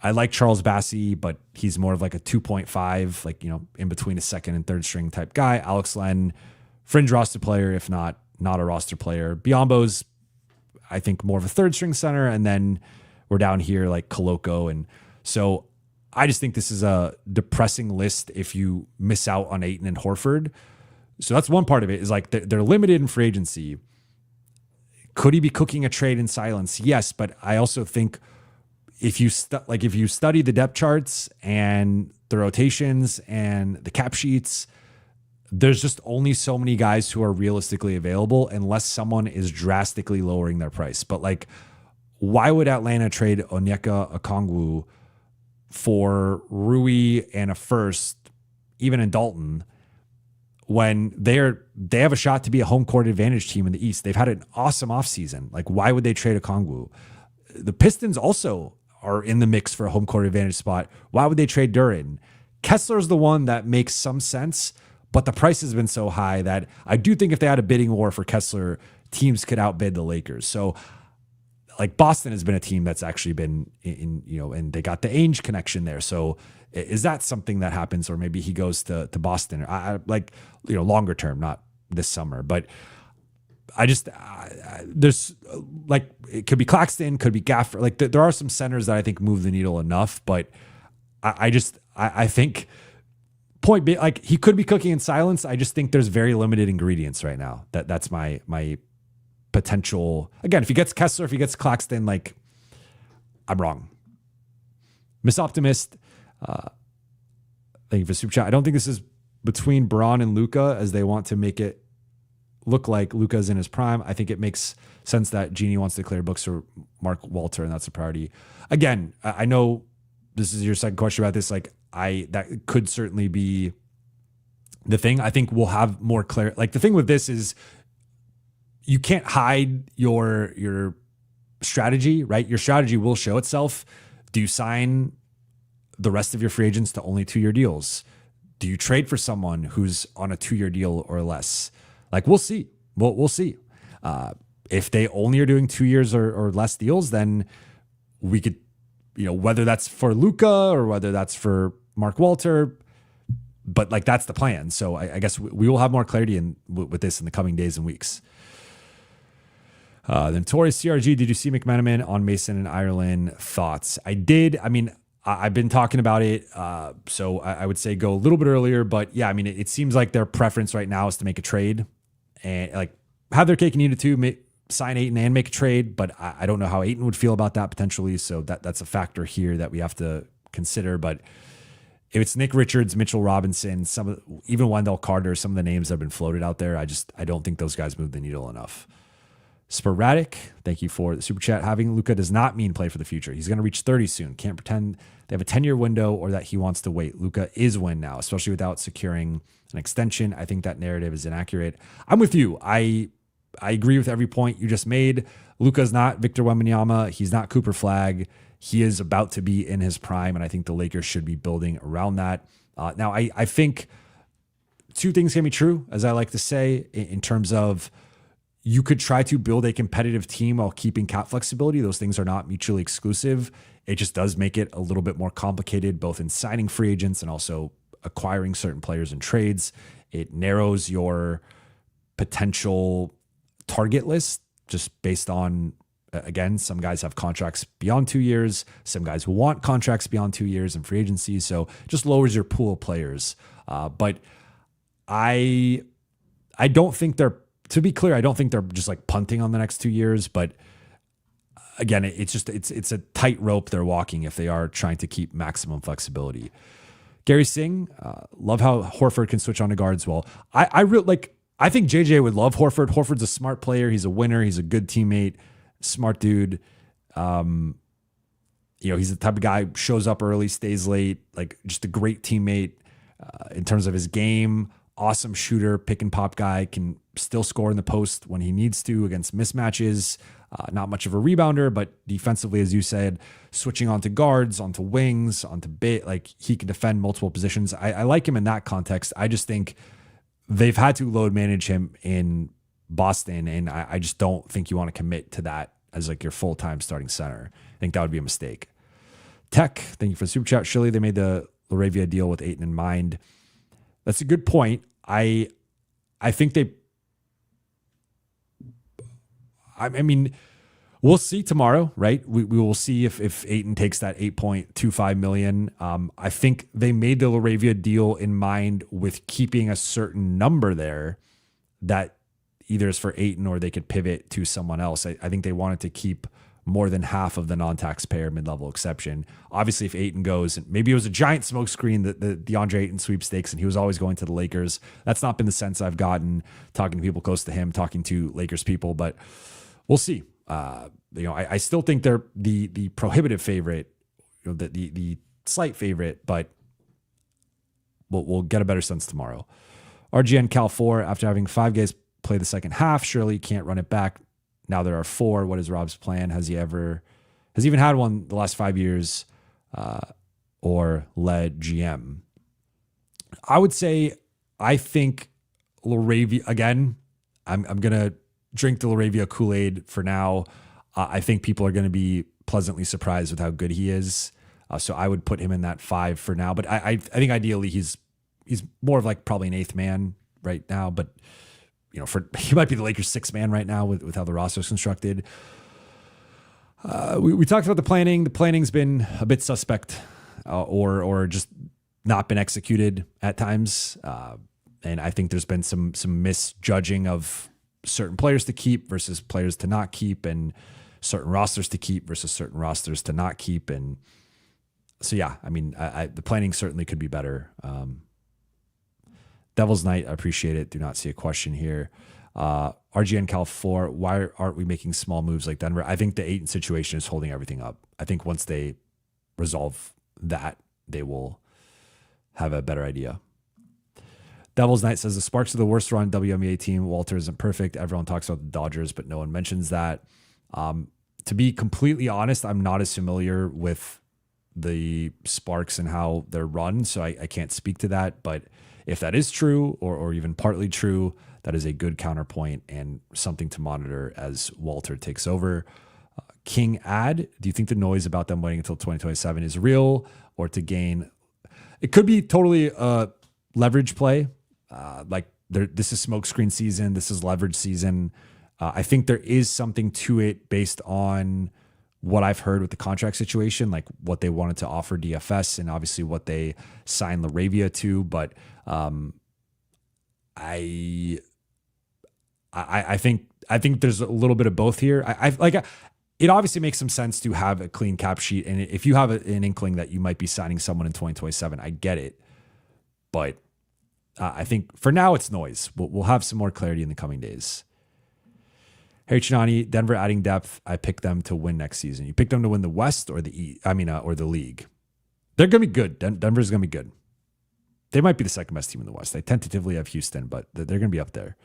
[SPEAKER 2] I like Charles Bassey, but he's more of like a 2.5, like, in between a second and third string type guy. Alex Len, fringe roster player, if not a roster player. Biyombo's, I think, more of a third string center. And then we're down here like Koloko. And so I just think this is a depressing list if you miss out on Ayton and Horford. So that's one part of it, is like they're limited in free agency. Could he be cooking a trade in silence? Yes, but I also think if you study the depth charts and the rotations and the cap sheets, there's just only so many guys who are realistically available unless someone is drastically lowering their price. But like, why would Atlanta trade Onyeka Okongwu for Rui and a first, even in Dalton, when they have a shot to be a home court advantage team in the East? They've had an awesome offseason. Like, why would they trade Okongwu? The Pistons also are in the mix for a home court advantage spot. Why would they trade Duren? Kessler's the one that makes some sense, but the price has been so high that I do think if they had a bidding war for Kessler, teams could outbid the Lakers. So like Boston has been a team that's actually been in and they got the Ainge connection there. So is that something that happens, or maybe he goes to Boston, or longer term, not this summer, but there's like, it could be Claxton, could be Gaffer. Like there are some centers that I think move the needle enough, but I think point being, like, he could be cooking in silence. I just think there's very limited ingredients right now. That's my potential. Again, if he gets Kessler, if he gets Claxton, like, I'm wrong. Miss Optimist, thank you for super chat. I don't think this is between Braun and Luka, as they want to make it look like Luka's in his prime. I think it makes sense that Genie wants to clear books for Mark Walter, and that's a priority. Again, I know this is your second question about this. Like, that could certainly be the thing. I think we'll have more clarity. Like, the thing with this is you can't hide your strategy, right? Your strategy will show itself. Do you sign the rest of your free agents to only 2-year deals? Do you trade for someone who's on a 2-year deal or less? Like, we'll see. We'll see. If they only are doing 2 years or less deals, then we could, whether that's for Luka or whether that's for Mark Walter, but like, that's the plan. So I guess we will have more clarity with this in the coming days and weeks. Then Tori CRG, did you see McMenamin on Mason and Ireland? Thoughts? I did. I mean, I've been talking about it. So I would say go a little bit earlier, but yeah, I mean, it seems like their preference right now is to make a trade. and like have their cake and eat it too. Sign Ayton and make a trade, but I don't know how Ayton would feel about that potentially. So that's a factor here that we have to consider. But if it's Nick Richards, Mitchell Robinson, even Wendell Carter, some of the names that have been floated out there, I don't think those guys move the needle enough. Sporadic, thank you for the super chat. Having Luka does not mean play for the future. He's going to reach 30 soon. Can't pretend they have a 10-year window or that he wants to wait. Luka is win now, especially without securing an extension. I think that narrative is inaccurate. I'm with you. I agree with every point you just made. Luka's not Victor Wembanyama. He's not Cooper Flagg. He is about to be in his prime, and I think the Lakers should be building around that. Now, I think two things can be true, as I like to say, in terms of you could try to build a competitive team while keeping cap flexibility. Those things are not mutually exclusive. It just does make it a little bit more complicated, both in signing free agents and also acquiring certain players in trades. It narrows your potential target list just based on, again, some guys have contracts beyond 2 years. Some guys want contracts beyond 2 years in free agency. So just lowers your pool of players. But I don't think to be clear, I don't think they're just like punting on the next 2 years. But again, it's a tightrope they're walking if they are trying to keep maximum flexibility. Gary Singh, love how Horford can switch on to guards well. I think JJ would love Horford. Horford's a smart player. He's a winner. He's a good teammate, smart dude. He's the type of guy who shows up early, stays late, like just a great teammate in terms of his game. Awesome shooter, pick and pop guy, can still score in the post when he needs to against mismatches. Not much of a rebounder, but defensively, as you said, switching onto guards, onto wings, onto bit, like he can defend multiple positions. I like him in that context. I just think they've had to load manage him in Boston, and I just don't think you want to commit to that as like your full-time starting center. I think that would be a mistake. Tech, thank you for the super chat. Surely they made the Laravia deal with Ayton in mind. That's a good point. I think we'll see tomorrow, right? We will see if Ayton takes that $8.25 million. I think they made the Laravia deal in mind with keeping a certain number there that either is for Ayton or they could pivot to someone else. I think they wanted to keep more than half of the non-taxpayer mid-level exception. Obviously, if Ayton goes, maybe it was a giant smokescreen, the DeAndre Ayton sweepstakes, and he was always going to the Lakers. That's not been the sense I've gotten talking to people close to him, talking to Lakers people, but we'll see. I still think they're the prohibitive favorite, the slight favorite, but we'll get a better sense tomorrow. RGN Cal 4, after having 5 guys play the second half, surely can't run it back. Now there are 4. What is Rob's plan? Has he even had one the last 5 years or led GM? I would say, I think Laravia, again, I'm going to drink the Laravia Kool-Aid for now. I think people are going to be pleasantly surprised with how good he is. So I would put him in that 5 for now. But I think ideally he's more of like probably an 8th man right now. But he might be the Lakers' 6th man right now with how the roster is constructed. We talked about the planning. The planning's been a bit suspect or just not been executed at times. And I think there's been some misjudging of certain players to keep versus players to not keep, and certain rosters to keep versus certain rosters to not keep. And so, yeah, the planning certainly could be better. Devil's Night, I appreciate it. Do not see a question here. RGN Cal 4, why aren't we making small moves like Denver? I think the Ayton situation is holding everything up. I think once they resolve that, they will have a better idea. Devil's Night says the Sparks are the worst run WNBA team. Walter isn't perfect. Everyone talks about the Dodgers, but no one mentions that. To be completely honest, I'm not as familiar with the Sparks and how they're run, so I can't speak to that. But if that is true or even partly true, that is a good counterpoint and something to monitor as Walter takes over. King Ad, do you think the noise about them waiting until 2027 is real or to gain? It could be totally a leverage play. This is smokescreen season. This is leverage season. I think there is something to it based on what I've heard with the contract situation, like what they wanted to offer DFS and obviously what they signed Laravia to. But I I think there's a little bit of both here. It obviously makes some sense to have a clean cap sheet, and if you have an inkling that you might be signing someone in 2027, I get it. But I think for now it's noise. We'll have some more clarity in the coming days. Harry Chinani, Denver adding depth. I picked them to win next season. You picked them to win the West or or the league. They're gonna be good. Denver's gonna be good. They might be the second best team in the West. I tentatively have Houston, but they're gonna be up there.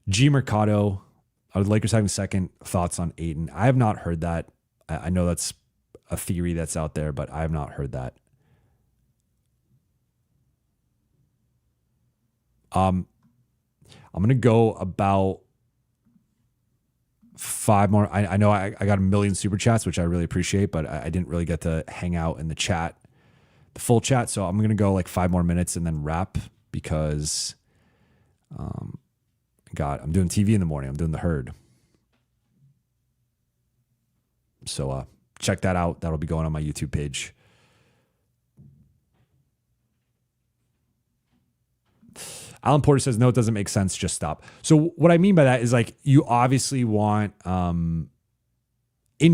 [SPEAKER 2] G Mercado, I would Lakers having second. Thoughts on Ayton? I have not heard that. I know that's a theory that's out there, but I have not heard that. I'm going to go about 5 more. I know I got a million super chats, which I really appreciate, but I didn't really get to hang out in the chat, the full chat. So I'm going to go like 5 more minutes and then wrap because, I'm doing TV in the morning. I'm doing the herd. So check that out. That'll be going on my YouTube page. Alan Porter says, no, it doesn't make sense. Just stop. So what I mean by that is like, you obviously want, in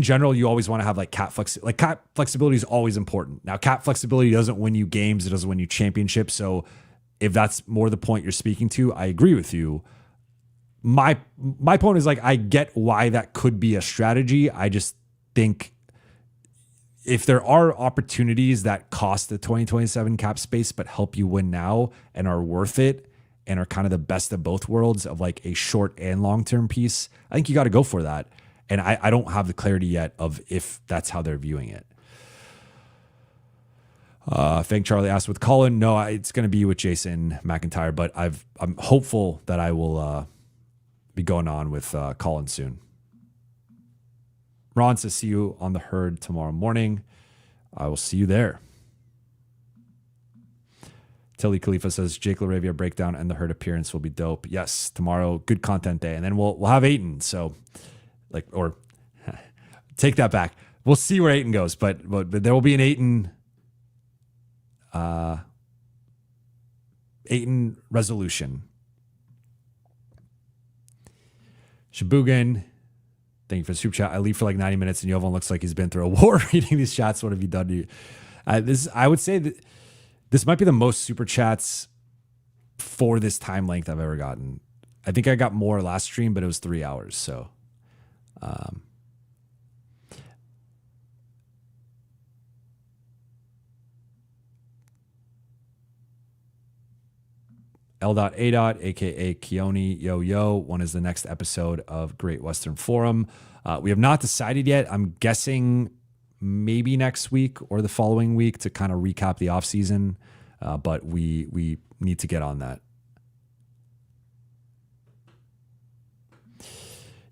[SPEAKER 2] general, you always want to have like cap flexibility is always important. Now cap flexibility doesn't win you games. It doesn't win you championships. So if that's more the point you're speaking to, I agree with you. My point is like, I get why that could be a strategy. I just think if there are opportunities that cost the 2027 cap space, but help you win now and are worth it and are kind of the best of both worlds of like a short and long-term piece, I think you got to go for that. And I don't have the clarity yet of if that's how they're viewing it. Thank Charlie asked with Colin. No, it's going to be with Jason McIntyre, but I'm hopeful that I will be going on with Colin soon. Ron says, see you on the herd tomorrow morning. I will see you there. Tilly Khalifa says, Jake LaRavia breakdown and the herd appearance will be dope. Yes, tomorrow, good content day. And then we'll have Ayton. So, or take that back. We'll see where Ayton goes, but there will be an Ayton resolution. Shabugan, thank you for the super chat. I leave for like 90 minutes and Jovan looks like he's been through a war reading these chats. What have you done to you? I would say that this might be the most super chats for this time length I've ever gotten. I think I got more last stream, but it was 3 hours. So, L.A. aka Keone Yo. When is the next episode of Great Western Forum? We have not decided yet. I'm guessing maybe next week or the following week to kind of recap the off season. But we need to get on that.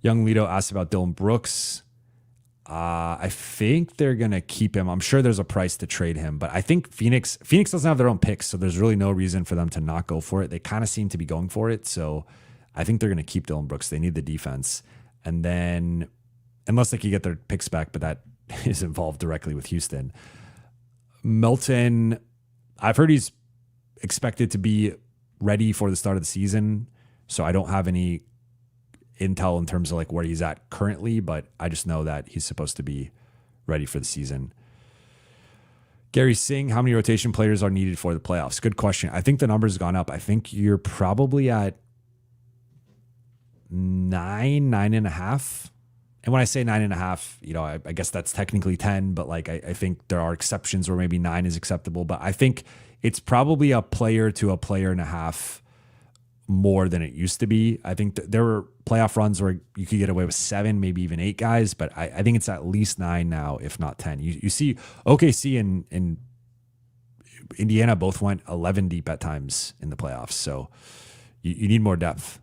[SPEAKER 2] Young Lito asked about Dylan Brooks. I think they're going to keep him. I'm sure there's a price to trade him, but I think Phoenix doesn't have their own picks, so there's really no reason for them to not go for it. They kind of seem to be going for it, so I think they're going to keep Dylan Brooks. They need the defense. And then, unless they can get their picks back, but that is involved directly with Houston. Melton, I've heard he's expected to be ready for the start of the season, so I don't have any intel in terms of like where he's at currently, but I just know that he's supposed to be ready for the season. Gary Singh, how many rotation players are needed for the playoffs? Good question. I think the number's gone up. I think you're probably at 9.5. And when I say 9.5, I guess that's technically 10, but like I think there are exceptions where maybe 9 is acceptable, but I think it's probably a player to a player and a half more than it used to be. I think there were playoff runs where you could get away with 7, maybe even 8 guys, but I think it's at least 9 now, if not 10. You see OKC and Indiana both went 11 deep at times in the playoffs, so you need more depth.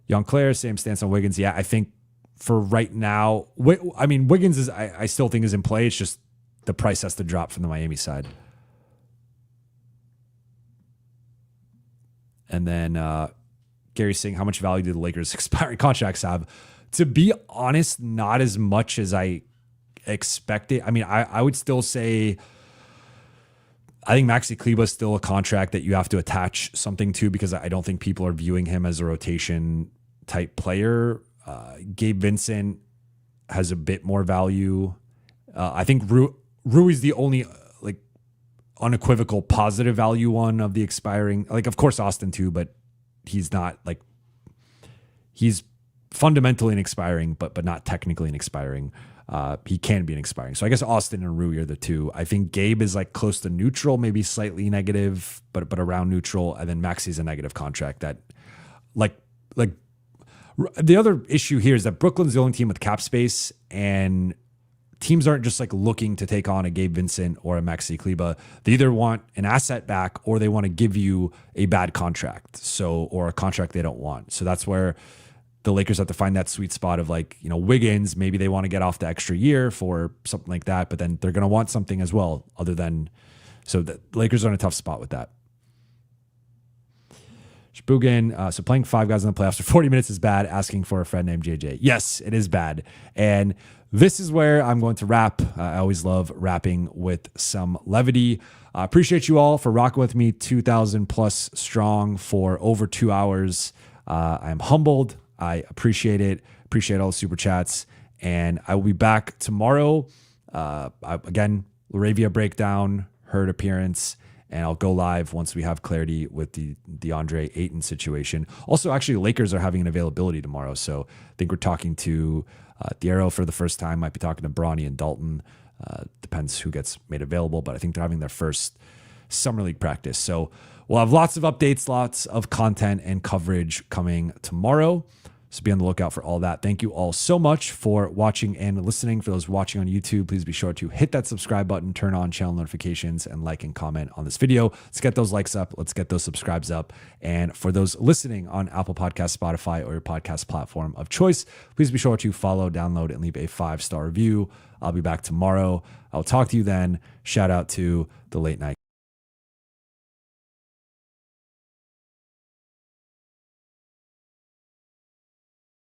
[SPEAKER 2] Young Claire, same stance on Wiggins. Yeah, I think for right now, Wiggins is I still think is in play. It's just the price has to drop from the Miami side. And then Gary saying, how much value do the Lakers' expiring contracts have? To be honest, not as much as I expected. I mean, I would still say I think Maxi Kleber is still a contract that you have to attach something to because I don't think people are viewing him as a rotation type player. Gabe Vincent has a bit more value. I think Rui's the only like unequivocal positive value one of the expiring. Like, of course, Austin too, but he's not like he's fundamentally an expiring, but not technically an expiring. He can be an expiring. So I guess Austin and Rui are the two. I think Gabe is like close to neutral, maybe slightly negative, but around neutral. And then Maxi's a negative contract that like the other issue here is that Brooklyn's the only team with cap space, and teams aren't just like looking to take on a Gabe Vincent or a Maxi Kleber. They either want an asset back or they want to give you a bad contract. Or a contract they don't want. So that's where the Lakers have to find that sweet spot of like, Wiggins, maybe they want to get off the extra year for something like that, but then they're going to want something as well so the Lakers are in a tough spot with that. Shbugan, so playing 5 guys in the playoffs for 40 minutes is bad, asking for a friend named JJ. Yes, it is bad. And this is where I'm going to wrap. I always love wrapping with some levity. I appreciate you all for rocking with me 2,000 plus strong for over 2 hours. I am humbled. I appreciate it. Appreciate all the super chats. And I will be back tomorrow. Again, Laravia breakdown, Hurd appearance, and I'll go live once we have clarity with the Deandre Ayton situation. Also, actually, Lakers are having an availability tomorrow. So I think we're talking to Diarra for the first time. Might be talking to Bronny and Dalton. Depends who gets made available, but I think they're having their first Summer League practice. So we'll have lots of updates, lots of content and coverage coming tomorrow. So be on the lookout for all that. Thank you all so much for watching and listening. For those watching on YouTube, please be sure to hit that subscribe button, turn on channel notifications, and like and comment on this video. Let's get those likes up. Let's get those subscribes up. And for those listening on Apple Podcasts, Spotify, or your podcast platform of choice, please be sure to follow, download, and leave a 5-star review. I'll be back tomorrow. I'll talk to you then. Shout out to the late night.